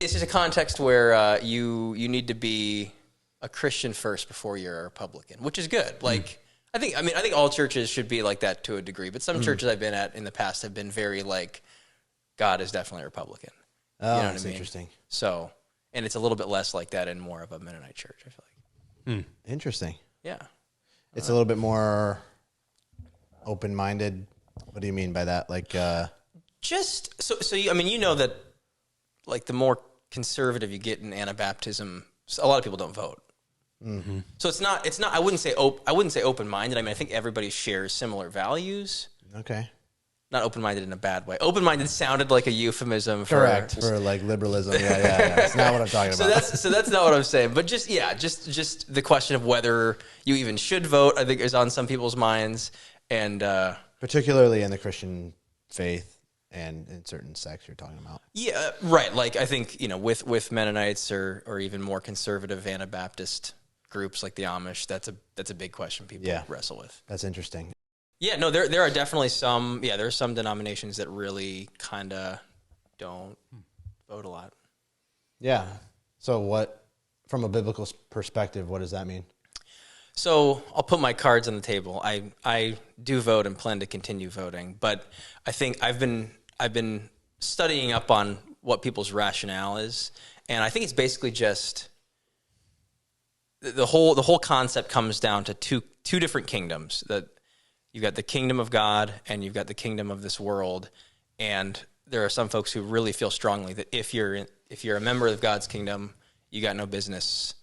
It's just a context where you need to be a Christian first before you're a Republican, which is good. Like, I think all churches should be like that to a degree, but some churches I've been at in the past have been very like, God is definitely a Republican. Oh, you know that's what I mean? interesting. So, and it's a little bit less like that in more of a Mennonite church, I feel like. Interesting. Yeah. It's a little bit more open-minded. What do you mean by that? Like, just so you know that like the more conservative you get in Anabaptism, a lot of people don't vote. Mm-hmm. So it's not. I wouldn't say open-minded. I mean, I think everybody shares similar values. okay. Not open-minded in a bad way. Open-minded sounded like a euphemism for Correct. For like liberalism. Yeah. It's not what I'm talking about. So that's not what I'm saying. But just the question of whether you even should vote, I think, is on some people's minds, and particularly in the Christian faith and in certain sects you're talking about. Yeah, right. Like I think with Mennonites or even more conservative Anabaptist groups like the Amish, that's a big question people wrestle with. That's interesting. Yeah, no, there are definitely some. Yeah, there are some denominations that really kind of don't vote a lot. Yeah. So what, from a biblical perspective, what does that mean? So I'll put my cards on the table. I do vote and plan to continue voting, but I think I've been studying up on what people's rationale is, and I think it's basically just the whole concept comes down to two different kingdoms. That you've got the kingdom of God and you've got the kingdom of this world, and there are some folks who really feel strongly that if you're a member of God's kingdom, you got no business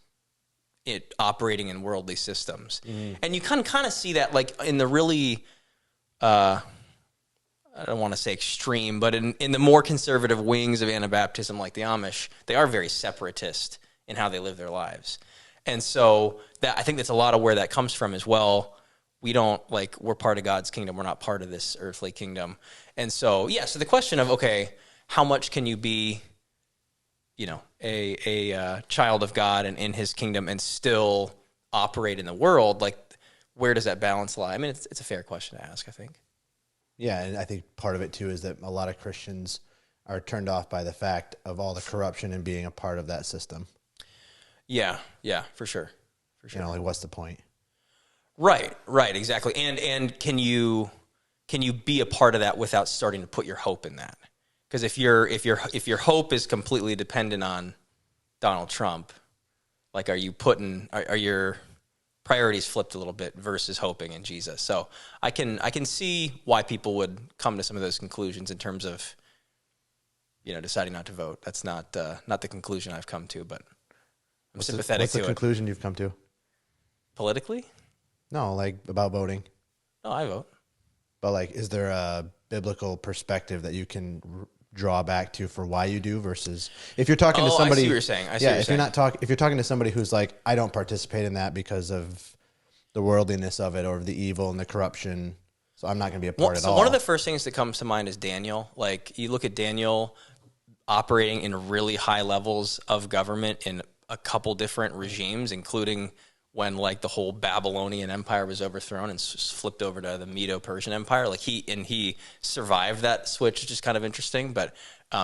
operating in worldly systems. And you kind of see that like in the really, I don't want to say extreme, but in the more conservative wings of Anabaptism, like the Amish, they are very separatist in how they live their lives. And so I think that's a lot of where that comes from as well. We're part of God's kingdom. We're not part of this earthly kingdom. And so, so the question of, okay, how much can you be, a child of God and in his kingdom and still operate in the world? Like, where does that balance lie? I mean, it's a fair question to ask, I think. Yeah, and I think part of it, too, is that a lot of Christians are turned off by the fact of all the corruption and being a part of that system. Yeah, for sure. Like, what's the point? Right, exactly. And can you be a part of that without starting to put your hope in that? Because if your hope is completely dependent on Donald Trump, like are your priorities flipped a little bit versus hoping in Jesus? So I can see why people would come to some of those conclusions in terms of deciding not to vote. That's not the conclusion I've come to, but I'm sympathetic what's to it. What's the conclusion you've come to? Politically? No, like about voting. No, I vote. But like, is there a biblical perspective that you can draw back to for why you do versus if you're talking to somebody? I see what you're saying. If you're talking to somebody who's like, I don't participate in that because of the worldliness of it or the evil and the corruption, so I'm not going to be a part at all. So one of the first things that comes to mind is Daniel. Like you look at Daniel operating in really high levels of government in a couple different regimes, including when like the whole Babylonian Empire was overthrown and flipped over to the Medo-Persian Empire. Like he survived that switch, which is kind of interesting, but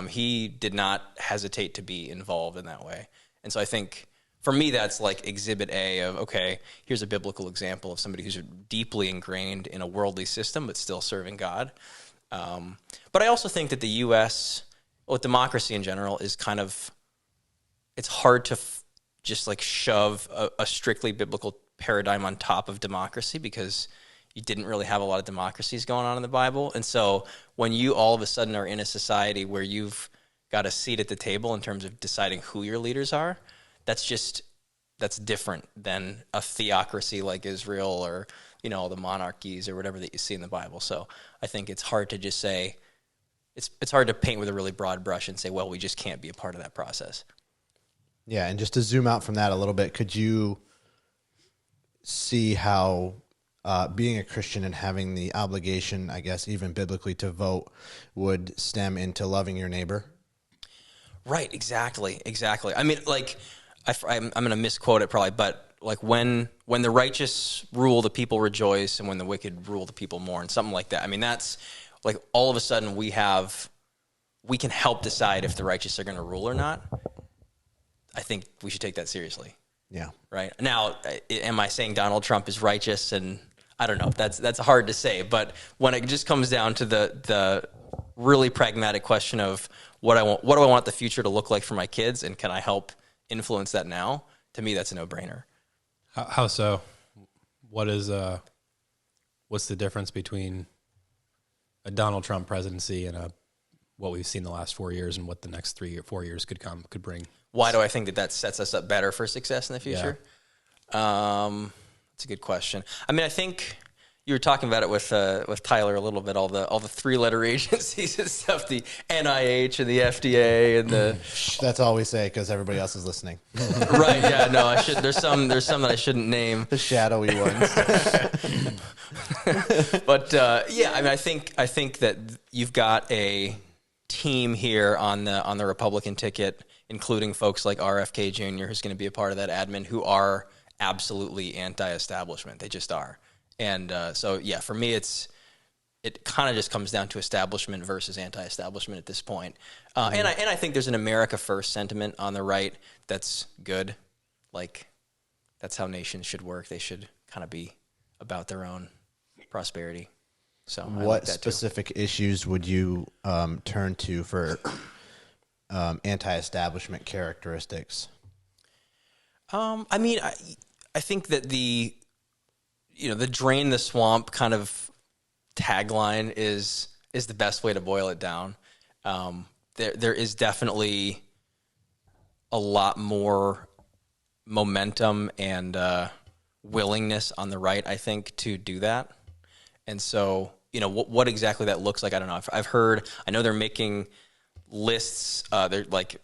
he did not hesitate to be involved in that way. And so I think for me, that's like exhibit A of, okay, here's a biblical example of somebody who's deeply ingrained in a worldly system, but still serving God. But I also think that the U.S., democracy in general is kind of, it's hard to just like shove a strictly biblical paradigm on top of democracy because you didn't really have a lot of democracies going on in the Bible. And so when you all of a sudden are in a society where you've got a seat at the table in terms of deciding who your leaders are, that's different than a theocracy like Israel or, the monarchies or whatever that you see in the Bible. So I think it's hard to just say, it's hard to paint with a really broad brush and say, well, we just can't be a part of that process. Yeah, and just to zoom out from that a little bit, could you see how being a Christian and having the obligation, I guess, even biblically to vote would stem into loving your neighbor? Right, exactly. I mean, like, I'm going to misquote it probably, but like when the righteous rule, the people rejoice, and when the wicked rule, the people mourn, something like that. I mean, that's like all of a sudden we can help decide if the righteous are going to rule or not. I think we should take that seriously. Yeah. Right now, am I saying Donald Trump is righteous? And I don't know. That's hard to say. But when it just comes down to the really pragmatic question of what do I want the future to look like for my kids, and can I help influence that now? To me, that's a no-brainer. How so? What's the difference between a Donald Trump presidency and what we've seen the last 4 years, and what the next 3 or 4 years could bring? Why do I think that sets us up better for success in the future? Yeah. That's a good question. I mean, I think you were talking about it with Tyler a little bit. All the 3-letter agencies and stuff, the NIH and the FDA and the. That's all we say because everybody else is listening. Right? Yeah. No, I should. There's some that I shouldn't name. The shadowy ones. But yeah, I mean, I think that you've got a team here on the Republican ticket, including folks like RFK Jr., who's going to be a part of that admin, who are absolutely anti-establishment. They just are. And so, yeah, for me, it kind of just comes down to establishment versus anti-establishment at this point. And I think there's an America First sentiment on the right that's good. Like, that's how nations should work. They should kind of be about their own prosperity. So, what specific issues would you turn to for anti-establishment characteristics? I mean, I think that the drain the swamp kind of tagline is the best way to boil it down. There is definitely a lot more momentum and willingness on the right, I think, to do that. And so, what exactly that looks like, I don't know. I know they're making lists. They're like,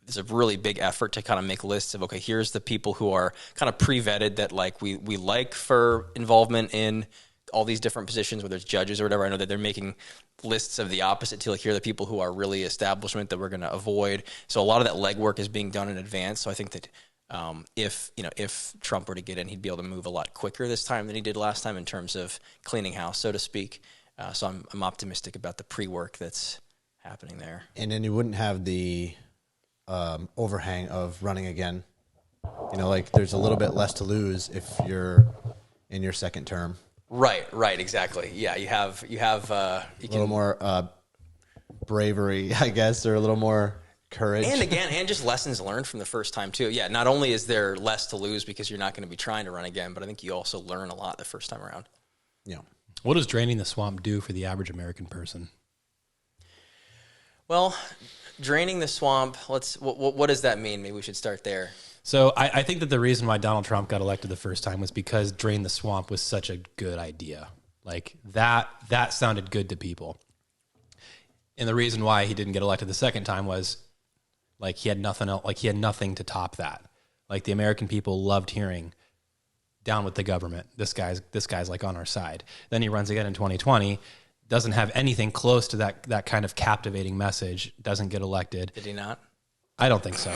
there's a really big effort to kind of make lists of, okay, here's the people who are kind of pre-vetted that like we like for involvement in all these different positions, whether it's judges or whatever. I know that they're making lists of the opposite to, like, here are the people who are really establishment that we're going to avoid. So a lot of that legwork is being done in advance. So I think that if Trump were to get in, he'd be able to move a lot quicker this time than he did last time in terms of cleaning house, so to speak. So I'm optimistic about the pre-work that's happening there. And then you wouldn't have the overhang of running again. Like, there's a little bit less to lose if you're in your second term. Right, exactly. Yeah, you have a little more bravery, I guess, or a little more courage. And just lessons learned from the first time too. Yeah, not only is there less to lose because you're not going to be trying to run again, but I think you also learn a lot the first time around. Yeah. What does draining the swamp do for the average American person? Well, draining the swamp, what does that mean? Maybe we should start there. So I think that the reason why Donald Trump got elected the first time was because drain the swamp was such a good idea. Like, that sounded good to people. And the reason why he didn't get elected the second time was, like, he had nothing else, like, he had nothing to top that. Like, the American people loved hearing, down with the government. This guy's like on our side. Then he runs again in 2020, doesn't have anything close to that kind of captivating message, doesn't get elected. Did he not? I don't think so.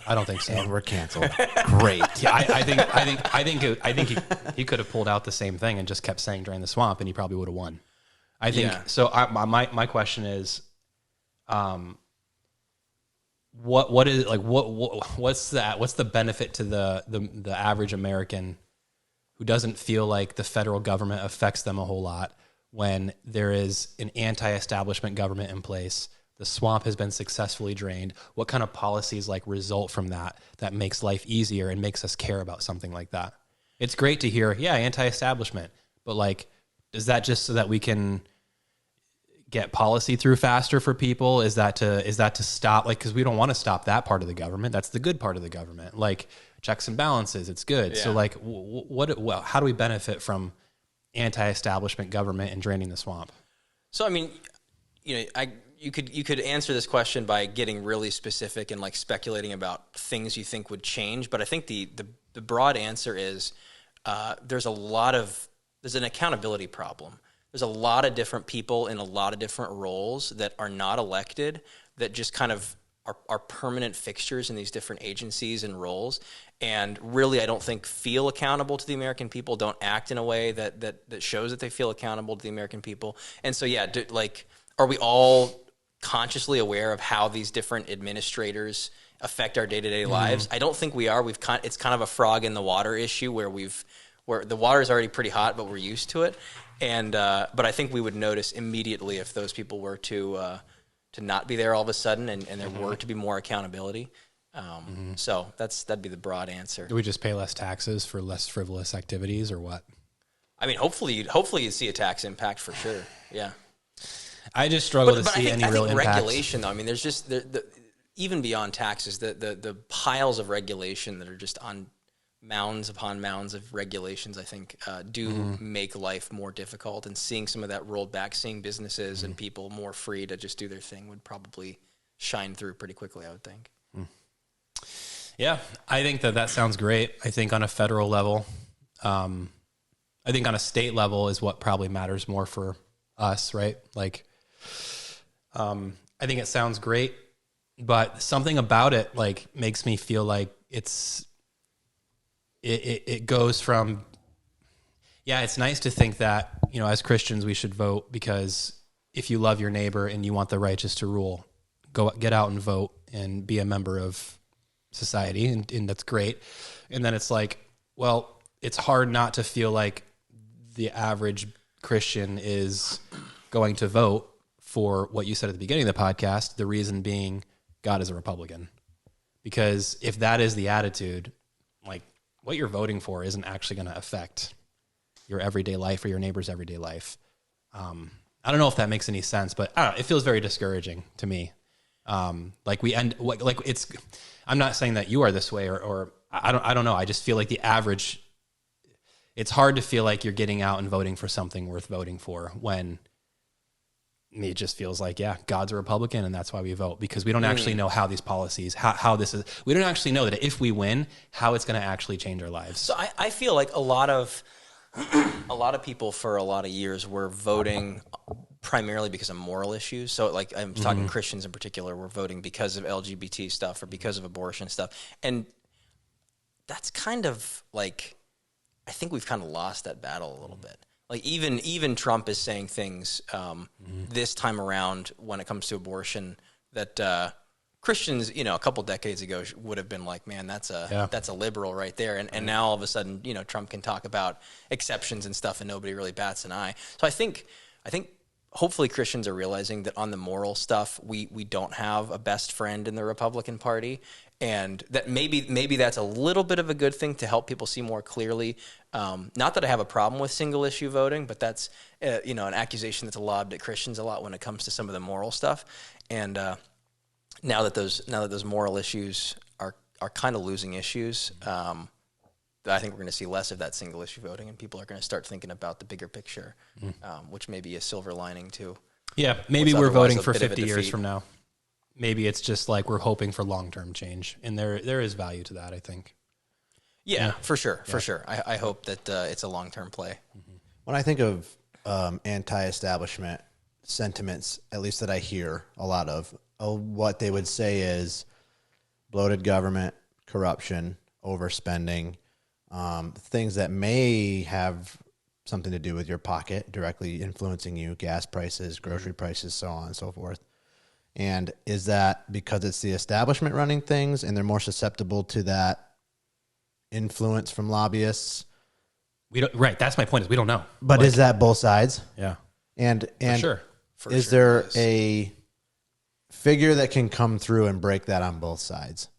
And we're canceled. Great. Yeah, I think he could have pulled out the same thing and just kept saying drain the swamp, and he probably would have won. I think so. My question is, what's the benefit to the average American who doesn't feel like the federal government affects them a whole lot when there is an anti-establishment government in place? The swamp has been successfully drained. What kind of policies result from that makes life easier and makes us care about something like that? It's great to hear, anti-establishment, but is that just so that we can get policy through faster for people? Is that to stop, because we don't want to stop that part of the government. That's the good part of the government. Checks and balances, it's good. Yeah. So how do we benefit from anti-establishment government and draining the swamp? So, I mean, you could answer this question by getting really specific and speculating about things you think would change. But I think the broad answer is there's an accountability problem. There's a lot of different people in a lot of different roles that are not elected, that just kind of are permanent fixtures in these different agencies and roles. And really, I don't think feel accountable to the American people, don't act in a way that shows that they feel accountable to the American people. And so, are we all consciously aware of how these different administrators affect our day-to-day lives. I don't think we are. It's kind of a frog in the water issue where the water is already pretty hot, but we're used to it. And but I think we would notice immediately if those people were to not be there all of a sudden, and there were to be more accountability. So that'd be the broad answer. Do we just pay less taxes for less frivolous activities, or what? I mean, hopefully you'd see a tax impact for sure. Yeah. I just struggle to see any real impact. Regulation, though. I mean, there's just even beyond taxes, the piles of regulation that are just on mounds upon mounds of regulations, I think, do make life more difficult. And seeing some of that rolled back, seeing businesses and people more free to just do their thing would probably shine through pretty quickly, I would think. Yeah, I think that sounds great. I think on a federal level, I think on a state level is what probably matters more for us, right? Like, I think it sounds great, but something about it like makes me feel like it goes from, yeah, it's nice to think that, you know, as Christians we should vote because if you love your neighbor and you want the righteous to rule, get out and vote and be a member of society, and that's great. And then it's like, well, it's hard not to feel like the average Christian is going to vote for what you said at the beginning of the podcast, the reason being God is a Republican. Because if that is the attitude, like what you're voting for isn't actually going to affect your everyday life or your neighbor's everyday life. I don't know if that makes any sense, but I don't know, it feels very discouraging to me. Like I'm not saying that you are this way or I don't know. I just feel like the average, it's hard to feel like you're getting out and voting for something worth voting for when it just feels like, yeah, God's a Republican and that's why we vote, because we don't actually know how these policies, how this is, we don't actually know that if we win, how it's going to actually change our lives. So I feel like a lot of people for a lot of years were voting primarily because of moral issues. So like I'm talking Christians in particular were voting because of LGBT stuff or because of abortion stuff. And that's kind of like, I think we've kind of lost that battle a little bit. Like even Trump is saying things this time around when it comes to abortion that Christians, you know, a couple decades ago would have been like, man, that's a liberal right there. And now all of a sudden, you know, Trump can talk about exceptions and stuff and nobody really bats an eye. So I think hopefully Christians are realizing that on the moral stuff, we don't have a best friend in the Republican Party, and that maybe that's a little bit of a good thing to help people see more clearly. Not that I have a problem with single issue voting, but that's you know, an accusation that's lobbed at Christians a lot when it comes to some of the moral stuff. And now that those moral issues are kind of losing issues, I think we're going to see less of that single issue voting, and people are going to start thinking about the bigger picture, which may be a silver lining too. Yeah, maybe we're voting for 50 years from now. Maybe it's just like we're hoping for long-term change, and there is value to that, I think. Yeah, for sure. I hope that it's a long-term play. When I think of anti-establishment sentiments, at least that I hear a lot of, what they would say is bloated government, corruption, overspending, things that may have something to do with your pocket, directly influencing you, gas prices, grocery prices, so on and so forth. And is that because it's the establishment running things and they're more susceptible to that influence from lobbyists? We don't, right. That's my point, is we don't know. But is that both sides? Yeah. And For is sure there it is. a figure that can come through and break that on both sides?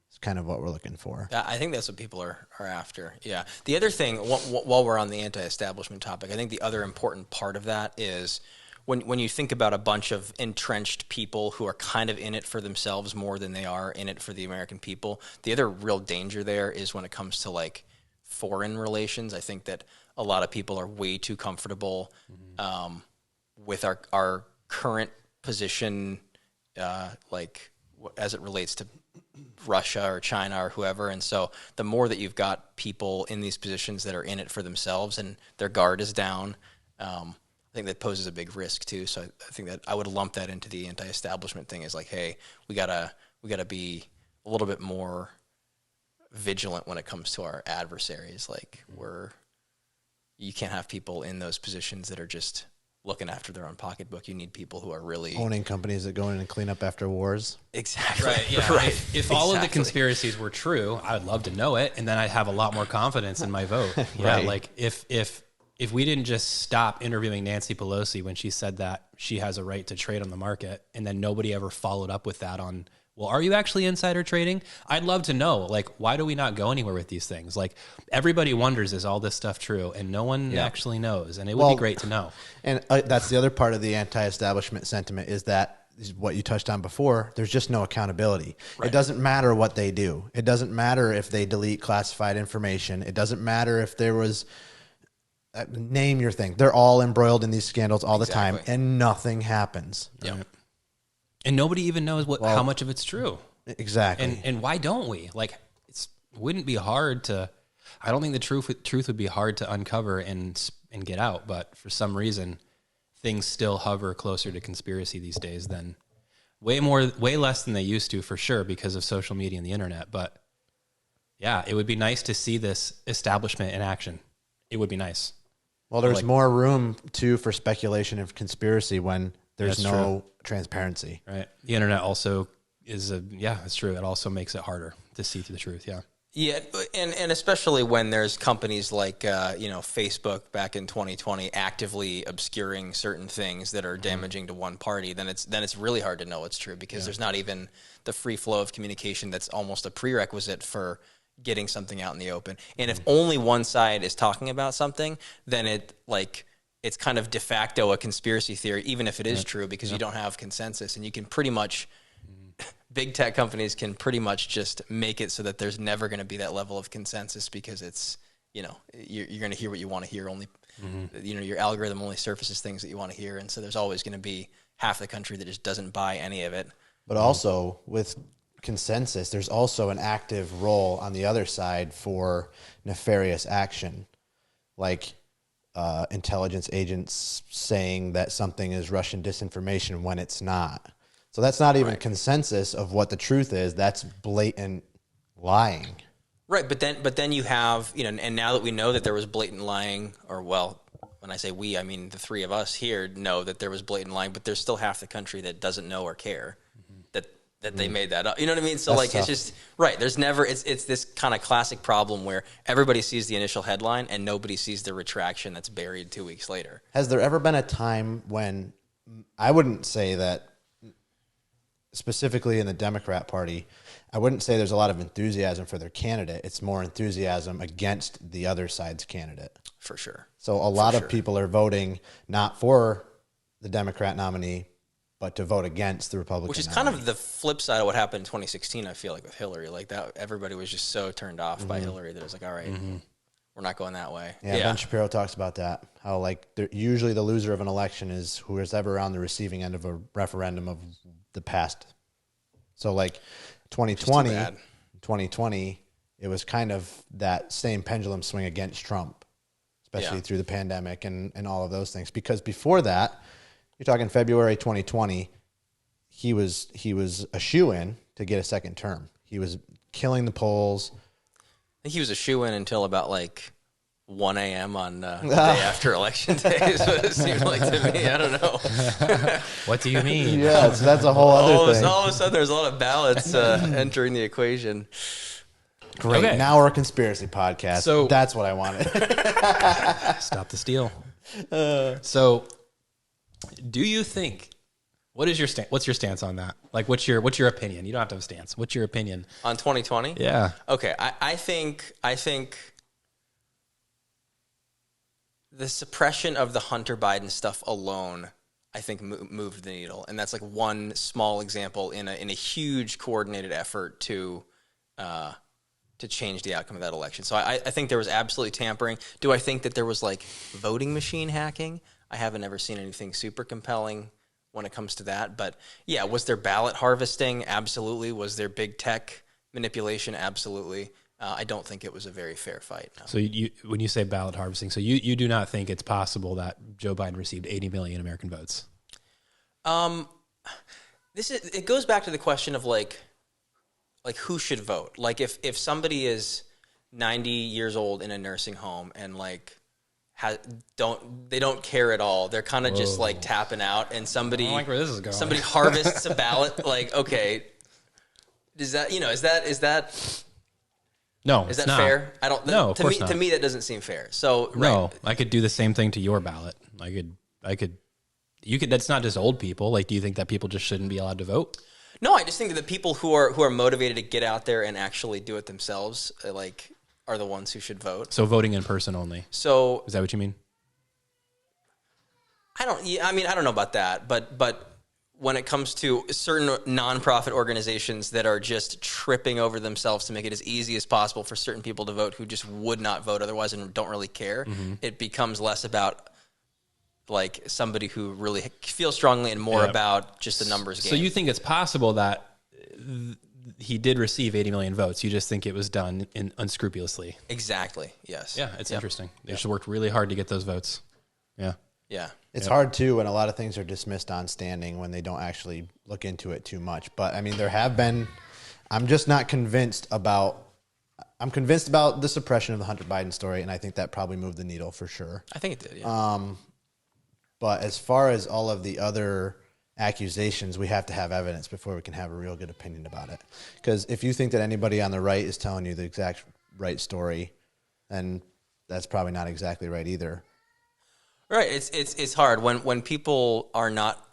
It's kind of what we're looking for. I think that's what people are after. Yeah. The other thing, while we're on the anti-establishment topic, I think the other important part of that is when you think about a bunch of entrenched people who are kind of in it for themselves more than they are in it for the American people, the other real danger there is when it comes to like foreign relations. I think that a lot of people are way too comfortable with our current position, like as it relates to Russia or China or whoever. And so the more that you've got people in these positions that are in it for themselves and their guard is down, I think that poses a big risk too. So I think that I would lump that into the anti-establishment thing, is like, hey, we gotta be a little bit more vigilant when it comes to our adversaries. Like you can't have people in those positions that are just looking after their own pocketbook. You need people who are really owning companies that go in and clean up after wars. Exactly. Right. Yeah. Right. If all of the conspiracies were true, I would love to know it, and then I'd have a lot more confidence in my vote. Yeah. Right. Like if we didn't just stop interviewing Nancy Pelosi when she said that she has a right to trade on the market, and then nobody ever followed up with that on, well, are you actually insider trading? I'd love to know, like, why do we not go anywhere with these things? Like, everybody wonders, is all this stuff true? And no one actually knows. And it would be great to know. And that's the other part of the anti-establishment sentiment is that is what you touched on before. There's just no accountability. Right. It doesn't matter what they do. It doesn't matter if they delete classified information. It doesn't matter if there was, name your thing. They're all embroiled in these scandals all the time, and nothing happens. Yeah. And nobody even knows how much of it's true. Exactly. And why don't we? Like, it wouldn't be hard to, I don't think the truth would be hard to uncover and get out, but for some reason, things still hover closer to conspiracy these days than way less than they used to, for sure, because of social media and the internet. But yeah, it would be nice to see this establishment in action. It would be nice. Well, there's more room too for speculation and conspiracy when there's no transparency. Right. The internet also is that's true. It also makes it harder to see through the truth. Yeah. Yeah, and especially when there's companies like Facebook back in 2020 actively obscuring certain things that are damaging to one party, then it's really hard to know what's true, because there's not even the free flow of communication that's almost a prerequisite for getting something out in the open. And if only one side is talking about something, then it's kind of de facto a conspiracy theory, even if it is true, because you don't have consensus, and you can pretty much big tech companies can pretty much just make it so that there's never going to be that level of consensus, because it's, you're going to hear what you want to hear. Only, your algorithm only surfaces things that you want to hear. And so there's always going to be half the country that just doesn't buy any of it. But also with consensus, there's also an active role on the other side for nefarious action, like intelligence agents saying that something is Russian disinformation when it's not. So that's not even consensus of what the truth is. That's blatant lying. Right, but then you have, and now that we know that there was blatant lying, or well, when I say we, I mean the three of us here know that there was blatant lying, but there's still half the country that doesn't know or care that they made that up. You know what I mean? So That's tough. It's just, right, there's never, it's this kind of classic problem where everybody sees the initial headline and nobody sees the retraction that's buried 2 weeks later. Has there ever been a time when, I wouldn't say that specifically in the Democrat Party, I wouldn't say there's a lot of enthusiasm for their candidate. It's more enthusiasm against the other side's candidate. For sure. So a lot of people are voting not for the Democrat nominee, but to vote against the Republican Which is nominee. kind of the flip side of what happened in 2016, I feel like, with Hillary. Like that, everybody was just so turned off by Hillary that it was like, all right, we're not going that way. Yeah, Ben Shapiro talks about that. How usually the loser of an election is who is ever on the receiving end of a referendum of the past. So 2020, it was kind of that same pendulum swing against Trump, especially through the pandemic and all of those things. Because before that, you're talking February 2020, he was a shoo-in to get a second term. He was killing the polls. I think he was a shoo-in until about 1 a.m. on the day after election day is what it seemed like to me. I don't know. What do you mean? Yeah, that's a whole other thing. All of a sudden, there's a lot of ballots entering the equation. Great. Okay. Now we're a conspiracy podcast. So that's what I wanted. Stop the steal. So, do you think? What's your stance on that? Like, what's your opinion? You don't have to have a stance. What's your opinion on 2020? Yeah. Okay. I think the suppression of the Hunter Biden stuff alone, I think, moved the needle, and that's one small example in a huge coordinated effort to change the outcome of that election. So I think there was absolutely tampering. Do I think that there was voting machine hacking? I haven't ever seen anything super compelling when it comes to that. But yeah, was there ballot harvesting? Absolutely. Was there big tech manipulation? Absolutely. I don't think it was a very fair fight. No. So when you say ballot harvesting, so you do not think it's possible that Joe Biden received 80 million American votes? It goes back to the question of who should vote. If somebody is 90 years old in a nursing home and don't care at all. They're kind of just like tapping out, and somebody I don't like where this is going. somebody harvests a ballot. Like, okay, is that No, is it's that not. fair? I don't. No, of to course me, not. to me, that doesn't seem fair. So No, right. I could do the same thing to your ballot. You could. That's not just old people. Like, do you think that people just shouldn't be allowed to vote? No, I just think that the people who are motivated to get out there and actually do it themselves, like, are the ones who should vote. So voting in person only. So Is that what you mean? I don't know about that, but when it comes to certain nonprofit organizations that are just tripping over themselves to make it as easy as possible for certain people to vote who just would not vote otherwise and don't really care, it becomes less about like somebody who really feels strongly and more about just the numbers game. So you think it's possible that he did receive 80 million votes? You just think it was done unscrupulously? Exactly. Yes. Yeah, it's interesting. They just worked really hard to get those votes. Yeah. Yeah. It's hard too when a lot of things are dismissed on standing when they don't actually look into it too much. But I mean, there have been. I'm just not convinced about. I'm convinced about the suppression of the Hunter Biden story, and I think that probably moved the needle for sure. I think it did. Yeah. But as far as all of the other accusations, we have to have evidence before we can have a real good opinion about it. Because if you think that anybody on the right is telling you the exact right story, then that's probably not exactly right either. Right. It's hard when people are not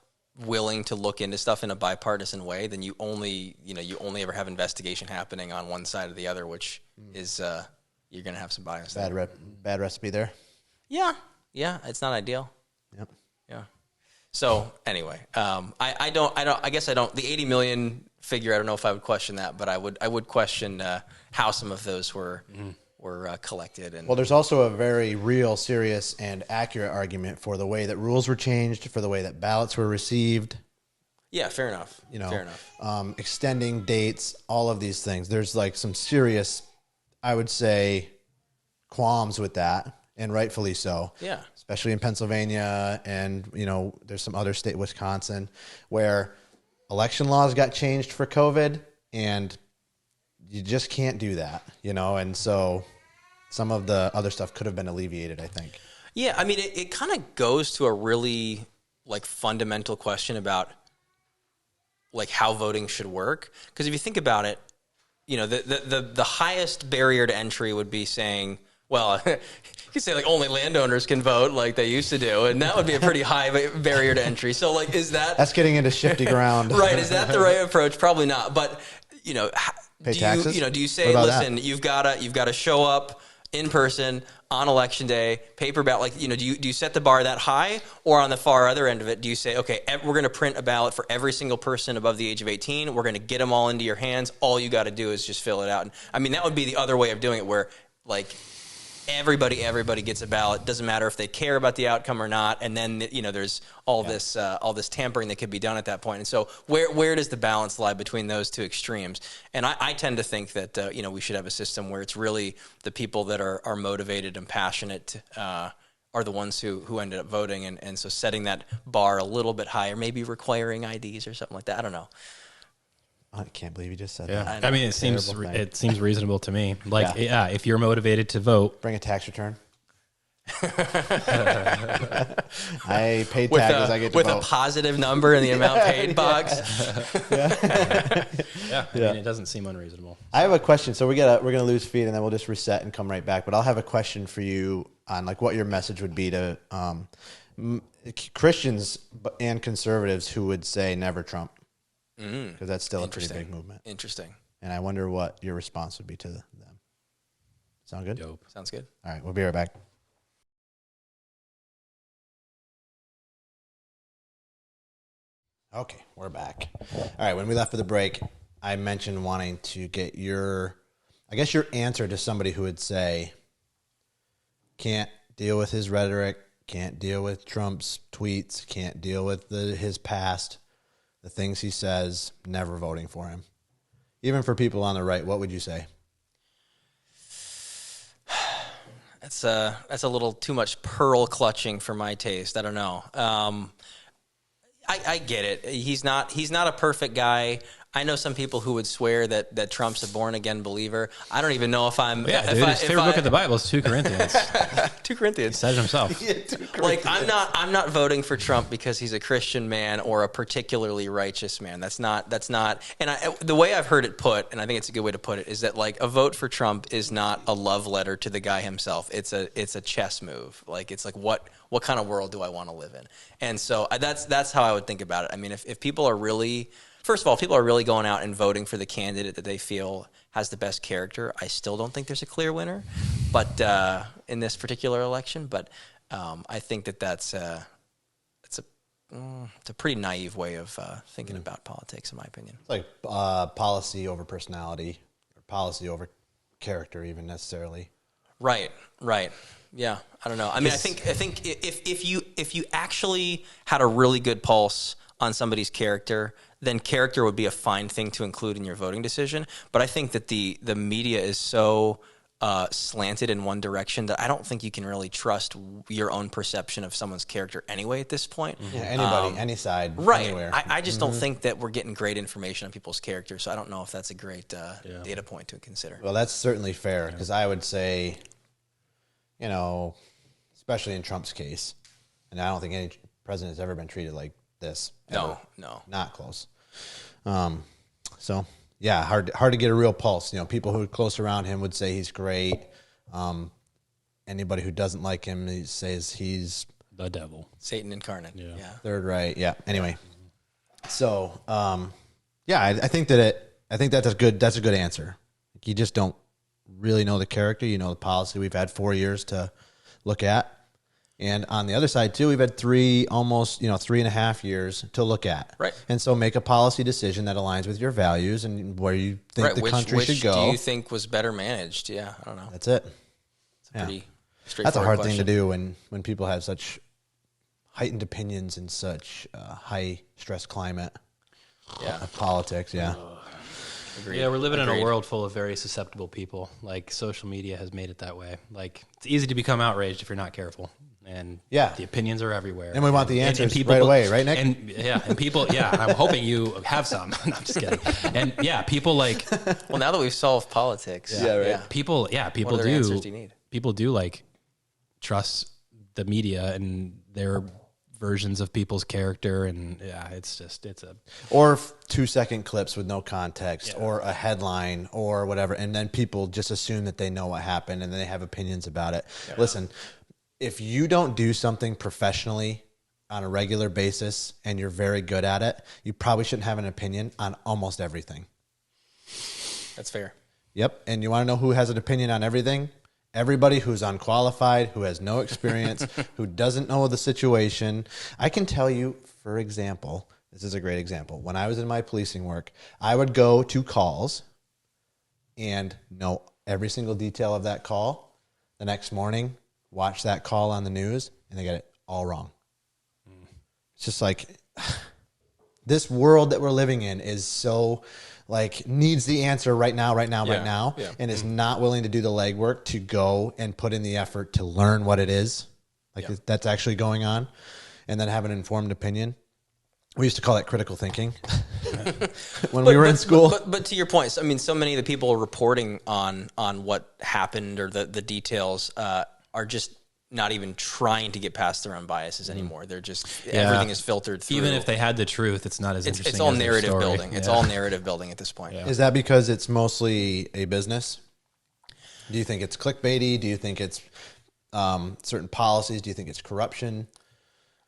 willing to look into stuff in a bipartisan way. Then you only ever have investigation happening on one side or the other, which is you're going to have some bias. Bad recipe there. Yeah. It's not ideal. Yep. Yeah. So anyway, I guess I don't. The 80 million figure, I don't know if I would question that, but I would question how some of those were collected. And well, there's also a very real, serious, and accurate argument for the way that rules were changed, for the way that ballots were received. Yeah, fair enough. Fair enough. Extending dates, all of these things. There's like some serious, I would say, qualms with that, and rightfully so. Yeah. Especially in Pennsylvania, and there's some other state, Wisconsin, where election laws got changed for COVID, and you just can't do that, and so some of the other stuff could have been alleviated, I think. Yeah, I mean, it kind of goes to a really fundamental question about how voting should work. Because if you think about it, the highest barrier to entry would be saying, well, you could say only landowners can vote like they used to do, and that would be a pretty high barrier to entry. So that's getting into shifty ground, right? Is that the right approach? Probably not. But pay taxes. Do you say, listen, you've got to show up in person on election day, paper ballot? Do you set the bar that high, or on the far other end of it, do you say, okay, we're going to print a ballot for every single person above the age of 18. We're going to get them all into your hands. All you got to do is just fill it out. And, I mean, that would be the other way of doing it, where everybody gets a ballot. Doesn't matter if they care about the outcome or not. And then there's all this tampering that could be done at that point. And so where does the balance lie between those two extremes? And I tend to think that we should have a system where it's really the people that are motivated and passionate are the ones who ended up voting. And so setting that bar a little bit higher, maybe requiring IDs or something like that. I don't know. I can't believe you just said Yeah. that. I mean, it seems reasonable to me. If you're motivated to vote, bring a tax return. I pay taxes. I get to with vote. A positive number in the amount paid box. I mean, it doesn't seem unreasonable. I have a question. So we're gonna lose feed, and then we'll just reset and come right back. But I'll have a question for you on what your message would be to Christians and conservatives who would say never Trump. Because that's still a pretty big movement. Interesting. And I wonder what your response would be to them. Sound good? Dope. Sounds good. All right, we'll be right back. Okay, we're back. All right, when we left for the break, I mentioned wanting to get your answer to somebody who would say, can't deal with his rhetoric, can't deal with Trump's tweets, can't deal with his past, the things he says, never voting for him. Even for people on the right, what would you say? That's a little too much pearl clutching for my taste. I don't know. I get it. He's not a perfect guy. I know some people who would swear that Trump's a born again believer. I don't even know if I'm. Yeah, dude, his favorite book of the Bible is 2 Corinthians. 2 Corinthians. He said it himself. Like I'm not voting for Trump because he's a Christian man or a particularly righteous man. That's not. And the way I've heard it put, and I think it's a good way to put it, is that like a vote for Trump is not a love letter to the guy himself. It's a chess move. Like it's like what kind of world do I want to live in? And so that's how I would think about it. I mean, if people are really, first of all, if people are really going out and voting for the candidate that they feel has the best character, I still don't think there's a clear winner, but in this particular election. But I think it's a pretty naive way of thinking about politics, in my opinion. It's like policy over personality, or policy over character, even necessarily. Right. Yeah, I don't know. I mean, I think if you actually had a really good pulse on somebody's character, then character would be a fine thing to include in your voting decision. But I think that the media is so slanted in one direction that I don't think you can really trust your own perception of someone's character anyway at this point. Yeah, anybody, any side, right. anywhere. I just don't think that we're getting great information on people's character, so I don't know if that's a great data point to consider. Well, that's certainly fair, because I would say, you know, especially in Trump's case, and I don't think any president has ever been treated like this. No. Not close. So yeah, hard to get a real pulse. You know, people who are close around him would say he's great. Anybody who doesn't like him, he says he's the devil, Satan incarnate. Yeah. Third right. Yeah. Anyway, so yeah, I think that's a good answer. You just don't really know the character. You know the policy. We've had 4 years to look at. And on the other side, too, we've had 3.5 years to look at. Right. And so make a policy decision that aligns with your values and where you think the country should go. Which do you think was better managed? Yeah, I don't know. That's it. It's a pretty straightforward That's a hard question. thing to do when people have such heightened opinions in such high stress climate of politics. Yeah. Agreed. Yeah, we're living in a world full of very susceptible people. Like, social media has made it that way. Like, it's easy to become outraged if you're not careful. And the opinions are everywhere. And we want the answers right away, right, Nick? And people, I'm hoping you have some. No, I'm just kidding. And people like, well, now that we've solved politics, people what other do. answers do you need? People do like trust the media and their versions of people's character, and it's a or 2-second clips with no context, or a headline or whatever, and then people just assume that they know what happened and then they have opinions about it. Listen, if you don't do something professionally on a regular basis and you're very good at it, you probably shouldn't have an opinion on almost everything. That's fair. Yep. And you want to know who has an opinion on everything? Everybody who's unqualified, who has no experience, who doesn't know the situation. I can tell you, for example, this is a great example. When I was in my policing work, I would go to calls and know every single detail of that call. The next morning, watch that call on the news, and they get it all wrong. It's just like, this world that we're living in is so... needs the answer right now, and is not willing to do the legwork to go and put in the effort to learn what it is, that's actually going on, and then have an informed opinion. We used to call that critical thinking when we were in school. But to your point, I mean, so many of the people reporting on what happened or the details are just not even trying to get past their own biases anymore. They're just, everything is filtered through. Even if they had the truth, it's not as interesting. It's all as narrative story. building. It's all narrative building at this point. Yeah. Is that because it's mostly a business? Do you think it's clickbaity? Do you think it's certain policies? Do you think it's corruption?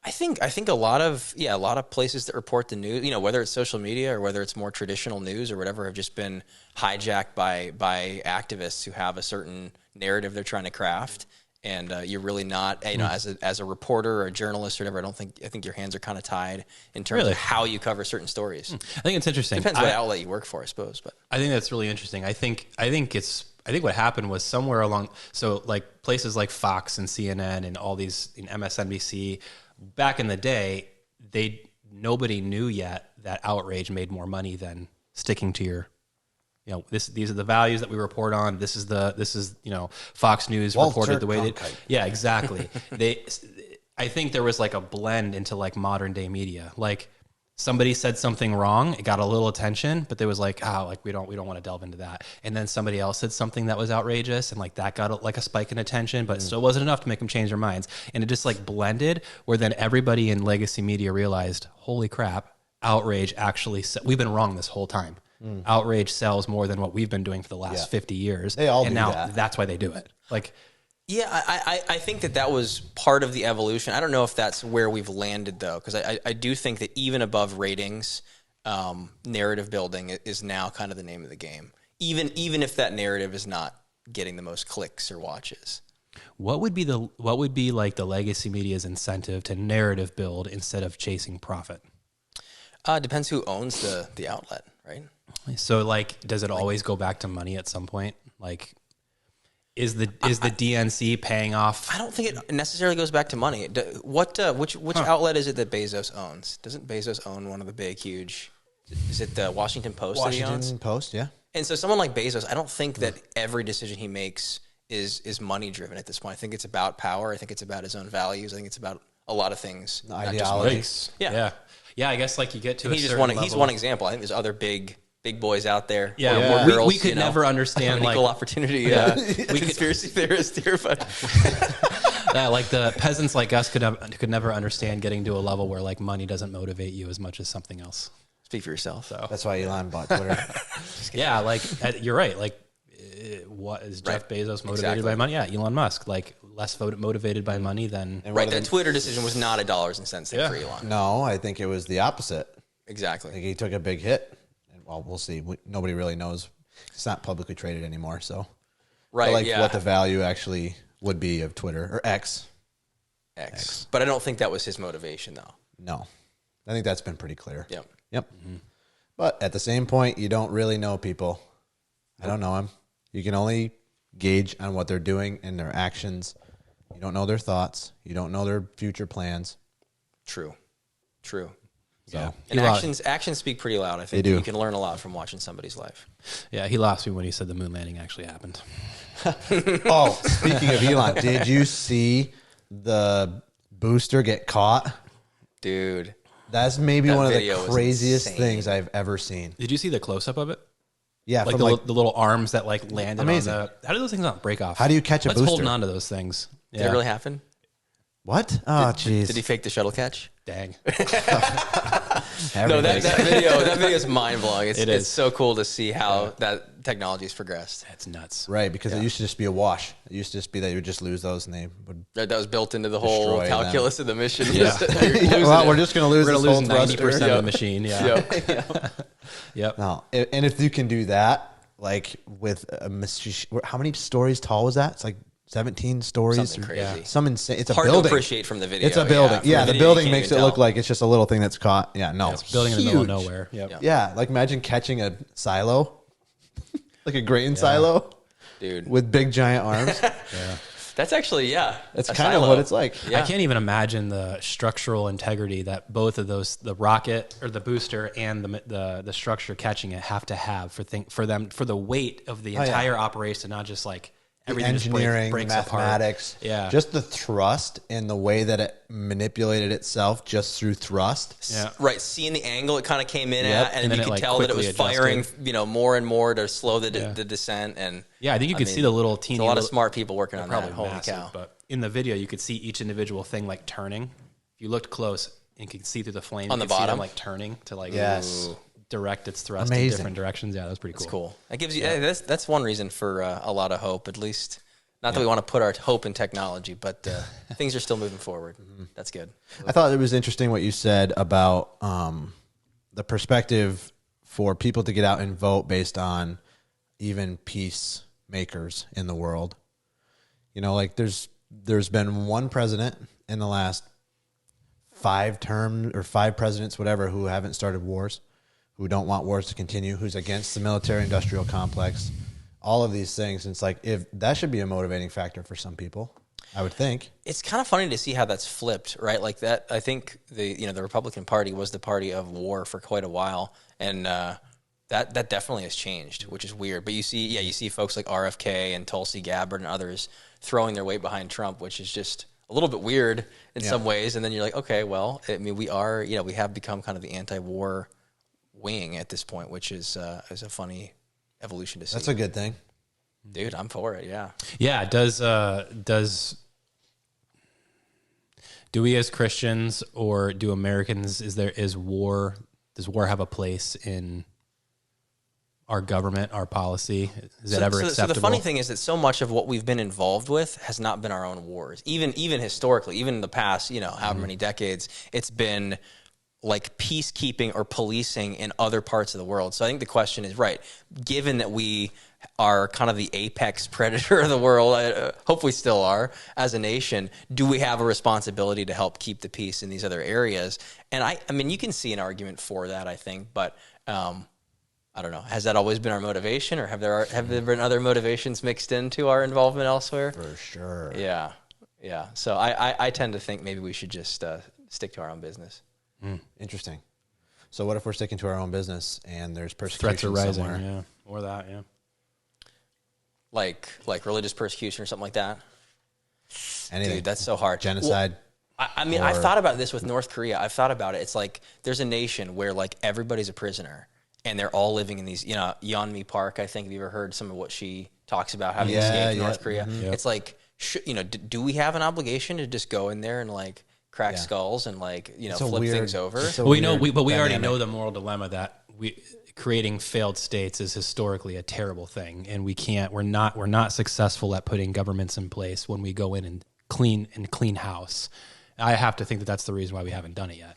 I think a lot of places that report the news, whether it's social media or whether it's more traditional news or whatever, have just been hijacked by activists who have a certain narrative they're trying to craft. And you're really not, as a reporter or a journalist or whatever, I think your hands are kind of tied in terms of how you cover certain stories. I think it's interesting. Depends what outlet you work for, I suppose. But I think that's really interesting. I think what happened was somewhere along, so like places like Fox and CNN and all these MSNBC, back in the day, nobody knew yet that outrage made more money than sticking to your, these are the values that we report on. This is Fox News reported the way they. Yeah, exactly. I think there was like a blend into like modern day media. Like somebody said something wrong. It got a little attention, but there was like, we don't want to delve into that. And then somebody else said something that was outrageous, and like that got like a spike in attention, but it still wasn't enough to make them change their minds. And it just like blended, where then everybody in legacy media realized, holy crap, outrage actually, we've been wrong this whole time. Outrage sells more than what we've been doing for the last 50 years. They all and do now that. That's why they do it. Like, Yeah, I think that was part of the evolution. I don't know if that's where we've landed, though, because I do think that even above ratings, narrative building is now kind of the name of the game, even if that narrative is not getting the most clicks or watches. what would be like the legacy media's incentive to narrative build instead of chasing profit? Depends who owns the outlet, right? So, like, does it always go back to money at some point? Like, is the DNC paying off? I don't think it necessarily goes back to money. Which outlet is it that Bezos owns? Doesn't Bezos own one of the big, huge? Is it the Washington Post that he owns? Washington Post, yeah. And so someone like Bezos, I don't think that every decision he makes is money driven at this point. I think it's about power. I think it's about his own values. I think it's about a lot of things. not just money. Ideologies. Yeah. I guess like you get to And a he's certain just level. he's one example. I think there's other big boys out there. Yeah. More We girls, could never understand, an like- equal opportunity. We conspiracy theorists here, but Like the peasants like us could never understand getting to a level where like money doesn't motivate you as much as something else. speak for yourself. So That's why Elon bought Twitter. yeah, like you're right. Like, what is Jeff Bezos motivated Exactly. by money? Yeah, Elon Musk, like less motivated by money than. Right, that Twitter decision was not a dollars and cents thing for Elon. No, I think it was the opposite. Exactly. I think he took a big hit. And, well, we'll see. Nobody really knows. It's not publicly traded anymore, so. Right, But, like, yeah. what the value actually would be of Twitter, or X. But I don't think that was his motivation, though. No. I think that's been pretty clear. Yep. Yep. But at the same point, you don't really know people. I don't know them. You can only gauge on what they're doing and their actions. You don't know their thoughts. You don't know their future plans. True. Yeah, And actions speak pretty loud. I think They do. you can learn a lot from watching somebody's life. yeah. He lost me when he said the moon landing actually happened. Oh, speaking of Elon, did you see the booster get caught? Dude. That's maybe That one of the video was craziest insane. things I've ever seen. Did you see the close up of it? Yeah, Like from the little arms that like landed Amazing. on the. How do those things not break off? How do you catch a Let's booster? holding on to those things. Did it really happen? What? Oh, jeez. Did he fake the shuttle catch? Dang. No, that video is mind blowing. It It's is. so cool to see how that technology has progressed. That's nuts. Right, because it used to just be a wash. It used to just be that you would just lose those and they would. That was built into the whole Destroy them. calculus of the mission. Yeah. Well, we're just going to lose We're this gonna whole lose thruster. 90% of the machine. Yeah. Yep. No, and if you can do that, like with a machine, how many stories tall was that? It's like 17 stories. Something or- crazy. Yeah. Some insane. It's a Hard to building. appreciate from the video. It's a building. From Yeah, the video, you building can't makes it even look tell. like it's just a little thing that's caught. Yeah, no. It's building in the middle of nowhere. Yep. Yeah, like imagine catching a silo, like a grain silo, Dude. with big giant arms. That's actually, That's a kind of silo. what it's like. Yeah. I can't even imagine the structural integrity that both of those, the rocket or the booster and the structure catching it, have to have for the weight of the entire operation, not just like everything just Engineering, breaks mathematics, apart. Yeah. just the thrust and the way that it manipulated itself just through thrust. Yeah. Right, seeing the angle it kind of came in Yep. at, and, And then you it, could like, tell that it quickly was firing, adjusted. more and more to slow the descent. And Yeah, I think you could see the little teeny. there's a lot of little- smart people working on that. probably Holy massive, cow! but in the video you could see each individual thing like turning. If you looked close and you could see through the flame, On you the could see them bottom? like turning to like Yes. direct its thrust in Amazing. different directions. Yeah, that's pretty cool. It's cool. That gives you that's one reason for a lot of hope, at least. Not that we want to put our hope in technology, but things are still moving forward. That's good. I thought it was interesting what you said about the perspective for people to get out and vote based on even peacemakers in the world. You know, like there's been one president in the last 5 terms or 5 presidents, whatever, who haven't started wars, who don't want wars to continue, who's against the military-industrial complex, all of these things. And it's like, if that should be a motivating factor for some people, I would think. It's kind of funny to see how that's flipped, right? Like that. I think the Republican Party was the party of war for quite a while, and that definitely has changed, which is weird. But you see folks like RFK and Tulsi Gabbard and others throwing their weight behind Trump, which is just a little bit weird in some ways. And then you're like, okay, well, I mean, we have become kind of the anti-war wing at this point, which is a funny evolution to see. That's a good thing. Dude, I'm for it. Yeah. Yeah. Do we as Christians or do Americans, does war have a place in our government, our policy? Is that ever acceptable? So the funny thing is that so much of what we've been involved with has not been our own wars. Even historically, even in the past, however many decades, it's been like peacekeeping or policing in other parts of the world. So I think the question is, right, given that we are kind of the apex predator of the world, hope we still are as a nation, do we have a responsibility to help keep the peace in these other areas? And I mean, you can see an argument for that, I think, but I don't know. Has that always been our motivation, or have there been other motivations mixed into our involvement elsewhere? For sure. Yeah. So I tend to think maybe we should just stick to our own business. Interesting. So what if we're sticking to our own business and there's persecution Threats are rising, somewhere? yeah, or that, yeah. Like religious persecution or something like that. Anything. Dude, that's so hard. Genocide. Well, I mean, I've thought about this with North Korea. I've thought about it. It's like there's a nation where like everybody's a prisoner and they're all living in these, Yeonmi Park, I think. Have you ever heard some of what she talks about having escaped North Korea? Mm-hmm. Yep. It's like, do we have an obligation to just go in there and like crack skulls and like, flip things over? We already know the moral dilemma that creating failed states is historically a terrible thing, and we're not successful at putting governments in place when we go in and clean house. I have to think that that's the reason why we haven't done it yet.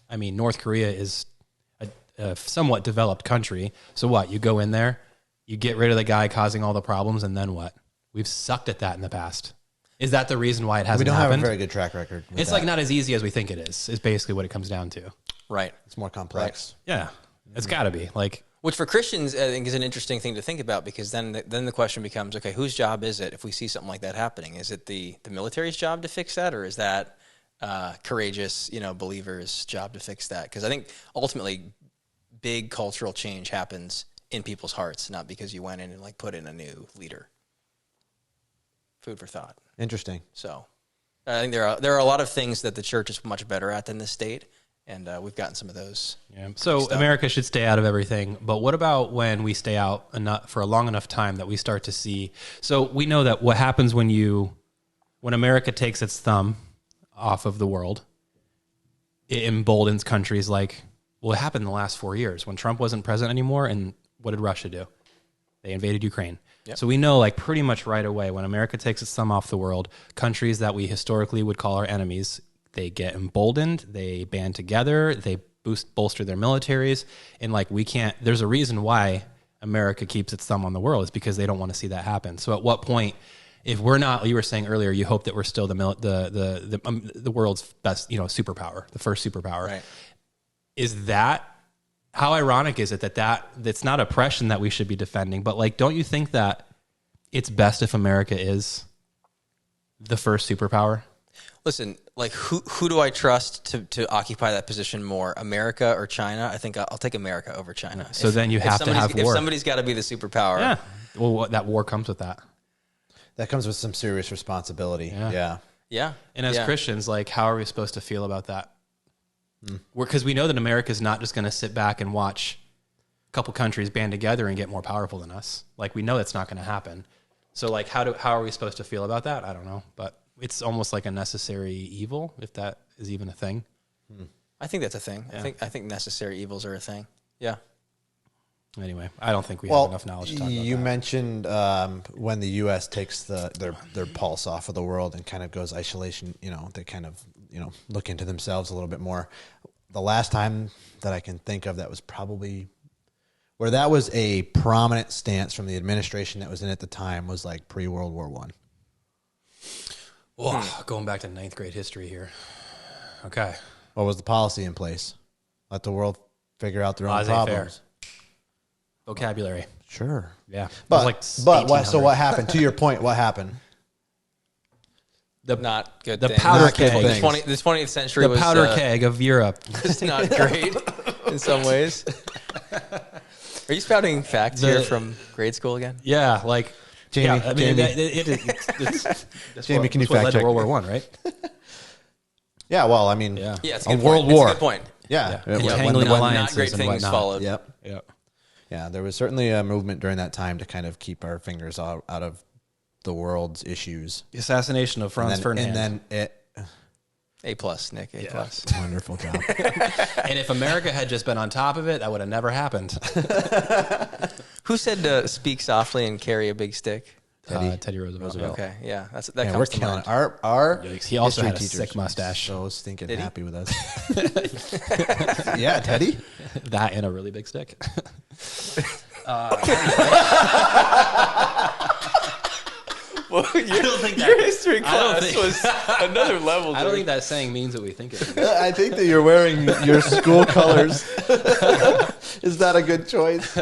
I mean, North Korea is a somewhat developed country. So what? You go in there, you get rid of the guy causing all the problems, and then what? We've sucked at that in the past. Is that the reason why it hasn't happened? We don't have a very good track record. It's like not as easy as we think it is basically what it comes down to. Right. It's more complex. Right. Yeah. It's got to be. Which for Christians, I think, is an interesting thing to think about, because then the question becomes, okay, whose job is it if we see something like that happening? Is it the military's job to fix that, or is that courageous, believers' job to fix that? Because I think ultimately big cultural change happens in people's hearts, not because you went in and like put in a new leader. Food for thought. Interesting. So I think there are a lot of things that the church is much better at than the state. And we've gotten some of those. Yeah. So America should stay out of everything. But what about when we stay out for a long enough time that we start to see? So we know that what happens when America takes its thumb off of the world, it emboldens countries like, well, it happened in the last 4 years when Trump wasn't president anymore. And what did Russia do? They invaded Ukraine. Yep. So we know like pretty much right away when America takes its thumb off the world, countries that we historically would call our enemies, they get emboldened, they band together, they bolster their militaries, and like there's a reason why America keeps its thumb on the world, is because they don't want to see that happen. So at what point, if we're not, you were saying earlier, you hope that we're still the world's best, superpower, the first superpower. Right. Is that, how ironic is it that's not oppression that we should be defending, but like, don't you think that it's best if America is the first superpower? Listen, like who do I trust to occupy that position more, America or China? I think I'll take America over China. So then you have to have war. If somebody's got to be the superpower. Yeah. Well, that war comes with that. That comes with some serious responsibility. Yeah. And as Christians, like, how are we supposed to feel about that? Because we know that America's not just going to sit back and watch a couple countries band together and get more powerful than us. Like, we know that's not going to happen. So, like, how are we supposed to feel about that? I don't know, but it's almost like a necessary evil, if that is even a thing. I think that's a thing. Yeah. I think necessary evils are a thing. Yeah. Anyway, I don't think we have enough knowledge to talk about that. You mentioned when the U.S. takes their pulse off of the world and kind of goes isolation, they kind of, look into themselves a little bit more. The last time that I can think of that was probably where that was a prominent stance from the administration that was in at the time was like pre-World War I. Oh, going back to 9th grade history here. Okay. What was the policy in place? Let the world figure out their own problems. Vocabulary. Sure. Yeah. But so what happened? To your point, what happened? The not good. The things. powder not keg. The 20th century. The powder keg of Europe. It's not great in some ways. Are you spouting facts here from grade school again? Yeah, like Jamie. Yeah, I mean, Jamie, can you what fact led to check? World War One, right? Yeah, well, I mean, Yeah. Yeah, it's a a good world point. war. It's a good point. Yeah. Yeah. When- Tangling when- alliances Not great and things whatnot. followed. Yep. Yeah. Yeah, there was certainly a movement during that time to kind of keep our fingers out of the world's issues. The assassination of Franz Ferdinand. And then it. A plus, Nick. A plus. Wonderful job. And if America had just been on top of it, that would have never happened. Who said to speak softly and carry a big stick? Teddy Roosevelt. Okay, yeah, that Yeah, comes we're to killing mind. it. Our He also history had a teachers sick mustache. So stinking Did he? happy with us. Yeah, Teddy. That and a really big stick. Well, your history class was another level. I don't think that saying means what we think it means. I think that you're wearing your school colors. Is that a good choice?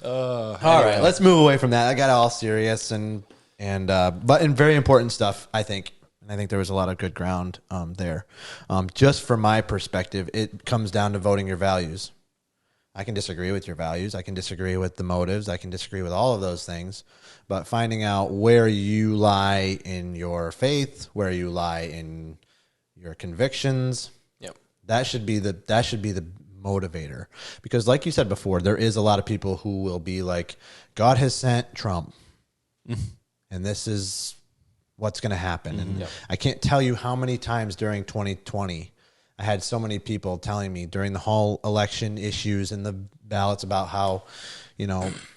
All right, let's move away from that. I got all serious and but in very important stuff, I think. And I think there was a lot of good ground there. Just from my perspective, it comes down to voting your values. I can disagree with your values. I can disagree with the motives. I can disagree with all of those things. But finding out where you lie in your faith, where you lie in your convictions, Yep. that should be the motivator. Because like you said before, there is a lot of people who will be like, God has sent Trump, and this is what's going to happen. And I can't tell you how many times during 2020 I had so many people telling me during the whole election issues and the ballots about how,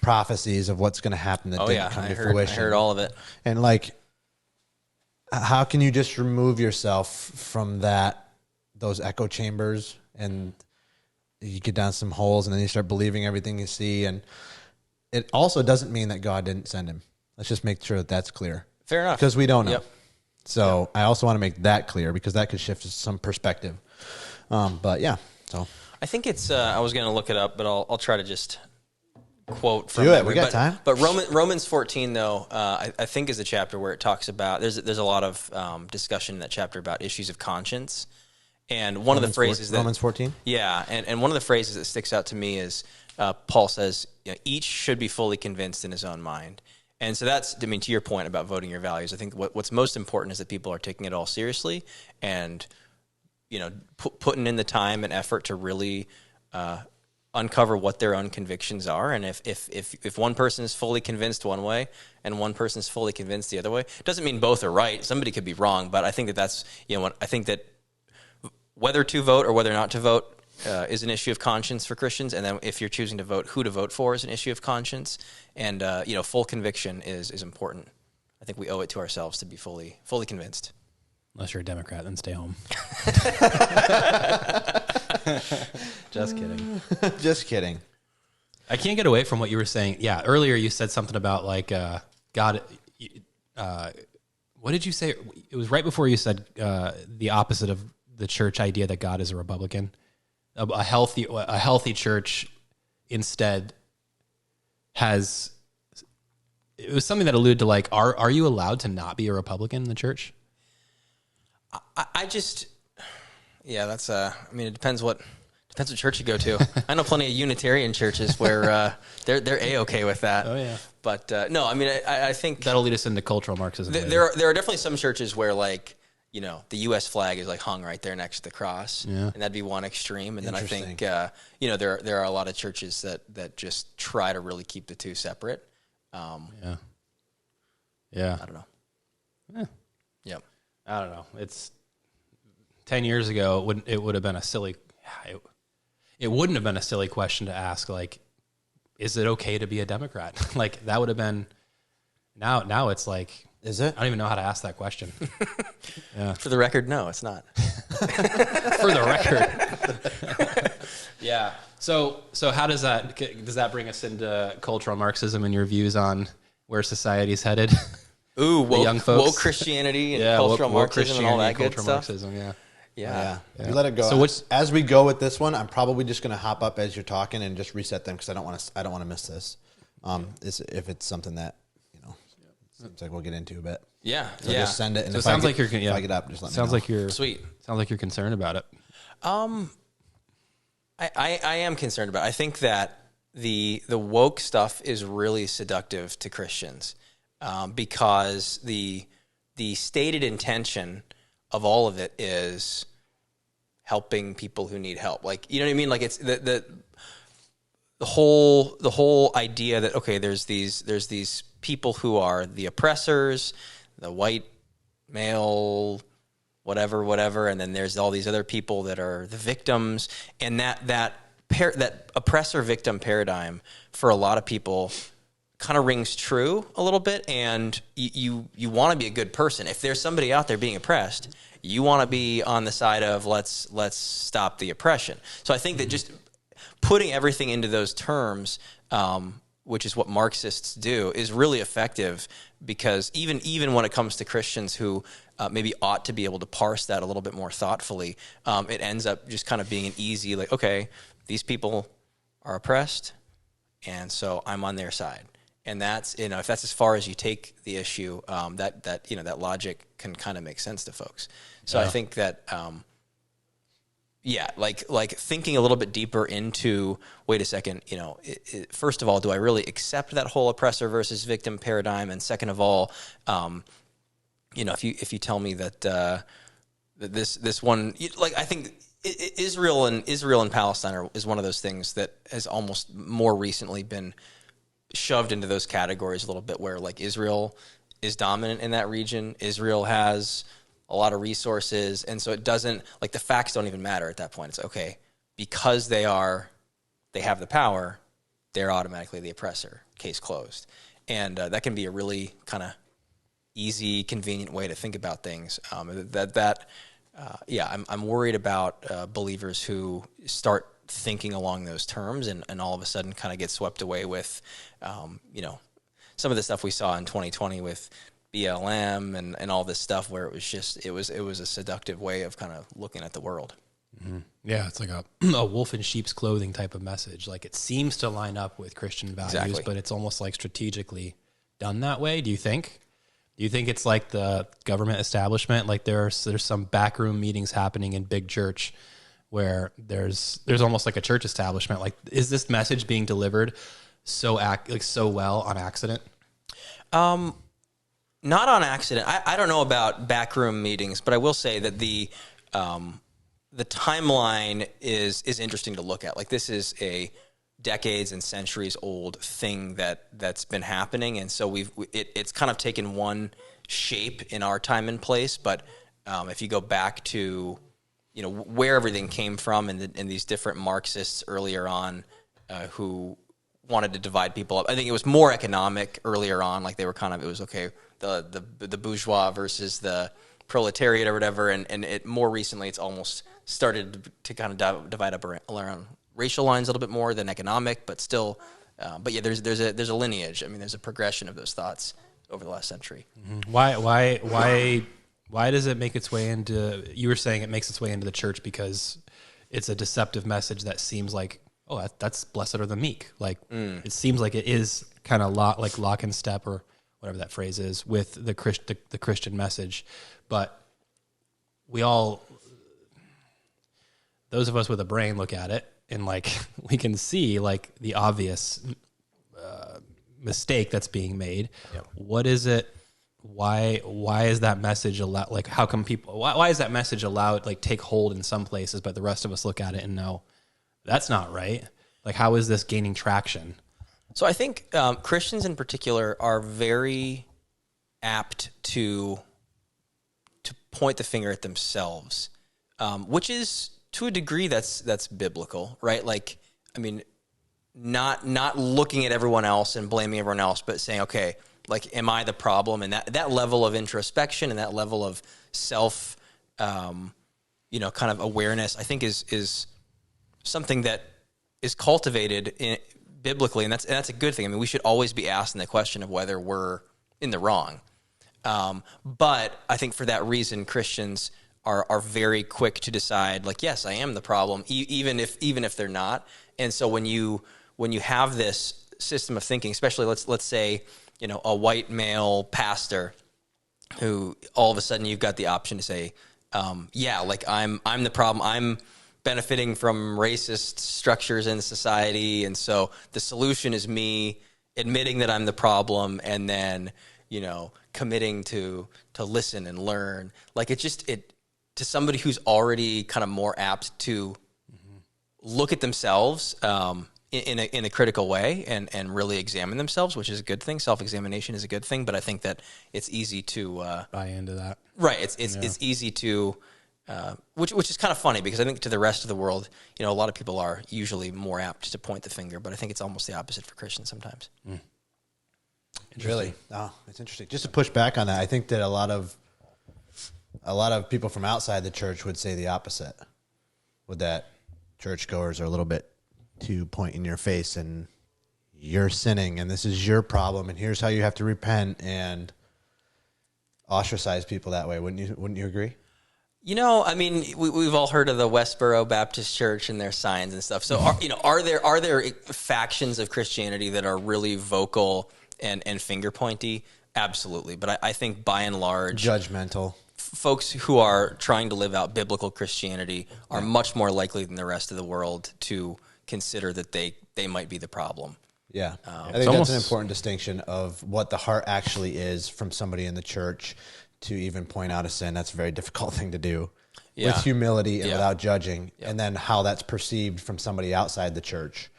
prophecies of what's going to happen that didn't come to fruition. I heard all of it. And like, how can you just remove yourself from those echo chambers, and you get down some holes and then you start believing everything you see? And it also doesn't mean that God didn't send him. Let's just make sure that that's clear. Fair enough. Because we don't know. Yep. So I also want to make that clear because that could shift some perspective. But yeah, so I think it's. I was going to look it up, but I'll try to just quote from Do it. memory. We got time. But Romans 14 though, I think is a chapter where it talks about. There's a lot of discussion in that chapter about issues of conscience, and one of the phrases that Romans 14. Yeah, and one of the phrases that sticks out to me is Paul says, each should be fully convinced in his own mind. And so that's, to your point about voting your values, I think what's most important is that people are taking it all seriously and, putting in the time and effort to really uncover what their own convictions are. And if one person is fully convinced one way and one person is fully convinced the other way, it doesn't mean both are right. Somebody could be wrong, but I think that's, I think that whether to vote or whether not to vote is an issue of conscience for Christians, and then if you're choosing to vote, who to vote for is an issue of conscience, and full conviction is important. I think we owe it to ourselves to be fully convinced. Unless you're a Democrat, then stay home. Just kidding. Just kidding. I can't get away from what you were saying. Yeah, earlier you said something about like God. What did you say? It was right before you said the opposite of the church idea that God is a Republican. A healthy church instead has. It was something that alluded to like, are you allowed to not be a Republican in the church? That's it depends what church you go to. I know plenty of Unitarian churches where they're A-okay with that. Oh yeah. But no, I think That'll lead us into cultural Marxism. there are definitely some churches where like, the U.S. flag is like hung right there next to the cross, and that'd be one extreme. And then I think, there are a lot of churches that just try to really keep the two separate. Yeah. I don't know. Yeah. Yep. I don't know. It's 10 years ago. It would have been a silly. It wouldn't have been a silly question to ask. Like, is it okay to be a Democrat? Like that would have been. Now it's like. Is it? I don't even know how to ask that question. Yeah. For the record, no, it's not. For the record. Yeah. So how does that bring us into cultural Marxism and your views on where society's headed? Ooh, young folks. woke Christianity and cultural Marxism and all that good stuff. Marxism, yeah. Yeah. You let it go. So as we go with this one, I'm probably just going to hop up as you're talking and just reset them because I don't want to miss this. If it's something that seems like we'll get into a bit. Yeah. So just send it. And So it if sounds I like you're. Yeah. If I get up, just let me know. Sounds like you're Sweet. Sounds like you're concerned about it. I am concerned about it. I think that the woke stuff is really seductive to Christians. because the stated intention of all of it is helping people who need help. Like, you know what I mean? Like, it's the whole idea that, okay, there's these people who are the oppressors, the white male, whatever, and then there's all these other people that are the victims, and that oppressor victim paradigm for a lot of people kind of rings true a little bit. And you want to be a good person. If there's somebody out there being oppressed, you want to be on the side of let's stop the oppression. So I think that just putting everything into those terms, which is what Marxists do, is really effective, because even when it comes to Christians who maybe ought to be able to parse that a little bit more thoughtfully, it ends up just kind of being an easy, like, okay, these people are oppressed, and so I'm on their side. And that's, if that's as far as you take the issue, that logic can kind of make sense to folks. So I think that, like thinking a little bit deeper into, wait a second, first of all, do I really accept that whole oppressor versus victim paradigm? And second of all, if you tell me that this one, like, I think Israel and Palestine is one of those things that has almost more recently been shoved into those categories a little bit, where like Israel is dominant in that region. Israel has a lot of resources, and so it doesn't, like, the facts don't even matter at that point. It's okay, because they have the power, they're automatically the oppressor. Case closed. And that can be a really kind of easy, convenient way to think about things. I'm worried about believers who start thinking along those terms and all of a sudden kind of get swept away with, some of the stuff we saw in 2020 with BLM and all this stuff, where it was a seductive way of kind of looking at the world. Mm-hmm. Yeah, it's like a wolf in sheep's clothing type of message. Like, it seems to line up with Christian values, exactly, but it's almost like strategically done that way. Do you think it's like the government establishment? Like, there's some backroom meetings happening in big church where there's almost like a church establishment. Like, is this message being delivered so well on accident? Not on accident. I don't know about backroom meetings, but I will say that the timeline is interesting to look at. Like, this is a decades and centuries old thing that's been happening, and so it's kind of taken one shape in our time and place. But if you go back to where everything came from, and these different Marxists earlier on who wanted to divide people up, I think it was more economic earlier on. Like, it was okay, the bourgeois versus the proletariat or whatever, and it more recently it's almost started to kind of divide up around racial lines a little bit more than economic, but still, there's a lineage. I mean, there's a progression of those thoughts over the last century. Mm-hmm. Why does it make its way into? You were saying it makes its way into the church because it's a deceptive message that seems like, oh, that's blessed are the meek. Like, it seems like it is kind of lock and step, or whatever that phrase is, with the Christian message. But those of us with a brain look at it, and like, we can see like the obvious mistake that's being made. Yep. What is it? Why is that message allowed? Like, how come people? Why is that message allowed? Like, take hold in some places, but the rest of us look at it and know that's not right. Like, how is this gaining traction? So I think Christians in particular are very apt to point the finger at themselves, which is, to a degree, that's biblical, right? Like, I mean, not looking at everyone else and blaming everyone else, but saying, okay, like, am I the problem? And that level of introspection and that level of self, kind of awareness, I think is something that is cultivated biblically, and that's a good thing. I mean, we should always be asking the question of whether we're in the wrong. But I think for that reason, Christians are very quick to decide, like, yes, I am the problem, even if they're not. And so when you have this system of thinking, especially let's say, a white male pastor who all of a sudden you've got the option to say, like, I'm the problem. I'm benefiting from racist structures in society, and so the solution is me admitting that I'm the problem, and then committing to listen and learn. Like it to somebody who's already kind of more apt to look at themselves in a critical way and really examine themselves, which is a good thing. Self-examination is a good thing, but I think that it's easy to buy into that. Right. It's easy to, which is kind of funny because I think to the rest of the world, a lot of people are usually more apt to point the finger, but I think it's almost the opposite for Christians sometimes. Really? Oh, it's interesting. Just to push back on that, I think that a lot of people from outside the church would say the opposite. Would that churchgoers are a little bit too point in your face and you're sinning and this is your problem and here's how you have to repent and ostracize people that way. Wouldn't you agree? I mean, we've all heard of the Westboro Baptist Church and their signs and stuff. So, are there factions of Christianity that are really vocal and finger pointy? Absolutely. But I think by and large, judgmental folks who are trying to live out biblical Christianity are much more likely than the rest of the world to consider that they might be the problem. Yeah. I think that's an important distinction of what the heart actually is from somebody in the church to even point out a sin. That's a very difficult thing to do with humility and without judging. And then how that's perceived from somebody outside the church.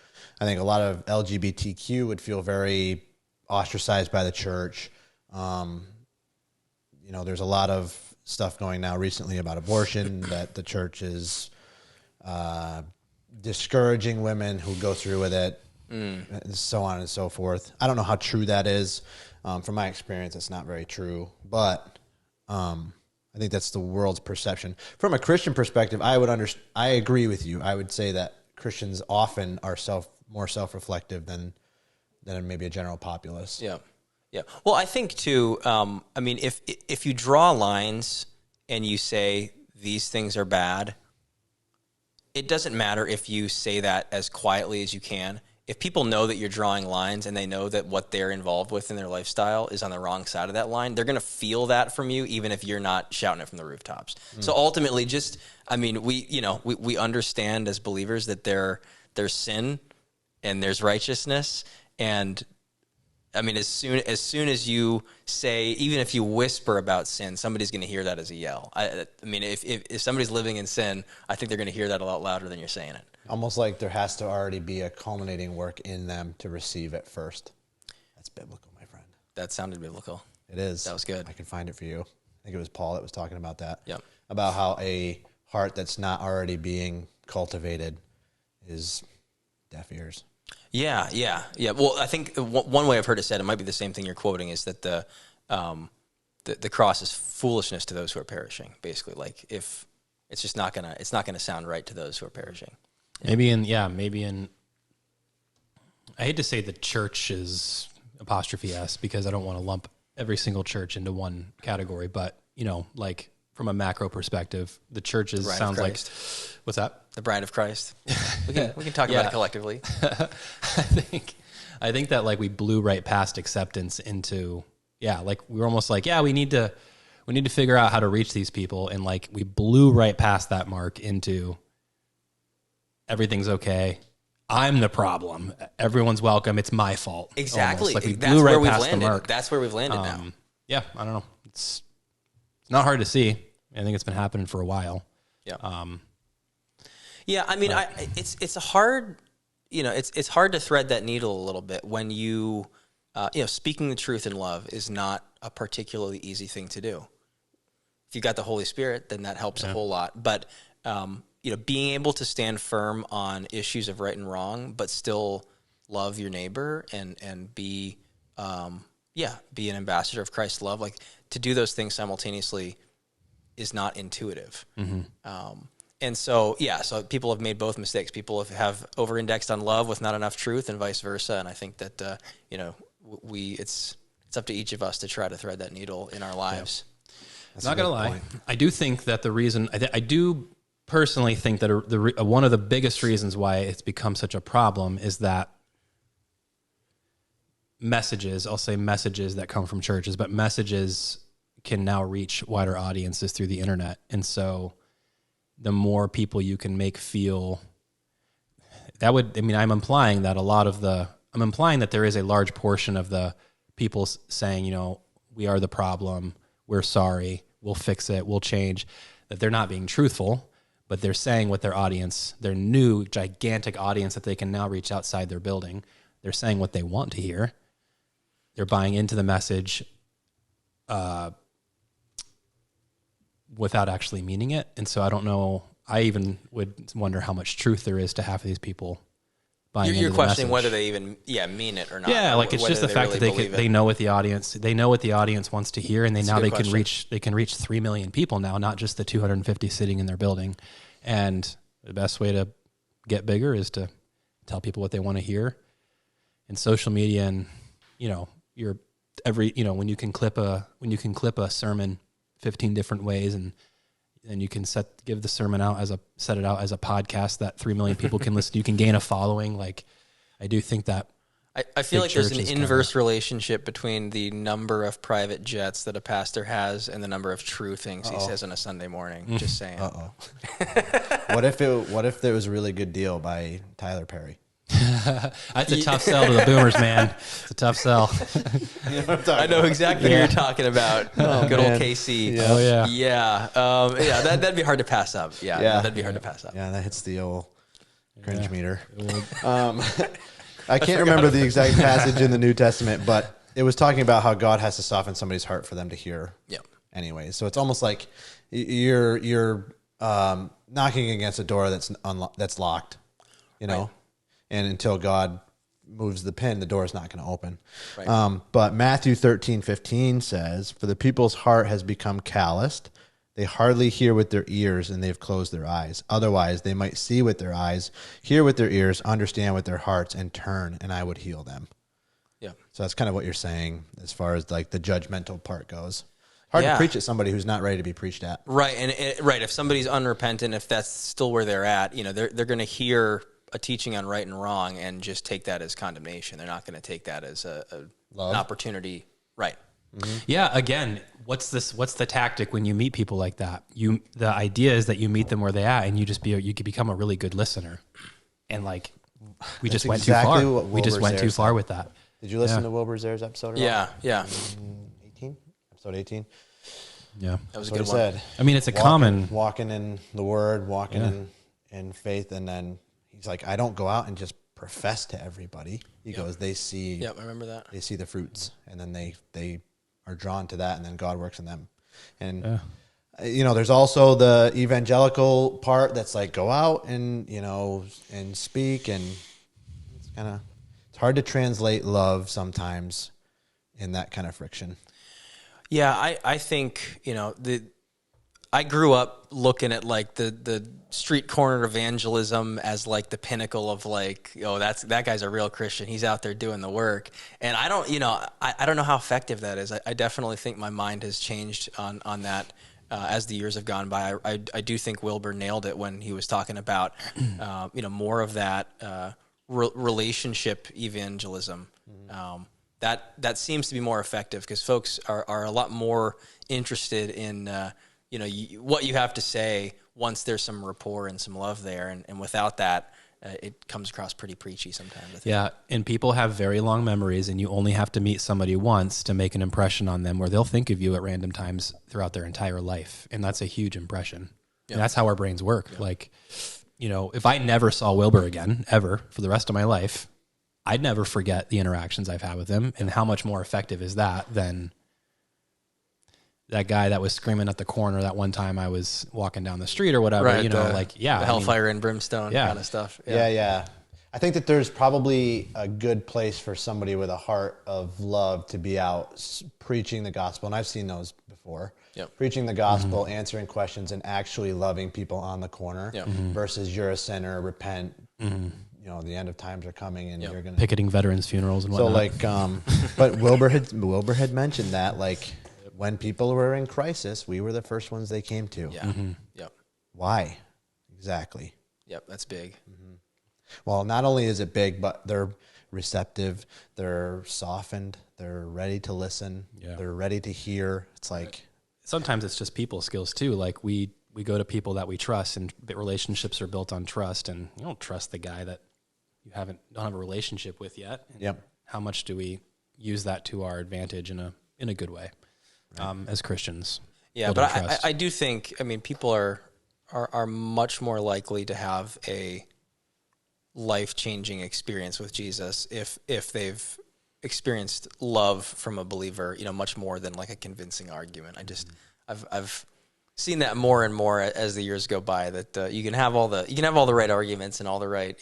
I think a lot of LGBTQ would feel very ostracized by the church. There's a lot of stuff going now recently about abortion that the church is discouraging women who go through with it, and so on and so forth. I don't know how true that is. From my experience, it's not very true, but I think that's the world's perception. From a Christian perspective, I agree with you. I would say that Christians often are more self-reflective than maybe a general populace. Yeah. Yeah. Well, I think too, if you draw lines and you say these things are bad, it doesn't matter if you say that as quietly as you can. If people know that you're drawing lines and they know that what they're involved with in their lifestyle is on the wrong side of that line, they're going to feel that from you, even if you're not shouting it from the rooftops. So ultimately, we understand as believers that there's sin and there's righteousness. And I mean, as soon as you say, even if you whisper about sin, somebody's going to hear that as a yell. I mean, if somebody's living in sin, I think they're going to hear that a lot louder than you're saying it. Almost like there has to already be a culminating work in them to receive it first. That's biblical, my friend. That sounded biblical. It is. That was good. I can find it for you. I think it was Paul that was talking about that. Yep. About how a heart that's not already being cultivated is deaf ears. Yeah. Well, I think one way I've heard it said, it might be the same thing you're quoting, is that the cross is foolishness to those who are perishing. Basically, like if it's just not gonna sound right to those who are perishing. Maybe in I hate to say the church is apostrophe S because I don't want to lump every single church into one category, but like from a macro perspective, the church sounds like, what's that? The bride of Christ. We can talk about it collectively. I think that like we blew right past acceptance into, like we were almost like, we need to figure out how to reach these people. And like we blew right past that mark into everything's okay. I'm the problem. Everyone's welcome. It's my fault. Exactly. Like we That's blew where right we've past landed. the mark. That's where we've landed now. Yeah, I don't know. It's not hard to see. I think it's been happening for a while. Yeah. Yeah, I mean, it's a hard, it's hard to thread that needle a little bit when speaking the truth in love is not a particularly easy thing to do. If you got the Holy Spirit, then that helps a whole lot. But being able to stand firm on issues of right and wrong, but still love your neighbor and be an ambassador of Christ's love, like to do those things simultaneously is not intuitive. And so people have made both mistakes. People have over-indexed on love with not enough truth, and vice versa. And I think that it's up to each of us to try to thread that needle in our lives. That's not gonna lie, I do think that the reason I do personally think that one of the biggest reasons why it's become such a problem is that I'll say messages that come from churches, but messages can now reach wider audiences through the internet, and so the more people you can make feel I'm implying that there is a large portion of the people saying, we are the problem, we're sorry, we'll fix it, we'll change, that they're not being truthful, but they're saying what their audience, their new gigantic audience that they can now reach outside their building, they're saying what they want to hear. They're buying into the message without actually meaning it. And so I don't know, I even would wonder how much truth there is to half of these people buying into You're the questioning message. whether they even mean it or not. Yeah, like it's whether just the fact really that they know what the audience wants to hear, and That's now a they good can reach 3 million people now, not just the 250 sitting in their building. And the best way to get bigger is to tell people what they want to hear. And social media, and when you can clip a sermon 15 different ways, and you can set it out as a podcast that 3 million people can listen. You can gain a following. Like, I do think that I feel like there's an church is inverse relationship between the number of private jets that a pastor has and the number of true things he says on a Sunday morning. Just saying. What if there was a really good deal by Tyler Perry? That's a tough sell to the boomers, man. It's a tough sell. I know exactly what you're talking about. Good old KC. Yeah. Oh yeah. Yeah. That'd be hard to pass up. Yeah. That'd be hard to pass up. Yeah, that hits the old cringe meter. I can't remember the exact passage in the New Testament, but it was talking about how God has to soften somebody's heart for them to hear. Yeah. Anyway, so it's almost like you're knocking against a door that's locked, Right. and until God moves the pin, the door is not going to open. Right. But Matthew 13:15 says, "For the people's heart has become calloused. They hardly hear with their ears, and they've closed their eyes. Otherwise, they might see with their eyes, hear with their ears, understand with their hearts, and turn, and I would heal them." Yeah. So that's kind of what you're saying as far as like the judgmental part goes. Hard to preach at somebody who's not ready to be preached at. Right. And right. If somebody's unrepentant, if that's still where they're at, they're going to hear a teaching on right and wrong and just take that as condemnation. They're not going to take that as an opportunity. Right. Mm-hmm. Yeah. Again, what's the tactic when you meet people like that? The idea is that you meet them where they at, and you could become a really good listener. And like, we just went too far. We just went too far with that. Did you listen to Wilbur Zare's episode? At all? Yeah. 18? Episode 18? Yeah. That was That's a what good he one. said. I mean, it's a common. Walking in the Word, walking in faith, and then he's like, I don't go out and just profess to everybody. He goes, they see. Yep, I remember that. They see the fruits, and then they are drawn to that, and then God works in them. And there's also the evangelical part that's like, go out and and speak, and it's hard to translate love sometimes in that kind of friction. Yeah, I think, I grew up looking at like the street corner evangelism as like the pinnacle of like, that guy's a real Christian. He's out there doing the work. And I don't, I don't know how effective that is. I definitely think my mind has changed on that as the years have gone by. I do think Wilbur nailed it when he was talking about, more of that relationship evangelism. That seems to be more effective because folks are a lot more interested in what you have to say once there's some rapport and some love there, and without that, it comes across pretty preachy sometimes. I think. Yeah, and people have very long memories, and you only have to meet somebody once to make an impression on them, where they'll think of you at random times throughout their entire life, and that's a huge impression. Yeah. And that's how our brains work. Yeah. Like, if I never saw Wilbur again ever for the rest of my life, I'd never forget the interactions I've had with him. And how much more effective is that than that guy that was screaming at the corner that one time I was walking down the street or whatever, right, the hellfire and brimstone kind of stuff. Yeah. I think that there's probably a good place for somebody with a heart of love to be out preaching the gospel. And I've seen those before. Yep. Preaching the gospel, answering questions, and actually loving people on the corner versus you're a sinner, repent. The end of times are coming, and you're going to picketing veterans' funerals and whatnot. So but Wilbur had mentioned that like when people were in crisis, we were the first ones they came to. Yeah. Mm-hmm. Yep. Why? Exactly. Yep. That's big. Mm-hmm. Well, not only is it big, but they're receptive. They're softened. They're ready to listen. Yeah. They're ready to hear. It's like sometimes it's just people skills too. Like we go to people that we trust, and relationships are built on trust. And you don't trust the guy that you don't have a relationship with yet. And how much do we use that to our advantage in a good way? as Christians. Yeah, but I do think, I mean, people are much more likely to have a life-changing experience with Jesus if they've experienced love from a believer, much more than like a convincing argument. I've seen that more and more as the years go by, that you can have all the right arguments and all the right,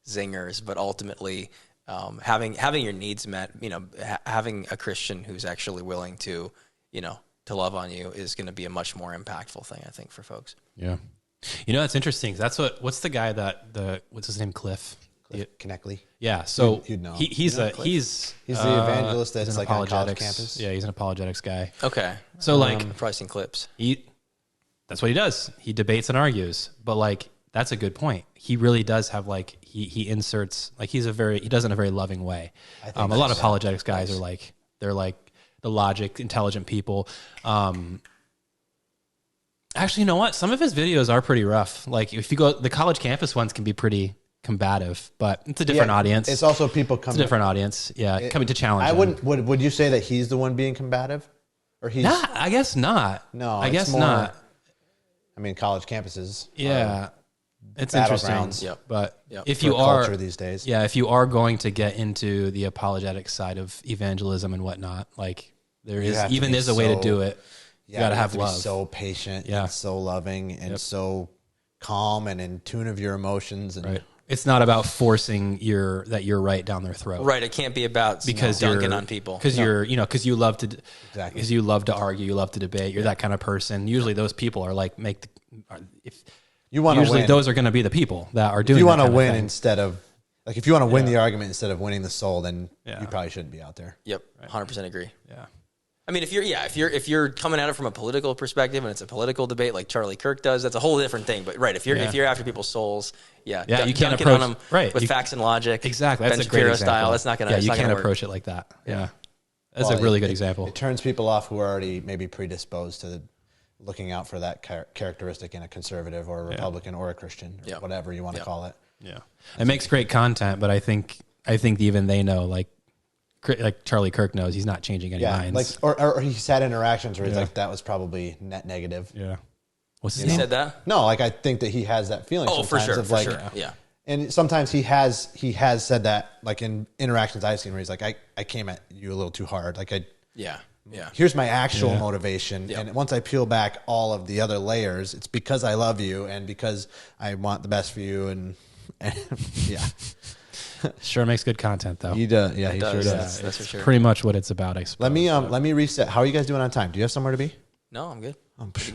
zingers, but ultimately having your needs met, having a Christian who's actually willing to, to love on you is going to be a much more impactful thing, I think, for folks. Yeah. That's interesting. That's what's the guy what's his name? Cliff Kneckley. Yeah. So you'd know. He's the evangelist that's like on college campus. Yeah. He's an apologetics guy. Okay. So I've probably seen clips. That's what he does. He debates and argues, but that's a good point. He really does have he inserts, he does it in a very loving way. A lot of apologetics guys are they're the logic, intelligent people. Actually, you know what? Some of his videos are pretty rough. If you go, the college campus ones can be pretty combative, but it's a different audience. It's also people coming. It's a different audience. Yeah, coming to challenge. I wouldn't. Would you say that he's the one being combative, or he's? Nah, I guess not. No, I guess not. I mean, college campuses. Yeah, it's interesting. Yep. But if For you are culture these days, if you are going to get into the apologetic side of evangelism and whatnot, there's a way to do it. You got to have love. Be so patient, and so loving, and so calm, and in tune of your emotions. And right. It's not about forcing you're right down their throat. Right. It can't be about dunking on people. Because because you love to because you love to argue, you love to debate. You're that kind of person. Usually, those people are if you want to win, usually those are going to be the people that are doing. If you want to win instead of if you want to win the argument instead of winning the soul, then you probably shouldn't be out there. Yep. 100% agree. Yeah. I mean, if you're coming at it from a political perspective and it's a political debate like Charlie Kirk does, that's a whole different thing. But if you're after people's souls, you can't approach on them with facts and logic. Exactly, that's Ben a great Shapiro example. style. That's not gonna. Yeah, you can't approach it like that. Yeah, that's a really good example. It turns people off who are already maybe predisposed to looking out for that characteristic in a conservative or a Republican or a Christian, or whatever you want to call it. Yeah, it makes great content, but I think even they know like Charlie Kirk knows he's not changing any minds. Or he's had interactions where he's that was probably net negative. Yeah. What's his name? name? Said that? No, I think that he has that feeling. Oh, for sure. Yeah. And sometimes he has said that in interactions I've seen where he's like, I came at you a little too hard. Yeah. Here's my actual motivation. Yep. And once I peel back all of the other layers, it's because I love you and because I want the best for you. And yeah. Sure makes good content though. He does. Yeah, he sure does. That's for sure. Pretty much what it's about, I suppose. Let me reset. How are you guys doing on time? Do you have somewhere to be? No, I'm good.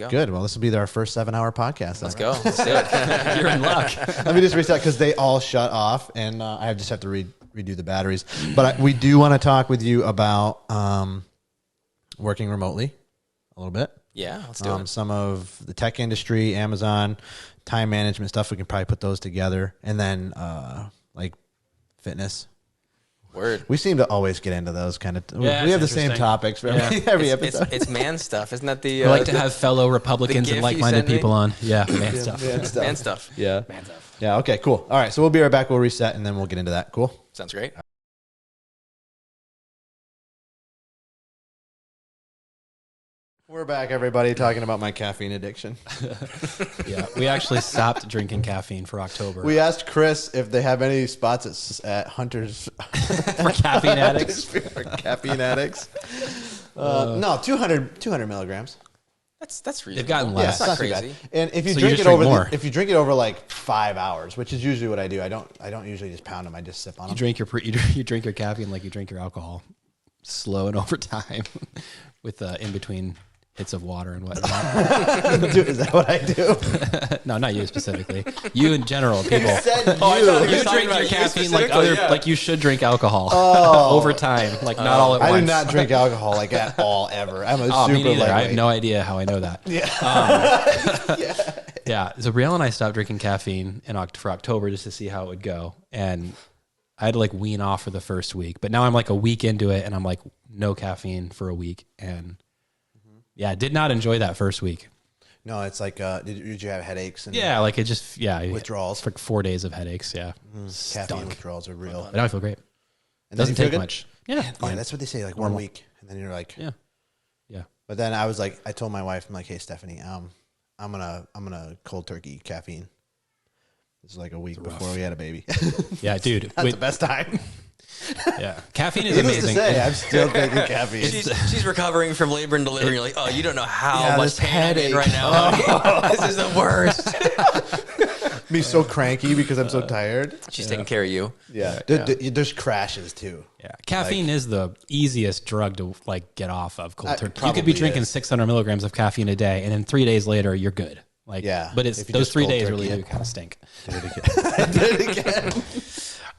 Good. Well, this will be our first 7-hour podcast. Let's go. Let's do it. You're in luck. Let me just reset because they all shut off, and I just have to redo the batteries. But we do want to talk with you about working remotely a little bit. Yeah, let's do it. Some of the tech industry, Amazon, time management stuff. We can probably put those together, and then fitness. Word. We seem to always get into those kind of. Yeah, we have the same topics for every episode. It's man stuff, isn't that the? I like to have fellow Republicans and like-minded people on. Yeah, man stuff. Man stuff. Yeah. Man stuff. Yeah. Okay. Cool. All right. So we'll be right back. We'll reset and then we'll get into that. Cool. Sounds great. We're back, everybody, talking about my caffeine addiction. Yeah, we actually stopped drinking caffeine for October. We asked Chris if they have any spots at Hunter's for caffeine addicts. For caffeine addicts. No, 200 milligrams. That's reasonable. They've gotten less. That's not crazy. And if you if you drink it over like 5 hours, which is usually what I do, I don't usually just pound them. I just sip on them. You drink your caffeine like you drink your alcohol, slow and over time, with in between hits of water and whatnot. Is that what I do? No, not you specifically. You in general, people. You said You drink your caffeine like you should drink alcohol over time, like not all at once. I do not drink alcohol at all ever. I'm a super lightweight. I have no idea how I know that. Yeah. Yeah. So Brielle and I stopped drinking caffeine for October just to see how it would go, and I had to wean off for the first week. But now I'm a week into it, and I'm no caffeine for a week, and yeah, did not enjoy that first week. No, it's did you have headaches? And it just, withdrawals. For 4 days of headaches, yeah. Caffeine withdrawals are real. But now I feel great. It And doesn't take much. Yeah, yeah, that's what they say, 1 week. And then you're like... Yeah. But then I was like, I told my wife, I'm like, hey, Stephanie, I'm gonna cold turkey caffeine. This is like a week before we had a baby. Yeah, dude. That's the best time. Yeah, caffeine is Needless amazing. to say, I'm still taking caffeine. She's recovering from labor and delivery. You're like, oh, you don't know how much this pain I'm in headache. right now. This is the worst. Me so cranky because I'm so tired. She's taking care of you. Yeah. There's crashes too. Yeah, caffeine is the easiest drug to like get off of cold turkey. You could probably be drinking is. 600 milligrams of caffeine a day, and then 3 days later you're good. Like, Yeah, but it's if you those just 3 cold days turkey really it. do kind of stink. Did it again.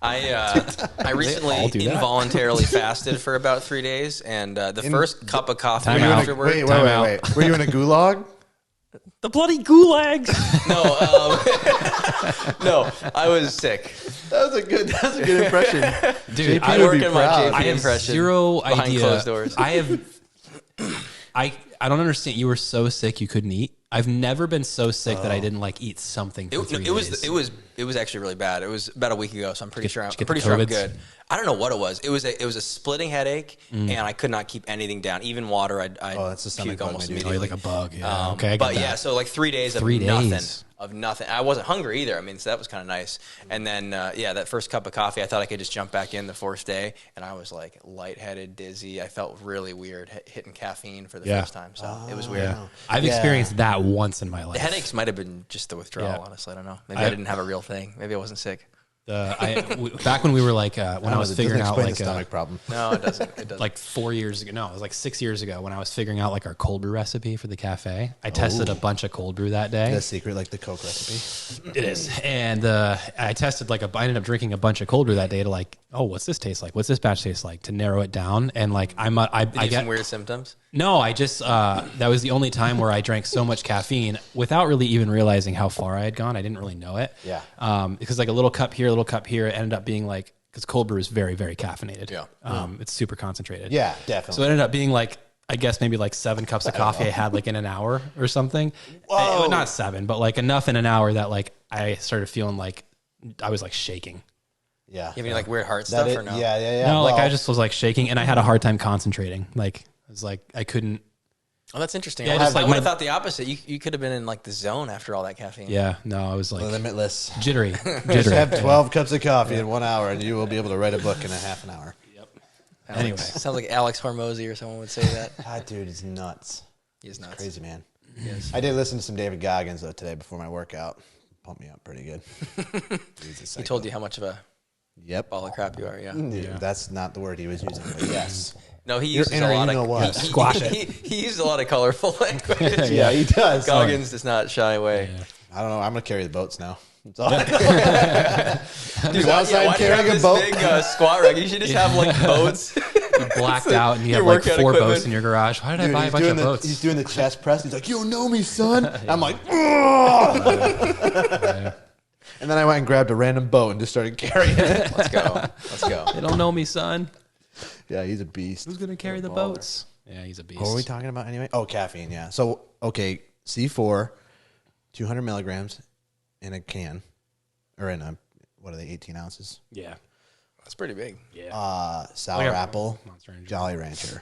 I recently all do that? involuntarily fasted for about 3 days, and the first cup of coffee Time out. afterward. Wait. Time out. Were you in a gulag? The bloody gulags. No, no, I was sick. That was a good impression. Dude, JP I would work be in my proud. JP I have impression zero behind idea. closed doors. I don't understand. You were so sick you couldn't eat. I've never been so sick that I didn't like eat something for 3 days. It was actually really bad. It was about a week ago, so I'm pretty sure I'm get the I'm COVIDs? good. I don't know what it was. It was a splitting headache, and I could not keep anything down. Even water, I'd that's the stomach puke bug, almost my dude. Oh, immediately. you're like a bug. Yeah. Okay. I get But that. yeah, so like 3 days of 3 nothing. days. Of nothing. I wasn't hungry either. I mean, so that was kind of nice. And then, that first cup of coffee, I thought I could just jump back in the fourth day, and I was like lightheaded, dizzy. I felt really weird hitting caffeine for the first time. So it was weird. Yeah. I've experienced that once in my life. The headaches might have been just the withdrawal, Yeah. honestly. I don't know. Maybe I didn't have a real thing. Maybe I wasn't sick. Back when we were like, when I was figuring out the like stomach problem. No, it doesn't. It doesn't. like 4 years ago. No, it was like 6 years ago when I was figuring out like our cold brew recipe for the cafe. I tested a bunch of cold brew that day. The secret, like the Coke recipe. It is. And I tested I ended up drinking a bunch of cold brew that day to like, oh, what's this taste like? What's this batch taste like? To narrow it down. And like, I Did you get have some weird symptoms? No, I just, that was the only time where I drank so much caffeine without really even realizing how far I had gone. I didn't really know it. Yeah. Because like a little cup here, it ended up being like, because cold brew is very, very caffeinated. Yeah. It's super concentrated. Yeah, definitely. So it ended up being like, I guess maybe like 7 cups of coffee I had like in an hour or something. Whoa. Not 7, but like enough in an hour that like I started feeling like I was like shaking. yeah. You have any like weird heart That stuff or no? Yeah. No, like Well, I just was like shaking and I had a hard time concentrating. Like I was like, I couldn't. Oh, that's interesting. Yeah, I just would like have my- thought the opposite. You could have been in like the zone after all that caffeine. Yeah, no, I was like limitless. jittery. Just have 12 cups of coffee in 1 hour, and you will be able to write a book in a half an hour. Anyway. Sounds like Alex Hormozy or someone would say that. Ah, dude, it's nuts. He's nuts. Crazy, man. Yes. I did listen to some David Goggins, though, today before my workout. Pumped me up pretty good. He told you how much of a Yep. ball of crap you are. Yeah. Dude, that's not the word he was using, but yes. No, he uses inner, a lot you know of what? Squash it. He uses a lot of colorful language. Yeah, he does. Goggins does not shy away. I don't know. I'm going to carry the boats now. That's all. Dude, outside why do you carrying have a this boat? big squat rack? You should just have like boats. You blacked out and you have Your like workout 4 equipment. boats in your garage. Why did I Dude, buy a he's bunch doing of boats? he's doing the chest press. He's like, you don't know me, son. I'm like, "Ugh." And then I went and grabbed a random boat and just started carrying it. Let's go. Let's go. They don't know me, son. Yeah, he's a beast. Who's gonna carry the boats? Yeah, he's a beast. What were we talking about anyway? Oh, caffeine, yeah. So, okay, C4, 200 milligrams in a can, or in a, what are they, 18 ounces? Yeah, That's pretty big. yeah. Sour yeah. apple, Monster Energy. Jolly Rancher.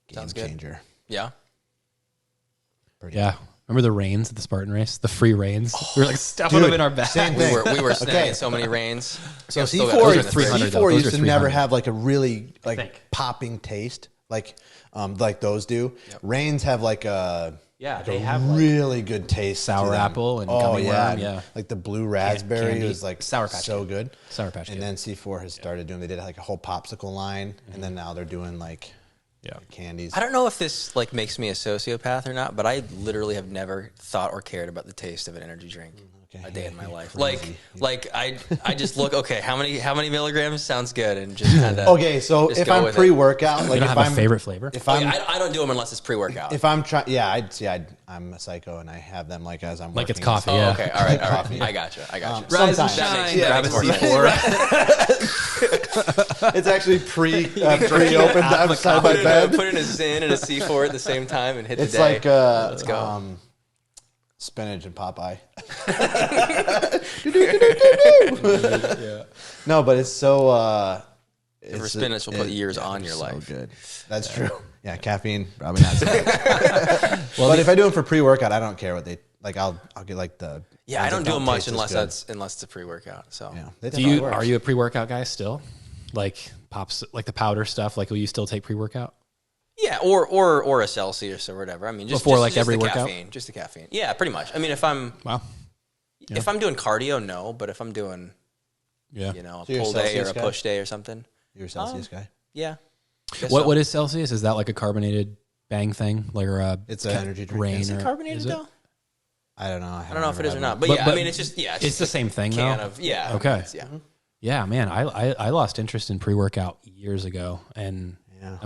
Game Sounds good. changer. Yeah. Pretty Yeah. Remember the reins at the Spartan race? The free reins. We were like stuffing them in our bag. same We thing. were snagging Okay. so many reins. So I've still got- C4, those are in the 300 fridge. though. C4 Those used are to never 300. have like a really like think. popping taste like those do. Reigns have like a Yeah, like they a have like really good taste. sour to them. apple and oh gummy yeah, worm, yeah. like the blue raspberry candy. was like Sour Patch so Kid. good. Sour Patch And Kid. then C4 has started doing. They did like a whole popsicle line, and then now they're doing like candies. I don't know if this like makes me a sociopath or not, but I literally have never thought or cared about the taste of an energy drink a day in my life. crazy. Like I just look, okay, how many milligrams sounds good, and just kind of Okay, so if I'm pre-workout, like You don't if have I'm a favorite flavor? if I'm I don't do them unless it's pre-workout. if I'm trying, yeah, I'm a psycho, and I have them like as I'm Like it's working. coffee. Oh, yeah. okay, all right. Coffee. I gotcha. Sometimes. That makes Yeah, grab a C4. It's actually pre-opened outside my bed. Put in a Zin and a C4 at the same time and hit It's the day. like Let's go. Spinach and Popeye. No, but it's so. For spinach will put years on your so life. good. That's true. Yeah, caffeine probably not. But if I do them for pre-workout, I don't care what they like. I'll get like the I don't do them much unless good. unless it's a pre-workout. So Yeah, are you a pre-workout guy still? Like pops, like the powder stuff. Like, will you still take pre-workout? Yeah, or a Celsius or whatever. I mean, just before just every the workout. Caffeine, just the caffeine. Yeah, pretty much. I mean, if I'm if I'm doing cardio, no. But if I'm doing a pull day or a push day or something, you're a Celsius guy. Yeah. What is Celsius? Is that like a carbonated bang thing, like it's an energy drink? Rain is it carbonated though? I don't know. I don't know if it is or not. But I mean, it's just it's the same thing can though. Of yeah. Okay. Yeah. Yeah, man. I lost interest in pre-workout years ago, and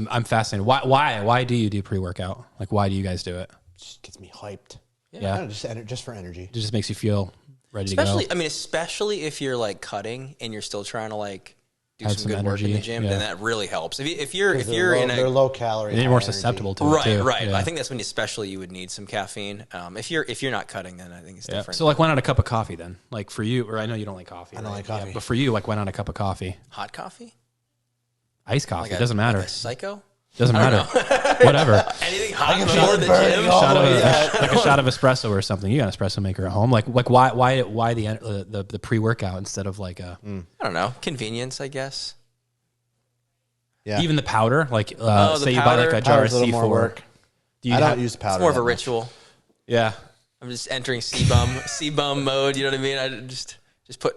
I'm fascinated. Why do you do pre-workout? Like, why do you guys do it? Just gets me hyped. Yeah. Just for energy. It just makes you feel ready to go. Especially if you're like cutting and you're still trying to like do Have some good energy, work in the gym, then that really helps. If you're they're low calorie, and you're more susceptible to it too. Right. Yeah. I think that's when especially you would need some caffeine. If you're not cutting, then I think it's different. So like, why not a cup of coffee then? Like for you, or I know you don't like coffee. I don't like coffee, but for you, like, why not a cup of coffee? Hot coffee, iced coffee. It doesn't matter. Like a psycho. Doesn't matter. Whatever. Anything hot before the gym. Like a shot of espresso or something. You got an espresso maker at home. Like why the pre-workout instead of like a? I don't know. Convenience, I guess. Yeah. Even the powder, like say the you buy like a jar of Powder's a little more C4. work. I don't use powder. It's more of a that much. ritual. Yeah. I'm just entering C-bum mode. You know what I mean? I just put.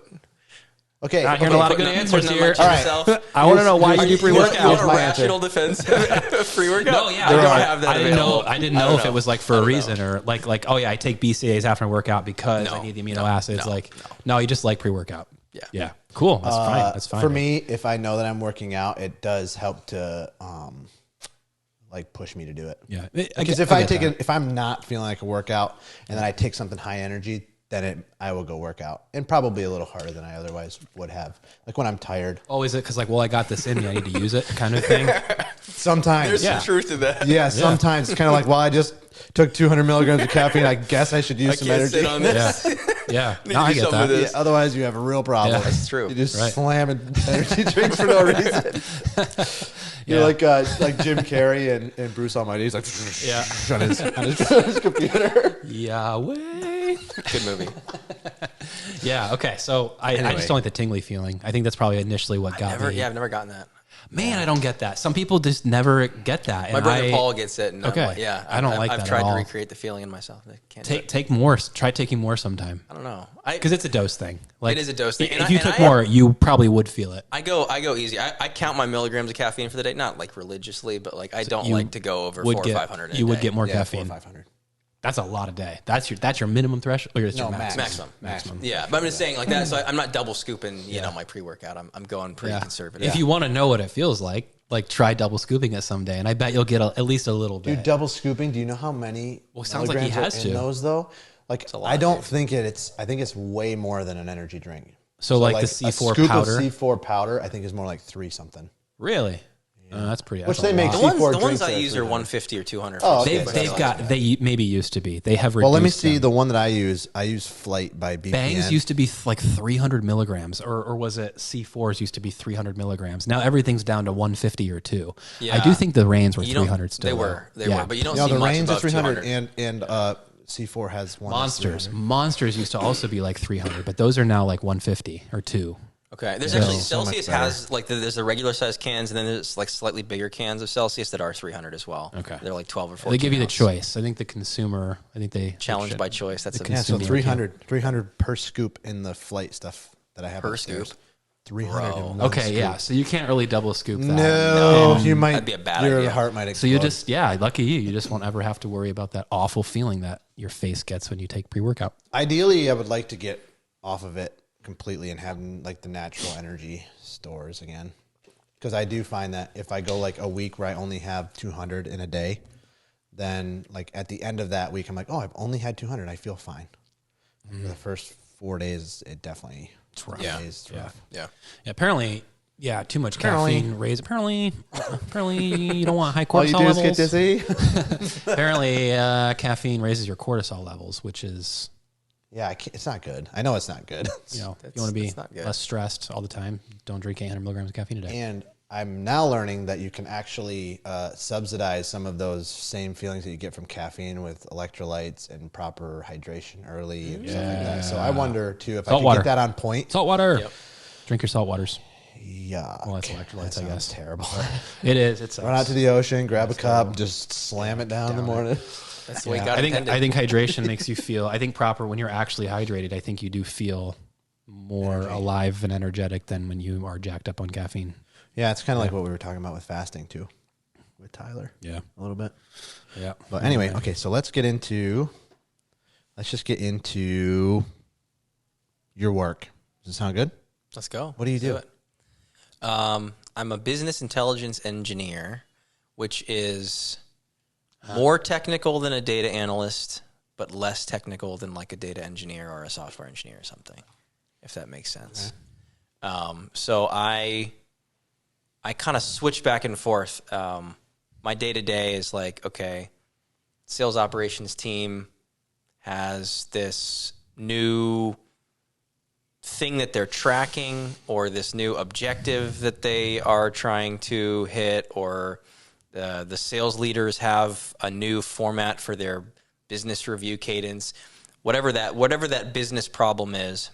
Okay, Not hearing a lot of good answers here. All right. I want to know why you do pre-workout. You want a rational defense pre-workout? No, yeah, I don't have that available. I didn't know if it was like for a reason or like oh yeah, I take BCAAs after my workout because I need the amino acids. No, you just like pre-workout. Yeah. Cool. That's fine. That's fine. For me, if I know that I'm working out, it does help to like push me to do it. Yeah. Because if I'm not feeling like a workout and then I take something high energy, then I will go work out, and probably a little harder than I otherwise would have. Like when I'm tired. Oh, is it because like, well, I got this in me, I need to use it kind of thing? Sometimes. There's some truth to that. Yeah, sometimes it's kind of like, well, I just took 200 milligrams of caffeine. I guess I should use some energy. Sit on this. Yeah. No, I get that. Yeah, otherwise, you have a real problem. Yeah. That's true. You just slamming energy drinks for no reason. You're like Jim Carrey and Bruce Almighty. He's like, on his computer. Yahweh. Good movie. Yeah. Okay. So I just don't like the tingly feeling. I think that's probably initially what got me. Yeah, I've never gotten that. Man, I don't get that. Some people just never get that. My brother Paul gets it. And okay. I don't like that I've tried at all. to recreate the feeling in myself. I can't take more. Try taking more sometime. I don't know. Because it's a dose thing. Like, it is a dose thing. If you took more, you probably would feel it. I go easy. I count my milligrams of caffeine for the day, not like religiously, but like I don't like to go over 400 or 500. You would get more caffeine. 400 or 500. That's a lot a day. That's your minimum threshold. Or your maximum. Yeah, but I'm just saying like that. So I'm not double scooping. My pre-workout. I'm going pretty conservative. If you want to know what it feels like try double scooping it someday, and I bet you'll get at least a little bit. Dude, double scooping. Do you know how many? Well, it sounds like he has to. Those though. Like I don't think it's. I think it's way more than an energy drink. So like the C4 a scoop powder. Of C4 powder, I think is more like 3 something. Really? That's pretty. Which they make the ones I use are 150 or 200. Oh, okay. They maybe used to be. They have reduced. Well, let me see them. the one that I use. I use Flight by BPN. Bangs used to be like 300 milligrams, or was it C4s used to be 300 milligrams? Now everything's down to 150 or 2. Yeah. I do think the Reigns were 300 still. They were, but you don't see the much Reigns above are 300 200. and C4 has one. Monsters used to also be like 300, but those are now like 150 or 2. Okay, there's actually Celsius has like there's the regular size cans, and then there's like slightly bigger cans of Celsius that are 300 as well. Okay, they're like 12 or 14. They give you the choice. I think the consumer. I think they challenged by choice. That's so 300 per scoop in the Flight stuff that I have per upstairs. scoop. 300. Okay, scoop. Yeah. So you can't really double scoop that. No, you might. That'd be a bad your idea. Heart might explode. So you just lucky you. You just won't ever have to worry about that awful feeling that your face gets when you take pre-workout. Ideally, I would like to get off of it completely and have like the natural energy stores again, because I do find that if I go like a week where I only have 200 in a day, then like at the end of that week I'm like, oh, I've only had 200. I feel fine. For the first 4 days, it definitely it's rough. It's rough. Yeah. Apparently, too much caffeine raise. Apparently, you don't want high cortisol All you do levels. is get dizzy. Apparently, caffeine raises your cortisol levels, which is it's not good. I know it's not good. if you want to be less stressed all the time, don't drink 800 milligrams of caffeine a day. And I'm now learning that you can actually subsidize some of those same feelings that you get from caffeine with electrolytes and proper hydration early and stuff like that. So I wonder too if I can get that on point. Salt water. Yep. Drink your salt waters. Yeah. Well, that's electrolytes, I guess. Terrible. It is. It's run out to the ocean, grab a cup, just slam it down in the morning. That's the way God intended. I think hydration makes you feel, I think proper when you're actually hydrated, I think you do feel more alive and energetic than when you are jacked up on caffeine. Yeah, it's kind of like what we were talking about with fasting too, with Tyler. Yeah, a little bit. Yeah. But anyway, okay, so let's just get into your work. Does it sound good? Let's go. What do you do? I'm a business intelligence engineer, which is more technical than a data analyst, but less technical than like a data engineer or a software engineer or something, if that makes sense. Okay. So I kind of switch back and forth. My day-to-day is like, okay, sales operations team has this new thing that they're tracking or this new objective that they are trying to hit, or the sales leaders have a new format for their business review cadence, whatever that business problem is.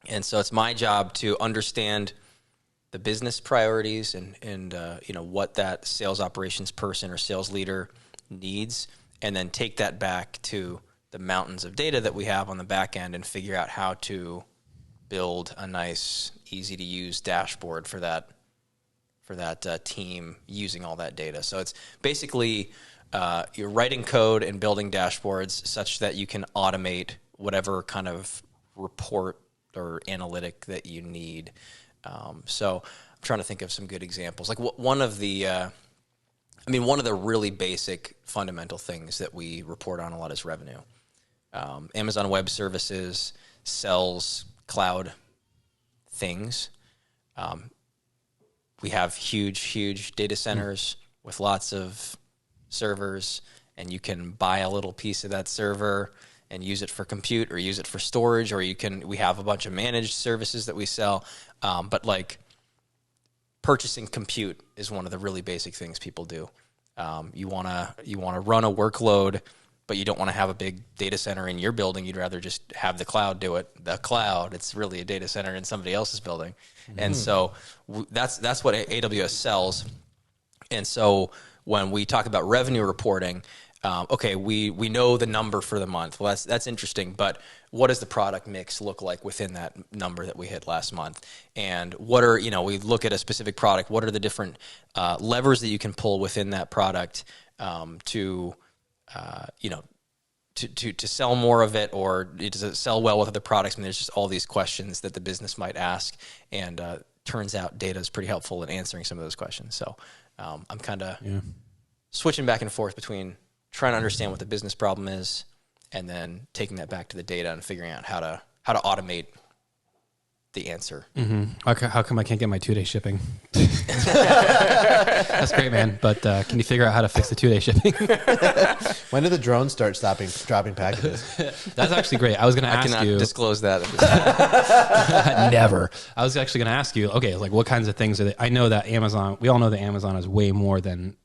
And so it's my job to understand the business priorities and what that sales operations person or sales leader needs, and then take that back to the mountains of data that we have on the back end and figure out how to build a nice, easy to use dashboard for that team using all that data. So it's basically you're writing code and building dashboards such that you can automate whatever kind of report or analytic that you need. So I'm trying to think of some good examples. Like one of the really basic fundamental things that we report on a lot is revenue. Amazon Web Services sells cloud things. We have huge data centers with lots of servers, and you can buy a little piece of that server and use it for compute or use it for storage, or we have a bunch of managed services that we sell. But like purchasing compute is one of the really basic things people do. You want to run a workload, but you don't want to have a big data center in your building. You'd rather just have the cloud do it. The cloud, it's really a data center in somebody else's building. Mm-hmm. And so that's what AWS sells. And so when we talk about revenue reporting, we know the number for the month. Well, that's interesting, but what does the product mix look like within that number that we hit last month? And what are, we look at a specific product, what are the different levers that you can pull within that product to sell more of it, or does it sell well with other products? I mean, there's just all these questions that the business might ask, and turns out data is pretty helpful in answering some of those questions. So I'm kind of switching back and forth between trying to understand what the business problem is and then taking that back to the data and figuring out how to automate the answer. Mm-hmm. Okay, how come I can't get my 2-day shipping? That's great, man. But can you figure out how to fix the 2-day shipping? When do the drones start dropping packages? That's actually great. I was going to ask you. I cannot disclose that. Never. I was actually going to ask you, okay, like what kinds of things are they? I know that Amazon, we all know that Amazon is way more than,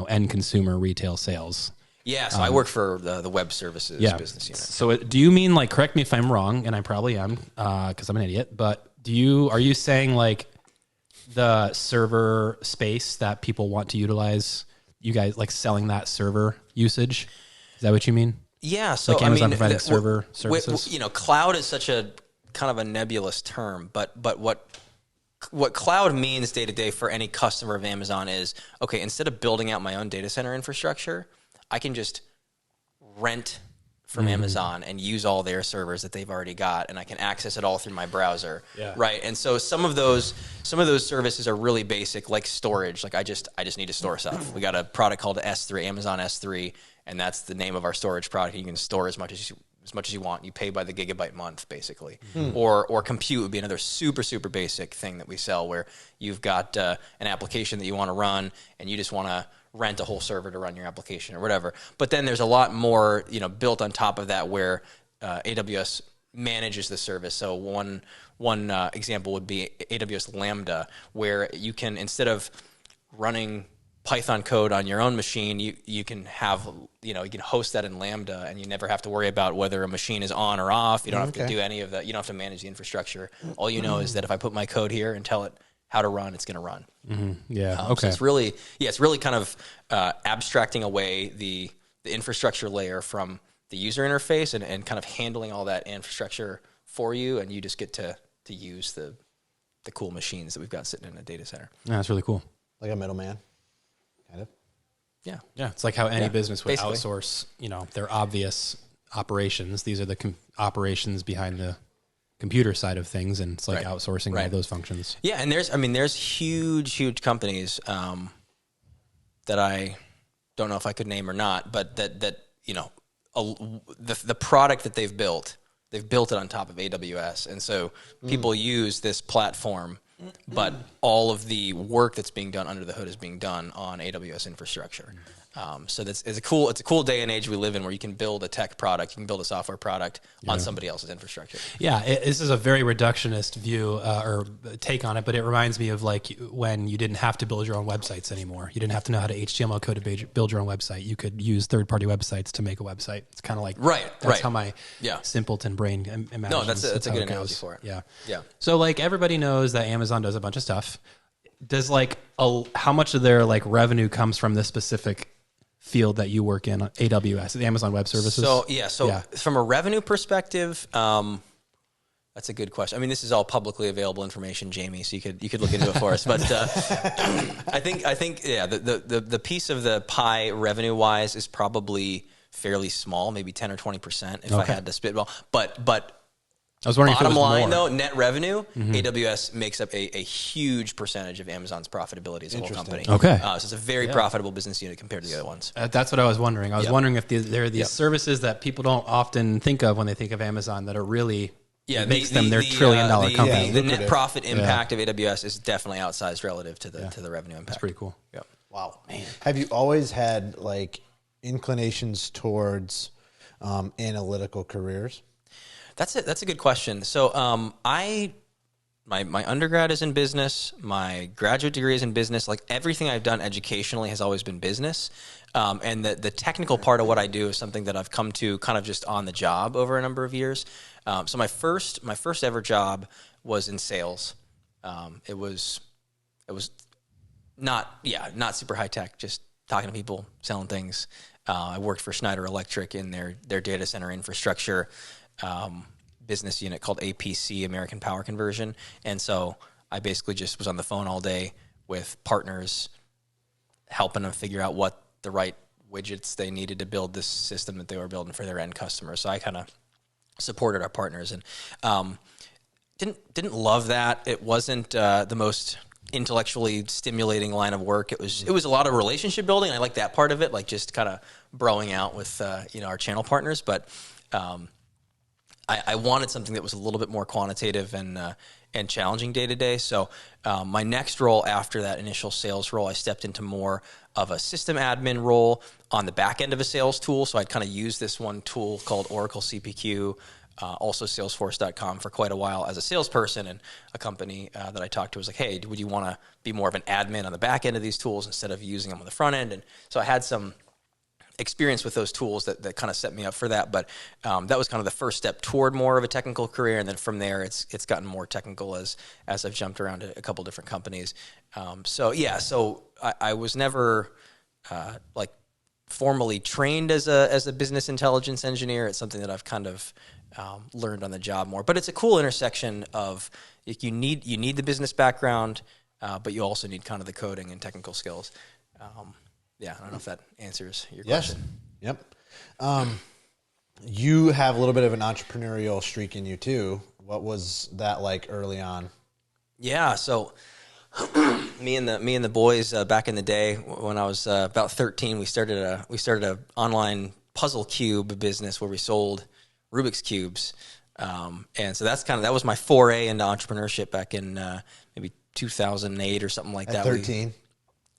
end consumer retail sales. Yeah, so I work for the web services business unit. So do you mean, like, correct me if I'm wrong, and I probably am because I'm an idiot, but are you saying like the server space that people want to utilize, you guys like selling that server usage? Is that what you mean? Yeah, so like Amazon providing server services? Cloud is such a kind of a nebulous term, but what cloud means day to day for any customer of Amazon is, okay, instead of building out my own data center infrastructure, I can just rent from Amazon and use all their servers that they've already got, and I can access it all through my browser, right? And so some of those services are really basic, like storage. Like I just need to store stuff. We got a product called S3, Amazon S3, and that's the name of our storage product. You can store as much as you want. You pay by the gigabyte month, basically. Or compute would be another super basic thing that we sell, where you've got an application that you want to run, and you just want to rent a whole server to run your application or whatever. But then there's a lot more, built on top of that, where AWS manages the service. So one example would be AWS Lambda, where you can, instead of running Python code on your own machine, you can have, you can host that in Lambda, and you never have to worry about whether a machine is on or off. You don't have to do any of that. You don't have to manage the infrastructure. All you know is that if I put my code here and tell it how to run, it's going to run. Mm-hmm. Yeah. So it's really kind of abstracting away the infrastructure layer from the user interface and kind of handling all that infrastructure for you, and you just get to use the cool machines that we've got sitting in a data center. Yeah, that's really cool. Like a middleman, kind of. Yeah. Yeah, it's like how any business would basically outsource, their obvious operations. These are the operations behind the computer side of things, and it's like outsourcing all those functions. Yeah, and there's huge companies that I don't know if I could name or not, but that the product that they've built it on top of AWS, and so people use this platform, but all of the work that's being done under the hood is being done on AWS infrastructure. So it's a cool day and age we live in, where you can build a tech product, you can build a software product on somebody else's infrastructure. Yeah, this is a very reductionist view or take on it, but it reminds me of like when you didn't have to build your own websites anymore. You didn't have to know how to HTML code to build your own website. You could use third-party websites to make a website. It's kind of like that's how my simpleton brain imagines. No, that's a good analogy for it. Yeah. So like everybody knows that Amazon does a bunch of stuff. Does how much of their like revenue comes from this specific field that you work in, AWS, the Amazon Web Services? So from a revenue perspective, that's a good question. I mean, this is all publicly available information, Jamie, so you could look into it for us. But I think the piece of the pie revenue wise is probably fairly small, maybe 10 or 20% if I had to spitball. But I was wondering bottom if it was line, more. though, net revenue, AWS makes up a huge percentage of Amazon's profitability as a whole company. Okay. So it's a very profitable business unit compared to the other ones. That's what I was wondering. I was wondering if there are these services that people don't often think of when they think of Amazon that are really makes them their $1 trillion company. The net profit impact of AWS is definitely outsized relative to the revenue impact. That's pretty cool. Yep. Wow, man. Have you always had like inclinations towards analytical careers? That's a good question. So my undergrad is in business. My graduate degree is in business. Like everything I've done educationally has always been business. And the technical part of what I do is something that I've come to kind of just on the job over a number of years. So my first ever job was in sales. It was not super high tech, just talking to people, selling things. I worked for Schneider Electric in their data center infrastructure business unit called APC, American Power Conversion. And so I basically just was on the phone all day with partners, helping them figure out what the right widgets they needed to build this system that they were building for their end customers. So I kind of supported our partners, and didn't love that. It wasn't the most intellectually stimulating line of work. It was a lot of relationship building. I like that part of it, like just kind of broing out with our channel partners. But I wanted something that was a little bit more quantitative and challenging day to day. So my next role after that initial sales role, I stepped into more of a system admin role on the back end of a sales tool. So I'd kind of use this one tool called Oracle CPQ, also Salesforce.com for quite a while as a salesperson. And a company that I talked to was like, hey, would you want to be more of an admin on the back end of these tools instead of using them on the front end? And so I had some experience with those tools that kind of set me up for that. But that was kind of the first step toward more of a technical career. And then from there, it's gotten more technical as I've jumped around to a couple different companies. So I was never like formally trained as a business intelligence engineer. It's something that I've kind of learned on the job more. But it's a cool intersection of you need the business background, but you also need kind of the coding and technical skills. Yeah, I don't know if that answers your question. Yep. You have a little bit of an entrepreneurial streak in you too. What was that like early on? Yeah, so me and the boys back in the day when I was about 13, we started a online puzzle cube business where we sold Rubik's cubes, and so that was my foray into entrepreneurship back in maybe 2008 or something like that. At 13.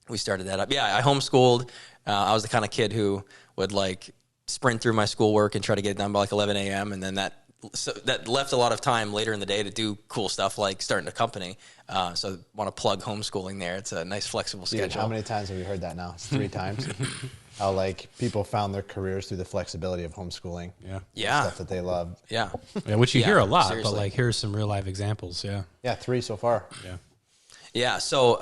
We started that up. Yeah, I homeschooled. I was the kind of kid who would like sprint through my schoolwork and try to get it done by like 11 a.m. And then that that left a lot of time later in the day to do cool stuff like starting a company. So I want to plug homeschooling there. It's a nice flexible schedule. Dude, how many times have you heard that now? It's 3 times. How like people found their careers through the flexibility of homeschooling. Yeah. Stuff that they love. Yeah. Which you hear a lot, seriously. but like here's some real life examples. Yeah. Yeah, 3 so far. Yeah. Yeah. So,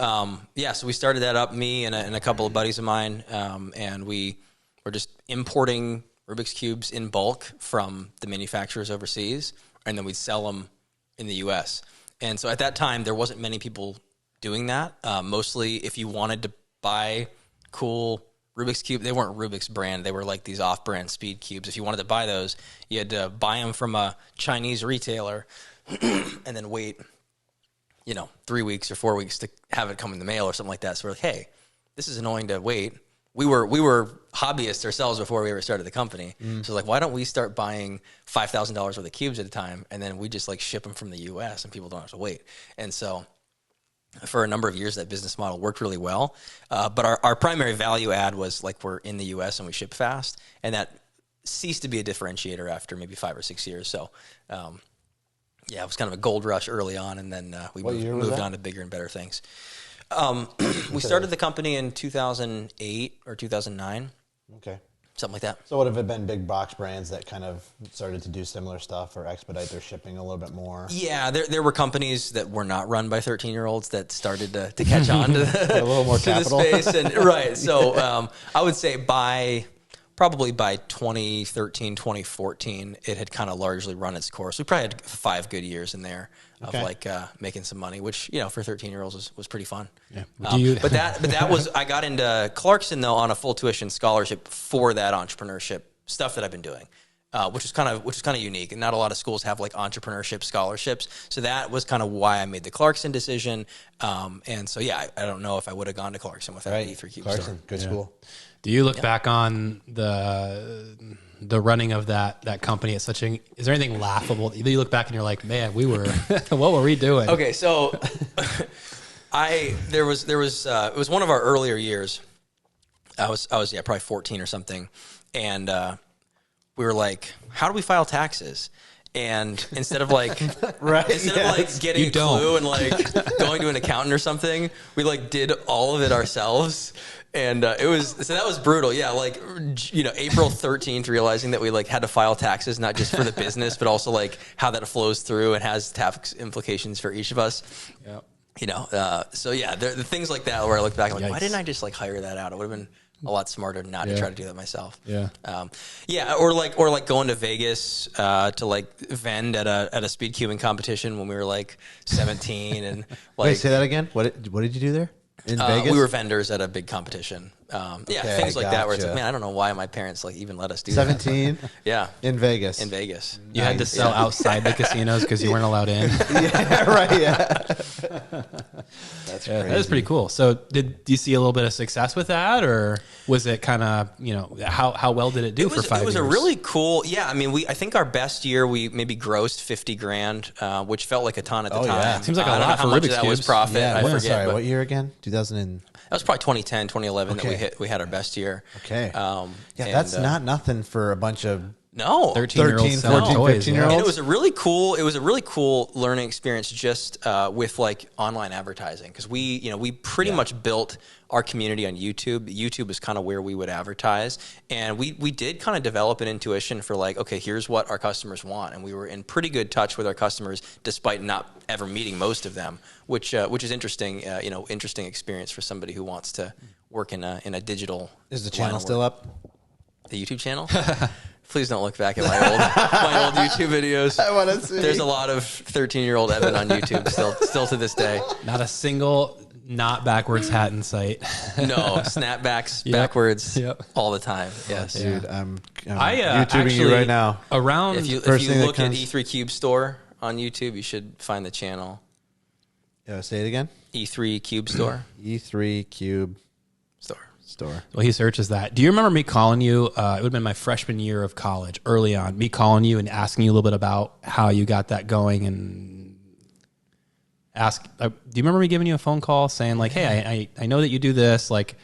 so we started that up, me and a couple of buddies of mine. And we were just importing Rubik's Cubes in bulk from the manufacturers overseas, and then we'd sell them in the US. And so at that time, there wasn't many people doing that. Mostly if you wanted to buy cool Rubik's Cube, they weren't Rubik's brand. They were like these off-brand speed cubes. If you wanted to buy those, you had to buy them from a Chinese retailer and then wait, 3 weeks or 4 weeks to have it come in the mail or something like that. So we're like, hey, this is annoying to wait. We were hobbyists ourselves before we ever started the company. So like, why don't we start buying $5,000 worth of cubes at a time, and then we just like ship them from the US and people don't have to wait. And so for a number of years, that business model worked really well. But our primary value add was like, we're in the US and we ship fast, and that ceased to be a differentiator after maybe 5 or 6 years. So it was kind of a gold rush early on, and then we moved on to bigger and better things. We started the company in 2008 or 2009. Okay. Something like that. So would have it been big box brands that kind of started to do similar stuff or expedite their shipping a little bit more? Yeah, there were companies that were not run by 13-year-olds that started to catch on to a little more capital. the space. And, right. So I would say probably by 2013, 2014, it had kind of largely run its course. We probably had 5 good years in there of making some money, which, for 13-year-olds was pretty fun. Yeah. But that was, I got into Clarkson though on a full tuition scholarship for that entrepreneurship stuff that I've been doing. Which is kind of unique, and not a lot of schools have like entrepreneurship scholarships. So that was kind of why I made the Clarkson decision. And so I don't know if I would have gone to Clarkson without E3 Cube. Clarkson, good school. Do you look back on the running of that company as is there anything laughable? You look back and you're like, man, what were we doing? Okay, so it was one of our earlier years. I was probably 14 or something, and we were like, how do we file taxes? And instead of like, of like getting a clue and like going to an accountant or something, we like did all of it ourselves. And that was brutal. Yeah. Like, April 13th, realizing that we like had to file taxes, not just for the business, but also like how that flows through and has tax implications for each of us. Yep. The things like that where I look back, I'm like, why didn't I just like hire that out? It would have been a lot smarter not to try to do that myself. Yeah. Or like going to Vegas to like vend at a speed cubing competition when we were like 17 and like. Wait, say that again. What did you do there in Vegas? We were vendors at a big competition. Things like that where it's like, man, I don't know why my parents like even let us do 17? that. Yeah. In Vegas. In Vegas. You had to sell outside the casinos because you weren't allowed in. Yeah, right. Yeah. That's crazy. That was pretty cool. So do you see a little bit of success with that, or was it kind of, how well did it do for 5 years? It was a really cool, I think our best year we maybe grossed $50,000, which felt like a ton at the time. Yeah. Seems like a I don't lot know for how much Rubik's that was Cubes. profit. Yeah, I forget. sorry, but what year again? 2000 that was probably 2010, 2011 that we had our best year. Okay. That's not nothing for a bunch of 13-year-olds 14, 15-year-olds. And it was a really cool learning experience just with like online advertising, because we pretty much built our community on YouTube. YouTube is kind of where we would advertise, and we did kind of develop an intuition for like, okay, here's what our customers want, and we were in pretty good touch with our customers despite not ever meeting most of them, which is interesting. Interesting experience for somebody who wants to work in a digital. Is the channel still up? The YouTube channel? Please don't look back at my old YouTube videos. I want to see. There's a lot of 13-year-old Evan on YouTube still to this day. Not a single not backwards hat in sight. No, snapbacks backwards all the time. Yes, dude. I'm YouTubing you right now. Around if you look at E3 Cube Store on YouTube, you should find the channel. Say it again. E3 Cube Store. E3 Cube Store. Well, he searches that. Do you remember me calling you? It would have been my freshman year of college, early on. Me calling you and asking you a little bit about how you got that going, and do you remember me giving you a phone call saying like, "Hey, I know that you do this. Like,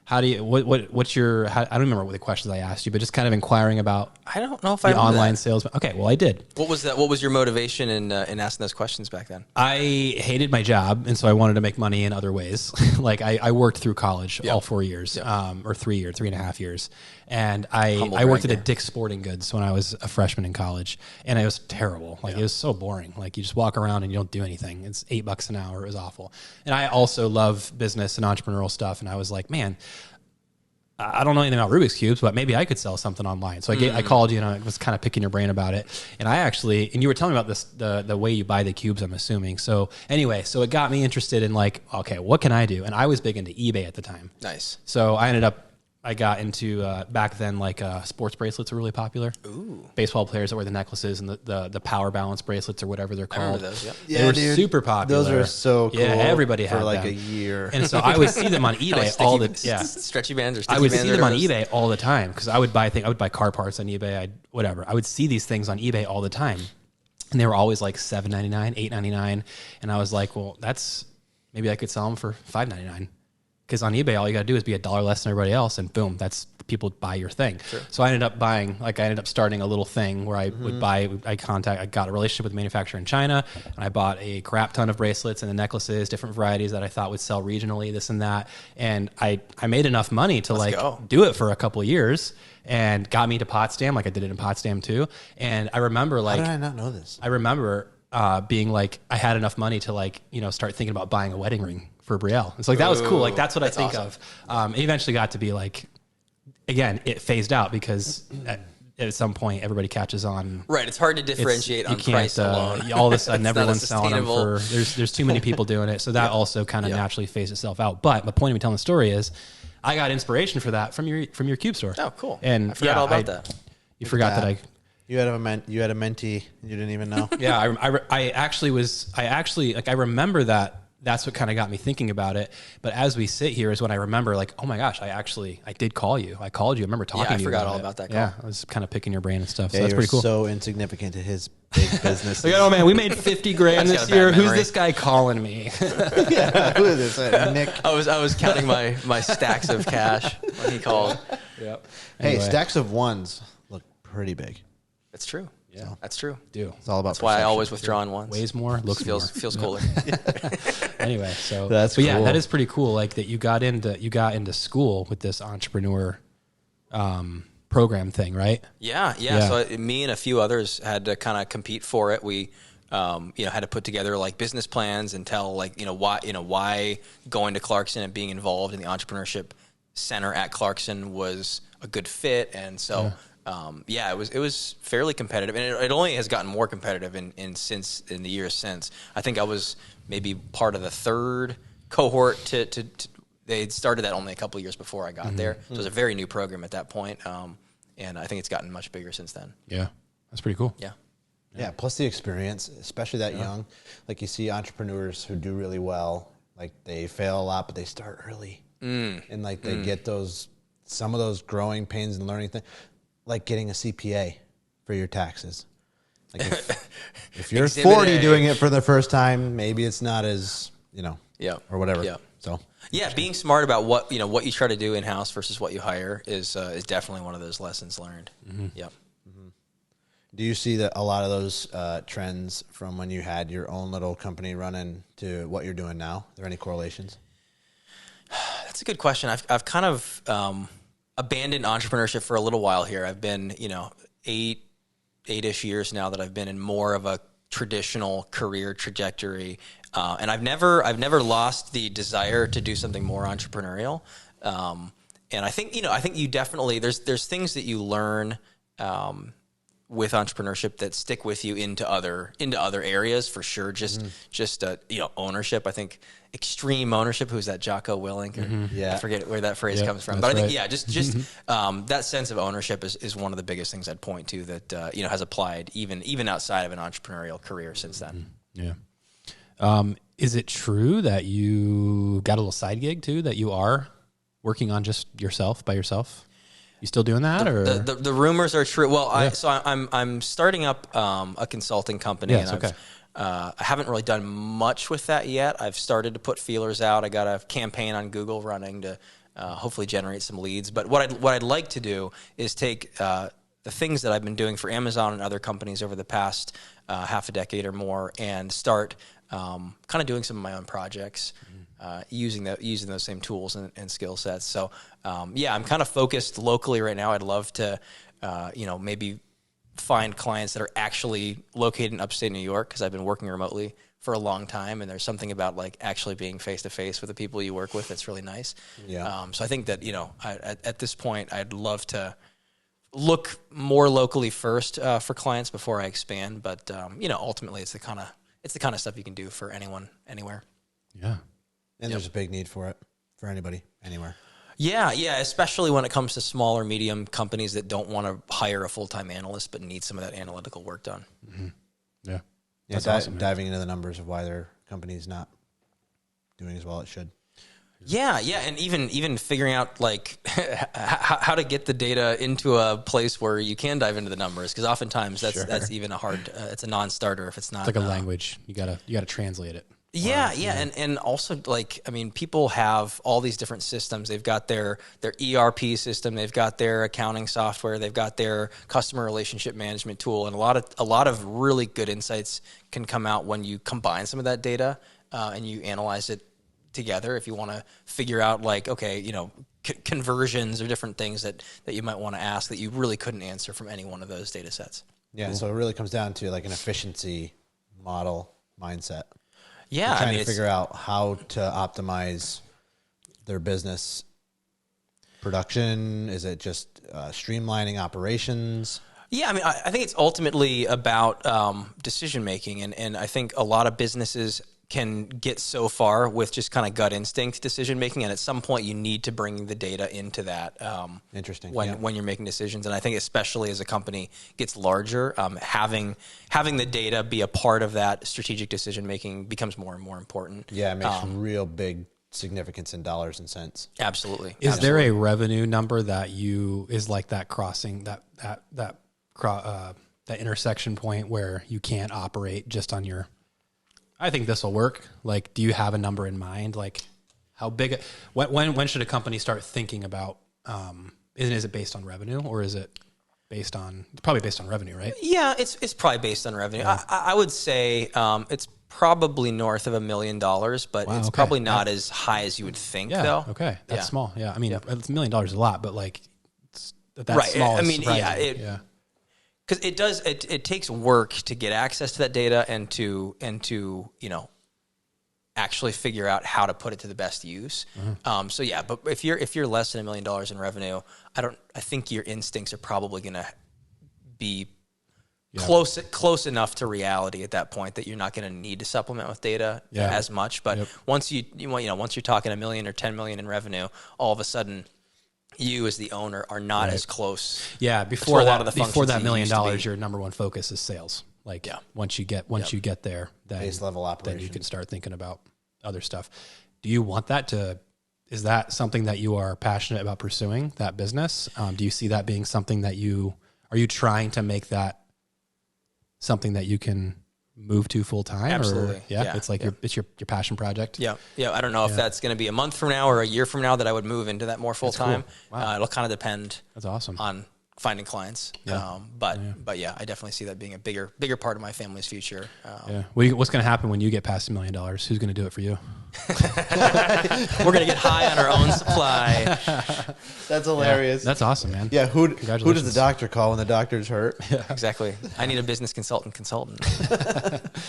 How do you, what's your, I don't remember what the questions I asked you, but just kind of inquiring about I don't know if the I remember online that. sales. Okay, well, I did. What was that? What was your motivation in asking those questions back then? I hated my job, and so I wanted to make money in other ways. Like I worked through college all 4 years, or 3.5 years. And I worked at a Dick's Sporting Goods when I was a freshman in college, and it was terrible. Like it was so boring. Like you just walk around and you don't do anything. It's $8 an hour. It was awful. And I also love business and entrepreneurial stuff. And I was like, man, I don't know anything about Rubik's Cubes, but maybe I could sell something online. So I called you and I was kind of picking your brain about it. And and you were telling me about this, the way you buy the cubes, I'm assuming. So anyway, so it got me interested in like, okay, what can I do? And I was big into eBay at the time. Nice. So I got into, back then, like sports bracelets were really popular. Ooh. Baseball players that wear the necklaces and the power balance bracelets or whatever they're called. I remember those, They were super popular. Those are so cool. Yeah, everybody had for like them. a year. And so I would see them on eBay all the stretchy bands or sticky I would bands see or them on whatever. eBay all the time because I would buy car parts on eBay. I would see these things on eBay all the time, and they were always like $7.99, $8.99, and I was like, well, maybe I could sell them for $5.99 because on eBay all you got to do is be $1 less than everybody else, and boom, that's people buy your thing. Sure. So I ended up starting a little thing where I would buy. I got a relationship with a manufacturer in China, and I bought a crap ton of bracelets and the necklaces, different varieties that I thought would sell regionally, this and that. And I made enough money to do it for a couple of years, and got me to Potsdam. Like I did it in Potsdam too. And I remember how did I not know this? I remember being like, I had enough money to start thinking about buying a wedding ring for Brielle. It's like, that was cool. Like that's what I think of. It eventually got to be like, again, it phased out because at some point everybody catches on. Right, it's hard to differentiate on price alone. All of a sudden, everyone's selling them sustainable. there's too many people doing it, so that also kind of naturally phased itself out. But the point of me telling the story is, I got inspiration for that from your cube store. Oh, cool! And I forgot all about that. You forgot that you had a mentee you didn't even know. Yeah, I remember that. That's what kind of got me thinking about it. But as we sit here is when I remember, like, oh my gosh, I did call you. I called you. I remember talking to you. I forgot all about that call. Yeah, I was kind of picking your brain and stuff. So Yeah, that's pretty cool. So insignificant to his big business. Like, oh man, we made $50,000 this year. Who's this guy calling me? Yeah, who is this? Nick. I was counting my stacks of cash when he called. Yep. Hey, Anyway. stacks of ones look pretty big. That's true. Yeah. That's true. It's all about. That's why I perception. always withdraw in ones. Weighs more, looks feels cooler. Anyway, so That's but yeah, cool. that is pretty cool. Like that you got into school with this entrepreneur program thing, right? Yeah. So me and a few others had to kind of compete for it. We had to put together like business plans and tell why going to Clarkson and being involved in the entrepreneurship center at Clarkson was a good fit. And so it was fairly competitive, and it only has gotten more competitive in the years since. I think I was maybe part of the third cohort to they had started that only a couple of years before I got there. So it was a very new program at that point. And I think it's gotten much bigger since then. Yeah. That's pretty cool. Yeah, plus the experience, especially that young. Like you see entrepreneurs who do really well, like they fail a lot, but they start early. And like they get some of those growing pains and learning things, like getting a CPA for your taxes. Like if you're 40 doing it for the first time, maybe it's not as, or whatever. Yeah. So being smart about what you try to do in-house versus what you hire is definitely one of those lessons learned. Yep. do you see that a lot of those trends from when you had your own little company running to what you're doing now? Are there any correlations? That's a good question. I've kind of abandoned entrepreneurship for a little while here. I've been, 8-ish years now that I've been in more of a traditional career trajectory, and I've never lost the desire to do something more entrepreneurial. And I think you definitely there's things that you learn with entrepreneurship that stick with you into other areas for sure. Just ownership. I think extreme ownership. Who's that? Jocko Willink? Yeah, I forget where that phrase comes from. But I think that sense of ownership is one of the biggest things I'd point to that has applied even outside of an entrepreneurial career since then. Yeah. Is it true that you got a little side gig too? That you are working on just yourself by yourself? You still doing that, or the rumors are true? Well, I'm starting up a consulting company, and I haven't really done much with that yet. I've started to put feelers out. I got a campaign on Google running to hopefully generate some leads. But what I'd like to do is take the things that I've been doing for Amazon and other companies over the past half a decade or more, and start kind of doing some of my own projects, using those same tools and skill sets. So I'm kind of focused locally right now. I'd love to maybe find clients that are actually located in upstate New York, because I've been working remotely for a long time, and there's something about like actually being face to face with the people you work with that's really nice. Yeah. So I think that at this point I'd love to look more locally first for clients before I expand. But ultimately it's the kind of stuff you can do for anyone, anywhere. Yeah. And there's a big need for it for anybody, anywhere. Yeah, especially when it comes to small or medium companies that don't want to hire a full-time analyst but need some of that analytical work done. Mm-hmm. Yeah. That's awesome, diving into the numbers of why their company's not doing as well as it should. Yeah, and even figuring out like how to get the data into a place where you can dive into the numbers, because oftentimes that's even a hard it's a non-starter if it's not. It's like a language. You gotta translate it. Yeah, and also, like, I mean, people have all these different systems. They've got their ERP system, they've got their accounting software, they've got their customer relationship management tool, and a lot of really good insights can come out when you combine some of that data and you analyze it together. If you want to figure out, like, okay, conversions or different things that you might want to ask that you really couldn't answer from any one of those data sets. Yeah, cool. So it really comes down to like an efficiency model mindset. Yeah, trying to figure out how to optimize their business production. Is it just streamlining operations? Yeah, I mean, I think it's ultimately about decision making, and I think a lot of businesses can get so far with just kind of gut instinct decision making, and at some point you need to bring the data into that. Interesting. When you're making decisions, and I think especially as a company gets larger, having the data be a part of that strategic decision making becomes more and more important. Yeah, it makes real big significance in dollars and cents. Absolutely. Is there a revenue number that is like that crossing that intersection point where you can't operate just on your? I think this will work. Like, do you have a number in mind? Like, how big? When should a company start thinking about? Is it based on revenue, or is it based on? It's probably based on revenue, right? Yeah, it's probably based on revenue. Yeah. I would say it's probably north of $1 million, but it's probably not as high as you would think. Though. Okay, that's small. Yeah, I mean, $1 million is a lot, but like, that's right. small. I mean, because it does. It takes work to get access to that data and to actually figure out how to put it to the best use. Mm-hmm. But if you're less than $1 million in revenue, I think your instincts are probably going to be close enough to reality at that point that you're not going to need to supplement with data as much. But once you're talking $1 million or 10 million in revenue, all of a sudden, you as the owner are not as close. Yeah, before that $1 million, your number one focus is sales. Like once you get there, then base level operation, then you can start thinking about other stuff. Do you want that is that something that you are passionate about pursuing, that business? Do you see that being something that are you trying to make that something that you can move to full time? Absolutely. It's like it's your passion project. Yeah. I don't know if that's going to be a month from now or a year from now that I would move into that more full time. Cool. Wow. It'll kind of depend. That's awesome. On finding clients. But I definitely see that being a bigger part of my family's future. What's going to happen when you get past $1 million? Who's going to do it for you? We're going to get high on our own supply. That's hilarious. That's awesome, man. Yeah. Who does the doctor call when the doctor's hurt? Yeah. Exactly. I need a business consultant.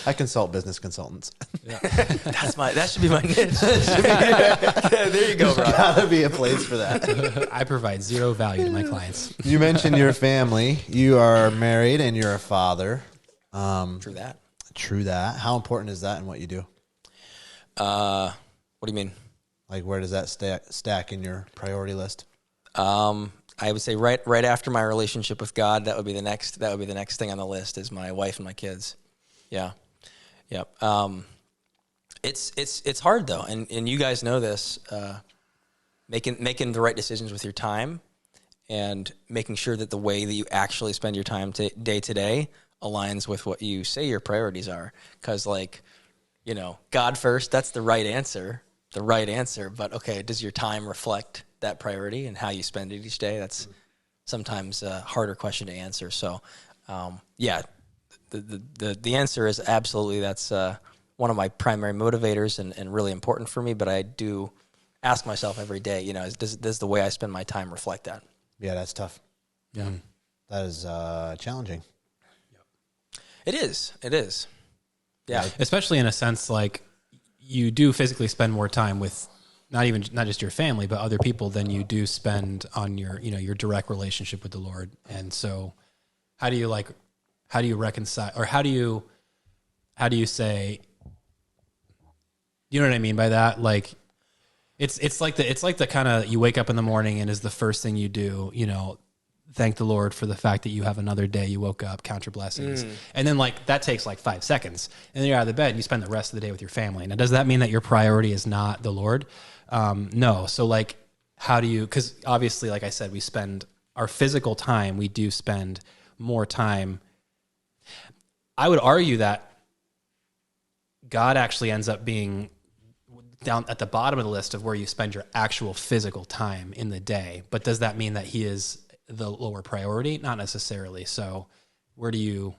I consult business consultants. Yeah. That should be my niche. There you go, bro. There's gotta be a place for that. I provide zero value to my clients. You mentioned your family. You are married and you're a father. True that. How important is that in what you do? What do you mean? Like, where does that stack in your priority list? I would say right after my relationship with God, that would be the next thing on the list is my wife and my kids. Yeah. Yep. It's hard though. And you guys know this, making the right decisions with your time and making sure that the way that you actually spend your time day to day aligns with what you say your priorities are. 'Cause God first, that's the right answer. But okay, does your time reflect that priority and how you spend it each day. That's sometimes a harder question to answer. So, yeah, the answer is absolutely. That's one of my primary motivators and really important for me. But I do ask myself every day, you know, does the way I spend my time reflect that? Yeah, that's tough. Yeah. That is challenging. It is. It is. Yeah. Especially in a sense, like you do physically spend more time with not just your family, but other people than you do spend on your direct relationship with the Lord. And so how do you reconcile, or how do you say, you know what I mean by that? Like it's like the kind of, you wake up in the morning and is the first thing you do, you know, thank the Lord for the fact that you have another day. You woke up, count your blessings. And then like that takes like 5 seconds. And then you're out of the bed and you spend the rest of the day with your family. Now, does that mean that your priority is not the Lord? No. So like, how do you, because obviously, like I said, we spend our physical time, we do spend more time. I would argue that God actually ends up being down at the bottom of the list of where you spend your actual physical time in the day. But does that mean that he is the lower priority? Not necessarily. So how do you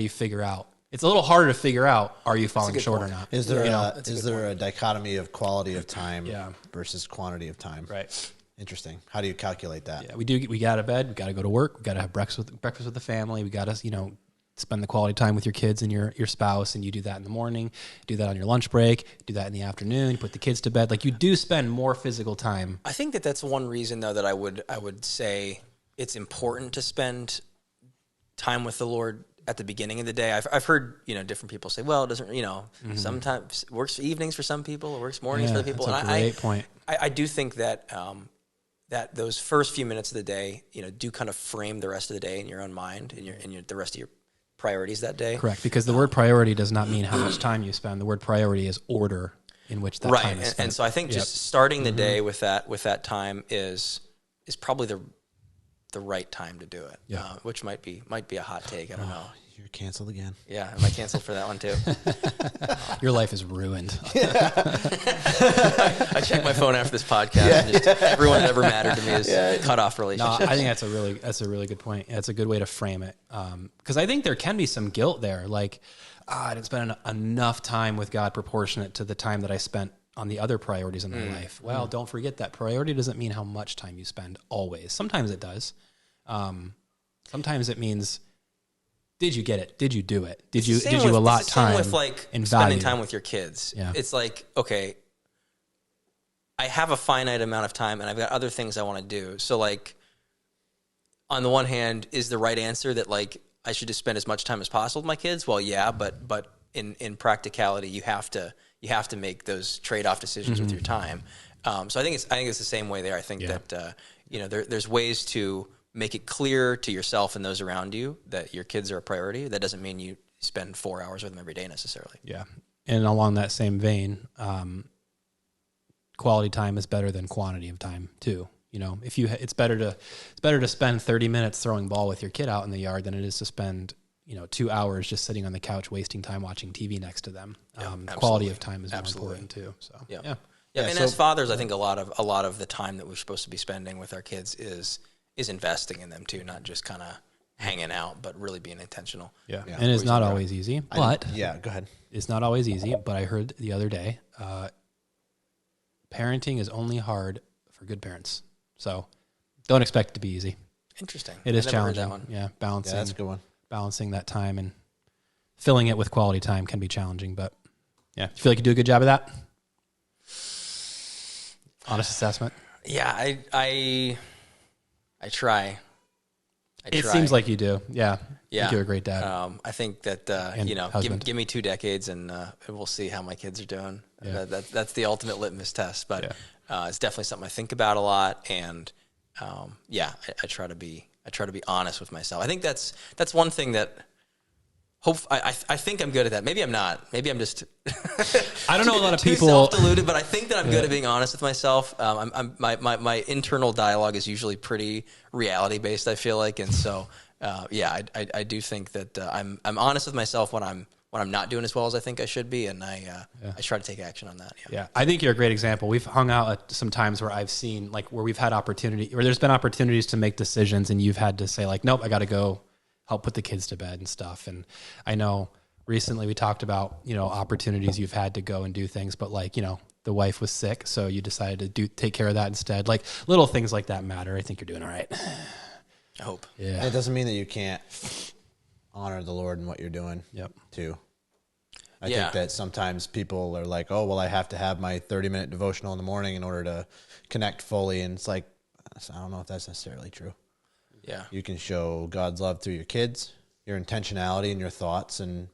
figure out? It's a little harder to figure out, are you falling short or not? Is there a dichotomy of quality of time versus quantity of time? Right. Interesting. How do you calculate that? Yeah, we get out of bed, we got to go to work, we got to have breakfast with the family, we got to, you know, spend the quality time with your kids and your spouse, and you do that in the morning, do that on your lunch break, do that in the afternoon, you put the kids to bed. Like you do spend more physical time. I think that's one reason though that I would say it's important to spend time with the Lord at the beginning of the day. I've heard, you know, different people say, well, it doesn't, you know, sometimes it works evenings for some people, it works mornings for other people. That's a great point. I do think that that those first few minutes of the day, you know, do kind of frame the rest of the day in your own mind and the rest of your priorities that day. Correct, because the word priority does not mean how much time you spend. The word priority is order in which that time is spent. And so I think just starting the day with that time is probably the right time to do it, which might be a hot take. I don't know. You're canceled again. Yeah, am I canceled for that one too? Your life is ruined. I check my phone after this podcast, and just everyone that ever mattered to me is cut off relationships. No, I think that's a really good point. That's a good way to frame it, because I think there can be some guilt there, like I didn't spend enough time with God proportionate to the time that I spent on the other priorities in my life. Well, don't forget that priority doesn't mean how much time you spend always. Sometimes it does. Sometimes it means, did you get it? Did you do it? Did you allot time? With like and spending value? time with your kids. Yeah. It's like, okay, I have a finite amount of time and I've got other things I want to do. So like, on the one hand, is the right answer that like I should just spend as much time as possible with my kids? Well, yeah, but in practicality, you have to make those trade-off decisions with your time. So I think it's the same way there. I think that you know, there's ways to make it clear to yourself and those around you that your kids are a priority. That doesn't mean you spend 4 hours with them every day necessarily. Yeah. And along that same vein, quality time is better than quantity of time too. You know, it's better to spend 30 minutes throwing ball with your kid out in the yard than it is to spend, you know, 2 hours just sitting on the couch wasting time watching TV next to them. Quality of time is more important too. So yeah. And as fathers, I think a lot of the time that we're supposed to be spending with our kids is investing in them too, not just kind of hanging out, but really being intentional. Yeah. And it's not always easy, but go ahead. It's not always easy, but I heard the other day, parenting is only hard for good parents. So don't expect it to be easy. Interesting. It is challenging. That one. Yeah. Balancing. Yeah, that's a good one. Balancing that time and filling it with quality time can be challenging, but yeah. You feel like you do a good job of that? Honest assessment. Yeah. I try. It seems like you do. Yeah. Yeah. You do a great dad. I think that, you know, give me 2 decades and we'll see how my kids are doing. Yeah. That's the ultimate litmus test, but it's definitely something I think about a lot. And I try to be honest with myself. I think that's one thing that I think I'm good at that. Maybe I'm not. Maybe I'm just. I don't know a lot of too people self-deluded, but I think that I'm good at being honest with myself. My internal dialogue is usually pretty reality based. I feel like, and so I do think that I'm honest with myself when I'm when I'm not doing as well as I think I should be, and I try to take action on that. Yeah, I think you're a great example. We've hung out at some times where I've seen like where we've had opportunity, where there's been opportunities to make decisions, and you've had to say like, nope, I got to go help put the kids to bed and stuff. And I know recently we talked about, you know, opportunities you've had to go and do things, but like, you know, the wife was sick, so you decided to take care of that instead. Like little things like that matter. I think you're doing all right. I hope. Yeah. And it doesn't mean that you can't honor the Lord in what you're doing. Yep. Too. I think that sometimes people are like, oh, well, I have to have my 30-minute devotional in the morning in order to connect fully. And it's like, I don't know if that's necessarily true. Yeah. You can show God's love through your kids, your intentionality and your thoughts, and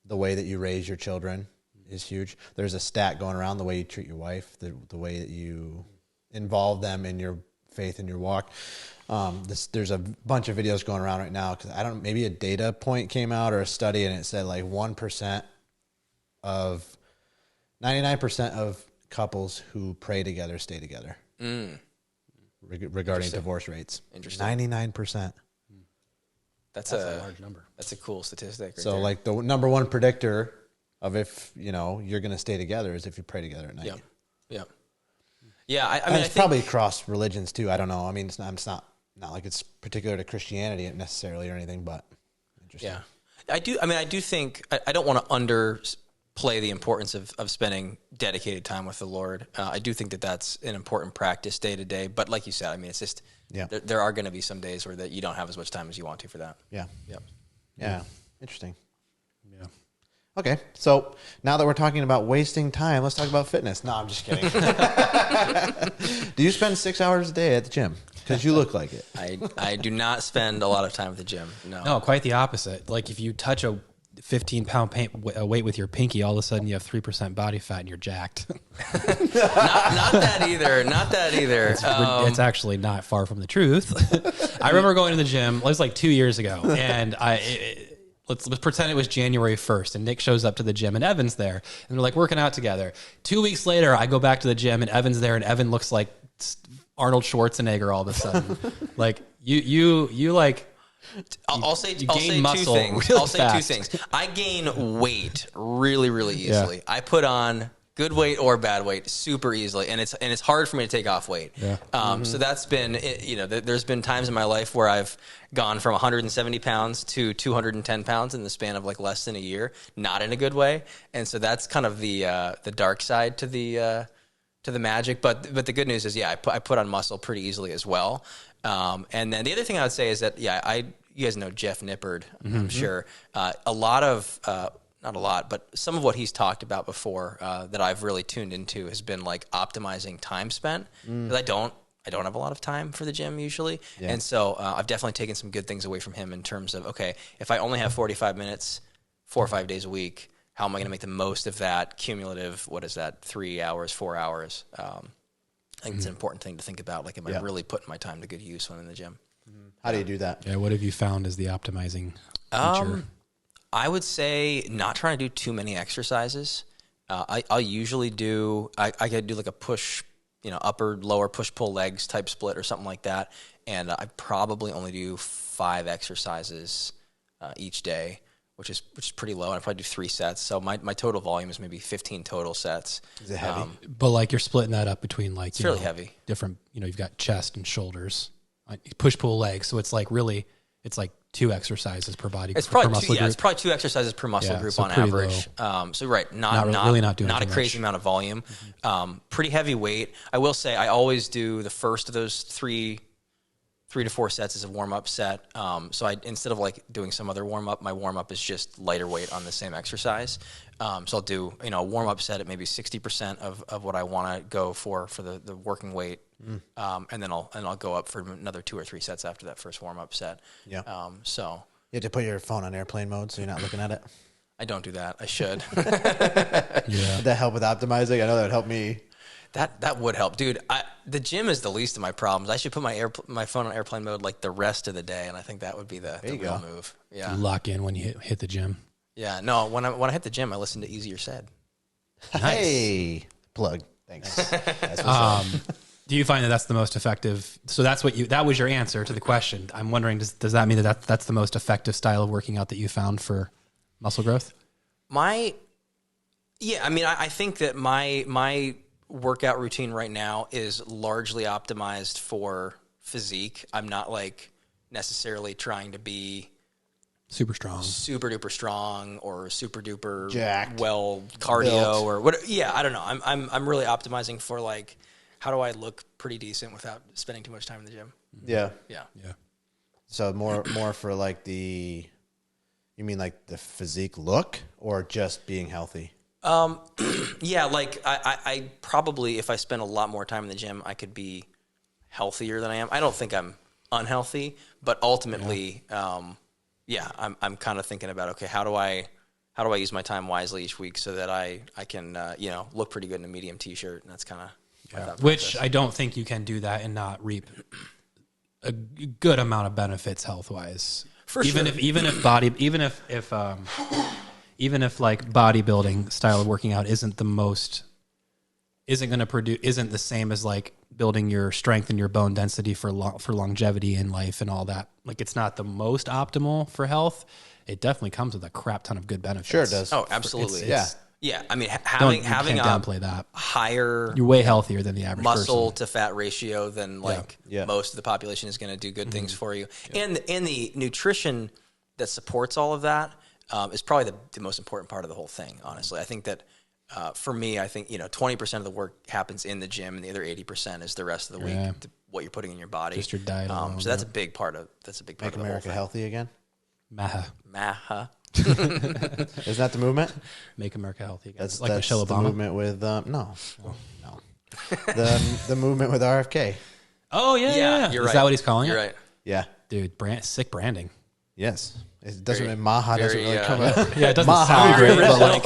the way that you raise your children is huge. There's a stat going around, the way you treat your wife, the way that you involve them in your faith and your walk. There's a bunch of videos going around right now because maybe a data point came out or a study, and it said like 99% of couples who pray together stay together. Regarding divorce rates. Interesting. 99%. That's a large number. That's a cool statistic. So like the number one predictor of if, you know, you're going to stay together is if you pray together at night. Yeah. Yeah. I mean, it's probably across religions too. I don't know. I mean, it's not like it's particular to Christianity necessarily or anything, but interesting. Yeah. I do think I don't want to underplay the importance of spending dedicated time with the Lord. I do think that that's an important practice day to day. But like you said, I mean, it's just there are going to be some days where that you don't have as much time as you want to for that. Yeah. Yep. Yeah. Interesting. Yeah. Okay. So now that we're talking about wasting time, let's talk about fitness. No, I'm just kidding. Do you spend 6 hours a day at the gym? Because you look like it. I do not spend a lot of time at the gym. No, quite the opposite. Like if you touch a 15-pound weight with your pinky, all of a sudden you have 3% body fat and you're jacked. not that either. Not that either. It's actually not far from the truth. I remember going to the gym. It was like 2 years ago, and let's pretend it was January 1st, and Nick shows up to the gym, and Evan's there, and they're like working out together. 2 weeks later, I go back to the gym, and Evan's there, and Evan looks like Arnold Schwarzenegger all of a sudden. Like you like. I'll say two things. I'll say two things. I gain weight really, really easily. Yeah. I put on good weight or bad weight super easily, and it's hard for me to take off weight. Yeah. So that's been, you know, there's been times in my life where I've gone from 170 pounds to 210 pounds in the span of like less than a year, not in a good way. And so that's kind of the dark side to the magic. But the good news is, I put on muscle pretty easily as well. And then the other thing I would say is that, you guys know Jeff Nippard, I'm sure. A lot of, not a lot, but some of what he's talked about before that I've really tuned into has been like optimizing time spent. Because I don't have a lot of time for the gym usually. Yeah. And so I've definitely taken some good things away from him in terms of, okay, if I only have 45 minutes, 4 or 5 days a week, how am I going to make the most of that cumulative, 3 hours, 4 hours? I think it's an important thing to think about. Like, am I really putting my time to good use when in the gym? How do you do that? Yeah, what have you found as the optimizing feature? I would say not trying to do too many exercises. I'll usually do, I could do like a push, upper, lower, push, pull legs type split or something like that. And I probably only do 5 exercises each day, which is pretty low. And I probably do 3 sets. So my total volume is maybe 15 total sets. Is it heavy? But like you're splitting that up between like, it's fairly heavy. Different, you've got chest and shoulders, push, pull legs. So it's like really, it's like 2 exercises per body. It's probably it's probably 2 exercises per muscle group on average. So right, not a crazy amount of volume. Pretty heavy weight. I will say I always do the first of those 3 to 4 sets as a warm-up set. So instead of like doing some other warm-up, my warm-up is just lighter weight on the same exercise. So I'll do, a warm-up set at maybe 60% of what I want to go for the working weight. And then I'll go up for another 2 or 3 sets after that first warm-up set. Yeah. So you have to put your phone on airplane mode so you're not looking at it. I don't do that. I should. Would that help with optimizing? I know that would help me. That would help, dude. The gym is the least of my problems. I should put my phone on airplane mode like the rest of the day, and I think that would be the real move. Yeah, lock in when you hit the gym. Yeah, no. When I hit the gym, I listen to Easier Said. Nice. Hey, plug. Thanks. Do you find that that's the most effective? So that was your answer to the question. I'm wondering, does that mean that that's the most effective style of working out that you found for muscle growth? Yeah, I mean, I think that my workout routine right now is largely optimized for physique. I'm not like necessarily trying to be Super strong. super duper strong or super duper Jacked. well cardio Built. or what. Yeah, I don't know. I'm really optimizing for like how do I look pretty decent without spending too much time in the gym. Yeah. Yeah. Yeah. So more for like you mean like the physique look or just being healthy? Yeah, like I probably, if I spend a lot more time in the gym, I could be healthier than I am. I don't think I'm unhealthy, but ultimately, I'm kind of thinking about, okay, how do I use my time wisely each week so that I can, look pretty good in a medium t-shirt. And that's kind of, Which I don't think you can do that and not reap a good amount of benefits health wise. For even sure. if like bodybuilding style of working out isn't the same as like building your strength and your bone density for longevity in life and all that. Like it's not the most optimal for health. It definitely comes with a crap ton of good benefits. Sure it does. Oh, absolutely. It's- Yeah. I mean, you having can't a downplay that. higher You're way healthier than the average muscle person. to fat ratio than like Yeah. most of the population is going to do good things for you. And the nutrition that supports all of that is probably the most important part of the whole thing, honestly. I think that for me, I think 20% of the work happens in the gym, and the other 80% is the rest of the week, what you're putting in your body. Just your diet alone, so that's a big part of Make the whole America thing. healthy again. Maha. Maha. Isn't that the movement? Make America healthy again. That's Like Michelle the Obama. movement with no. The movement with RFK. Oh yeah. You're Is right. that what he's calling You're it? right. Yeah. Dude, sick branding. Yes. It doesn't. Very- Maha doesn't very, really come out. Yeah, it doesn't Maha. sound great, but like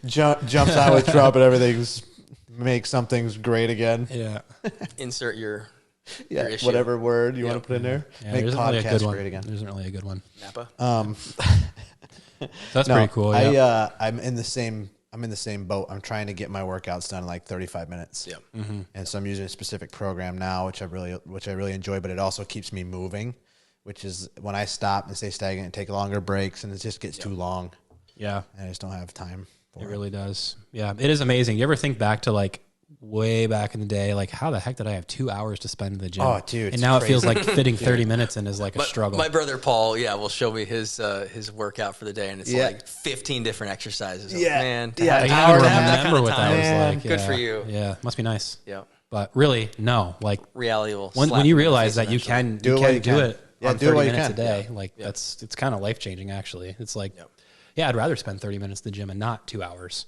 Jumps out with Trump and everything's make something's great again. yeah. Insert your Yeah, issue. whatever word you want to put in there. Yeah, Make there isn't really a good podcasts one. great again. There isn't really a good one. Napa. So that's pretty cool. Yeah. I'm in the same boat. I'm trying to get my workouts done in like 35 minutes. Yeah. And so I'm using a specific program now, which I really enjoy, but it also keeps me moving, which is when I stop and stay stagnant and take longer breaks and it just gets too long. Yeah. And I just don't have time for It really does. Yeah. It is amazing. You ever think back to like way back in the day, like how the heck did I have 2 hours to spend in the gym? Oh, dude, And it's now crazy. it feels like fitting 30 minutes in is like a struggle. My brother Paul, will show me his workout for the day, and it's Yeah. like 15 different exercises. I'm Yeah. like, man, to Yeah. have I an can't hour even to have that remember kind of what that time. was Man, like. good Yeah. for you. Yeah. Must be nice. Yeah, But really, no. Like reality will. when slap you in the realize face that you eventually. can Do you it while can you do can. it Yeah, on do it 30 while you minutes can. a day, like it's kind of life changing actually. It's like I'd rather spend 30 minutes in the gym and not 2 hours.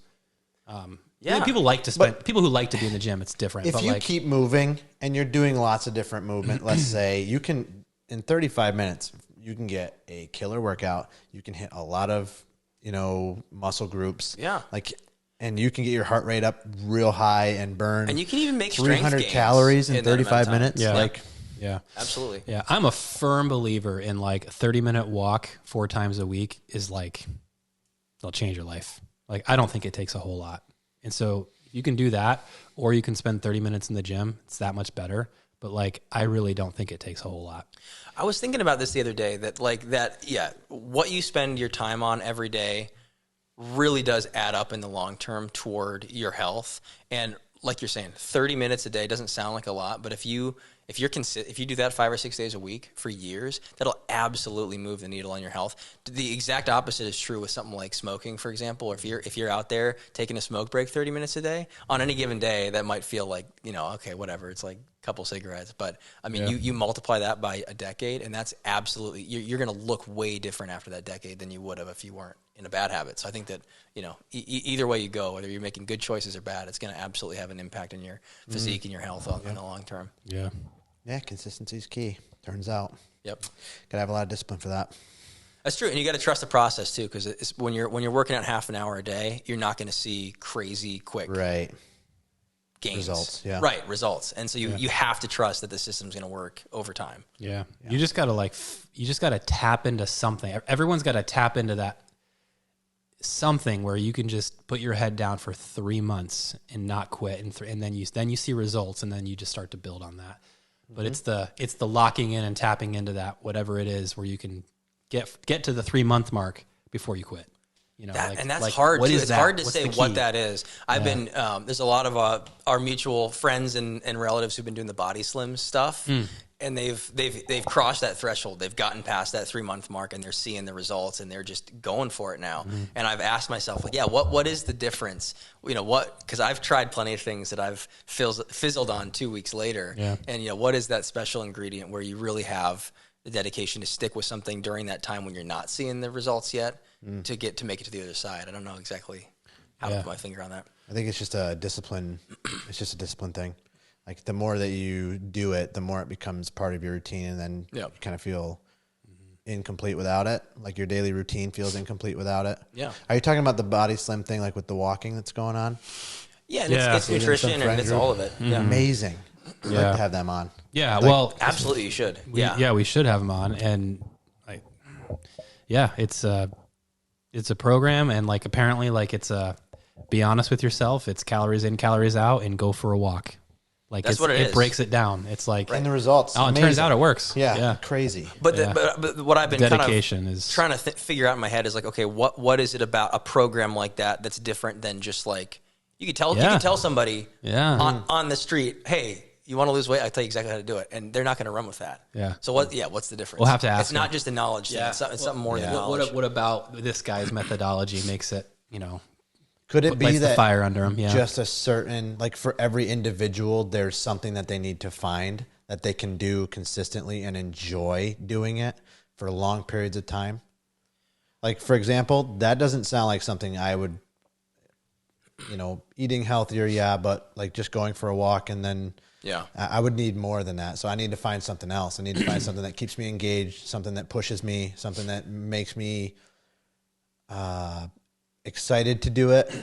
Yeah. People like to spend people who like to be in the gym, it's different. If but you like keep moving and you're doing lots of different movement, let's say you can, in 35 minutes, you can get a killer workout. You can hit a lot of, muscle groups. Yeah. And you can get your heart rate up real high and burn. And you can even make strength 300 gains calories in that amount of 35 time. minutes. Yeah. yeah. Absolutely. Yeah, I'm a firm believer in like a 30-minute walk 4 times a week is like, they'll change your life. Like, I don't think it takes a whole lot. And so you can do that, or you can spend 30 minutes in the gym. It's that much better. But like, I really don't think it takes a whole lot. I was thinking about this the other day what you spend your time on every day really does add up in the long term toward your health. And like you're saying, 30 minutes a day doesn't sound like a lot, but if you do that 5 or 6 days a week for years, that'll absolutely move the needle on your health. The exact opposite is true with something like smoking, for example. Or if you're out there taking a smoke break 30 minutes a day, on any given day, that might feel like, okay, whatever. It's like a couple cigarettes. But I mean, you multiply that by a decade, and that's absolutely, you're going to look way different after that decade than you would have if you weren't in a bad habit. So I think that, either way you go, whether you're making good choices or bad, it's going to absolutely have an impact on your physique and your health in the long term. Yeah. Yeah, consistency is key, turns out. Yep. Gotta have a lot of discipline for that. That's true, and you got to trust the process too, because when you're working out half an hour a day, you're not going to see crazy quick Right. gains. Results, yeah. Right, results, and so you have to trust that the system's going to work over time. Yeah. You just got to tap into something. Everyone's got to tap into that something where you can just put your head down for 3 months and not quit. And then you see results, and then you just start to build on that. But it's the locking in and tapping into that, whatever it is, where you can get to the 3 month mark, before you quit. You know, and that's hard too. It's hard to say what that is. I've been there's a lot of our mutual friends and relatives who've been doing the body slim stuff, and they've crossed that threshold. They've gotten past that 3-month mark, and they're seeing the results, and they're just going for it now. And I've asked myself, like, what is the difference? You know, because I've tried plenty of things that I've fizzled on 2 weeks later, and you know, what is that special ingredient where you really have the dedication to stick with something during that time when you're not seeing the results yet? To make it to the other side. I don't know exactly how to put my finger on that. I think it's just a discipline. It's just a discipline thing. Like the more that you do it, the more it becomes part of your routine, and then you kind of feel incomplete without it. Like your daily routine feels incomplete without it. Yeah. Are you talking about the body slim thing, like with the walking that's going on? Yeah, and it's nutrition and it's all of it. Yeah. Amazing. I'd like to have them on. Yeah, like, well, absolutely, you should. We should have them on, and it's a program, and like apparently like it's be honest with yourself. It's calories in, calories out, and go for a walk. Like that's what it is. It breaks it down. It's like and the results. Oh, it turns out it works. Yeah. Crazy. But what I've been dedication kind of is trying to figure out in my head is like, okay, what is it about a program like that's different than just like you could tell somebody on the street, hey, you want to lose weight? I tell you exactly how to do it, and they're not going to run with that. Yeah. So what's the difference? We'll have to ask. It's not just a knowledge thing. It's something more than knowledge. What about this guy's methodology makes it? You know, could it be that the fire under him? Yeah. Just a certain like for every individual, there's something that they need to find that they can do consistently and enjoy doing it for long periods of time. Like for example, that doesn't sound like something I would. You know, eating healthier, but like just going for a walk and then. Yeah, I would need more than that. So I need to find something else. I need to find something that keeps me engaged, something that pushes me, something that makes me excited to do it,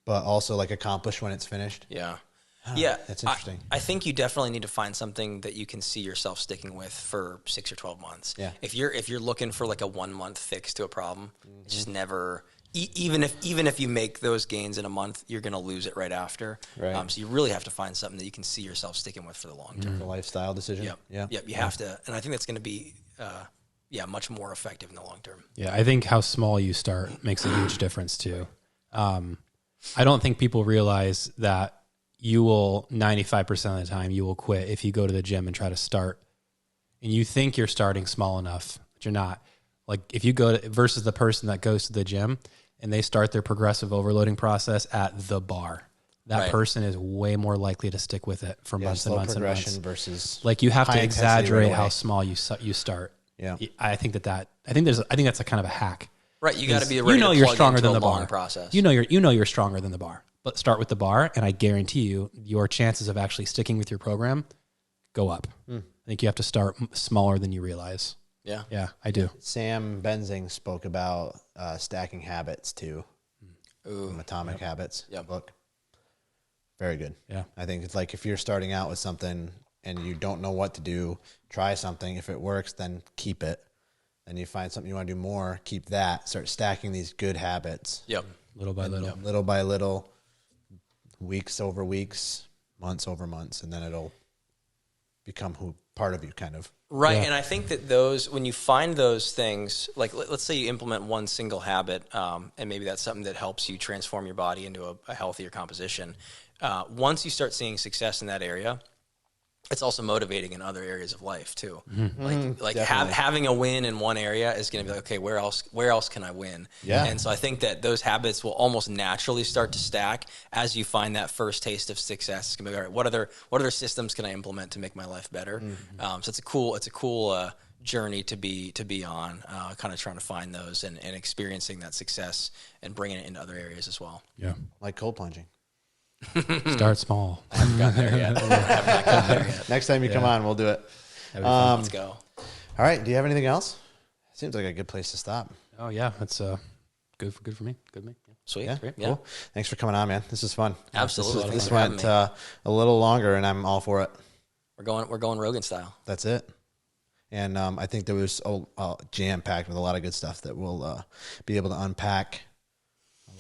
but also like accomplished when it's finished. Yeah. That's interesting. I think you definitely need to find something that you can see yourself sticking with for 6 or 12 months. Yeah. If you're looking for like a 1 month fix to a problem, it's just never. Even if you make those gains in a month, you're going to lose it right after. Right. So you really have to find something that you can see yourself sticking with for the long term. The lifestyle decision. Yep. You have to, and I think that's going to be, much more effective in the long term. Yeah, I think how small you start makes a huge difference too. I don't think people realize that you will 95% of the time you will quit if you go to the gym and try to start, and you think you're starting small enough, but you're not. Like if you go to, versus the person that goes to the gym and they start their progressive overloading process at the bar, that person is way more likely to stick with it for months and months and months. Versus like you have to exaggerate how small you start. Yeah, I think that's a kind of a hack. Right, you got to be ready. You're stronger than the bar. Process. You know you're stronger than the bar. But start with the bar, and I guarantee you, your chances of actually sticking with your program go up. I think you have to start smaller than you realize. Yeah, I do. Sam Benzing spoke about stacking habits too. Atomic Habits book. Very good. Yeah. I think it's like if you're starting out with something and you don't know what to do, try something. If it works, then keep it. Then you find something you want to do more, keep that. Start stacking these good habits. Yep. Little by little. Little by little, weeks over weeks, months over months, and then it'll become part of you kind of. Right, and I think that when you find those things, like let's say you implement one single habit, and maybe that's something that helps you transform your body into a healthier composition. Once you start seeing success in that area, it's also motivating in other areas of life too. Like having a win in one area is going to be like, okay, where else can I win? Yeah. And so I think that those habits will almost naturally start to stack as you find that first taste of success. It's going to be, all right, what other systems can I implement to make my life better? So it's a cool journey to be on, kind of trying to find those and experiencing that success and bringing it into other areas as well. Yeah. Like cold plunging. Start small. I haven't gotten there yet. Next time you come on, we'll do it. Let's go. All right. Do you have anything else? Seems like a good place to stop. Oh yeah, that's good for me. Good for me. Yeah. Sweet. Yeah. Great. Cool. This for coming on, man. This is fun. Absolutely. This went a little longer, and I'm all for it. We're going Rogan style. That's it. And I think there was jam packed with a lot of good stuff that we'll be able to unpack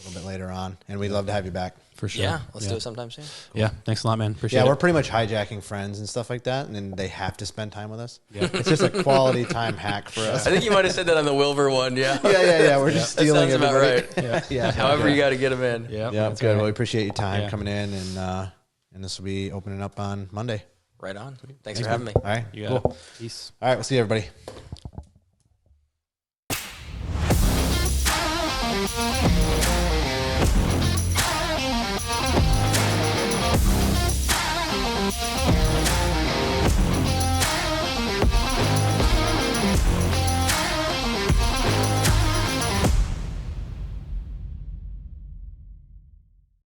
little bit later on, and we'd love to have you back. For sure. Yeah, let's do it sometime soon. Yeah, thanks a lot, man. Appreciate Yeah, it. we're pretty much hijacking friends and stuff like that, and then they have to spend time with us. Yeah. It's just a quality time hack for us. I think you might have said that on the Wilbur one. Yeah. Yeah. We're just That stealing sounds about everybody. right. Yeah. However you got to get them in. Yeah, Yeah, that's good. right. Well, we appreciate your time Yeah. coming in, and this will be opening up on Monday. Right on. Thanks for having me. All right, You got cool. it. Peace. All right, we'll see you, everybody. Yeah.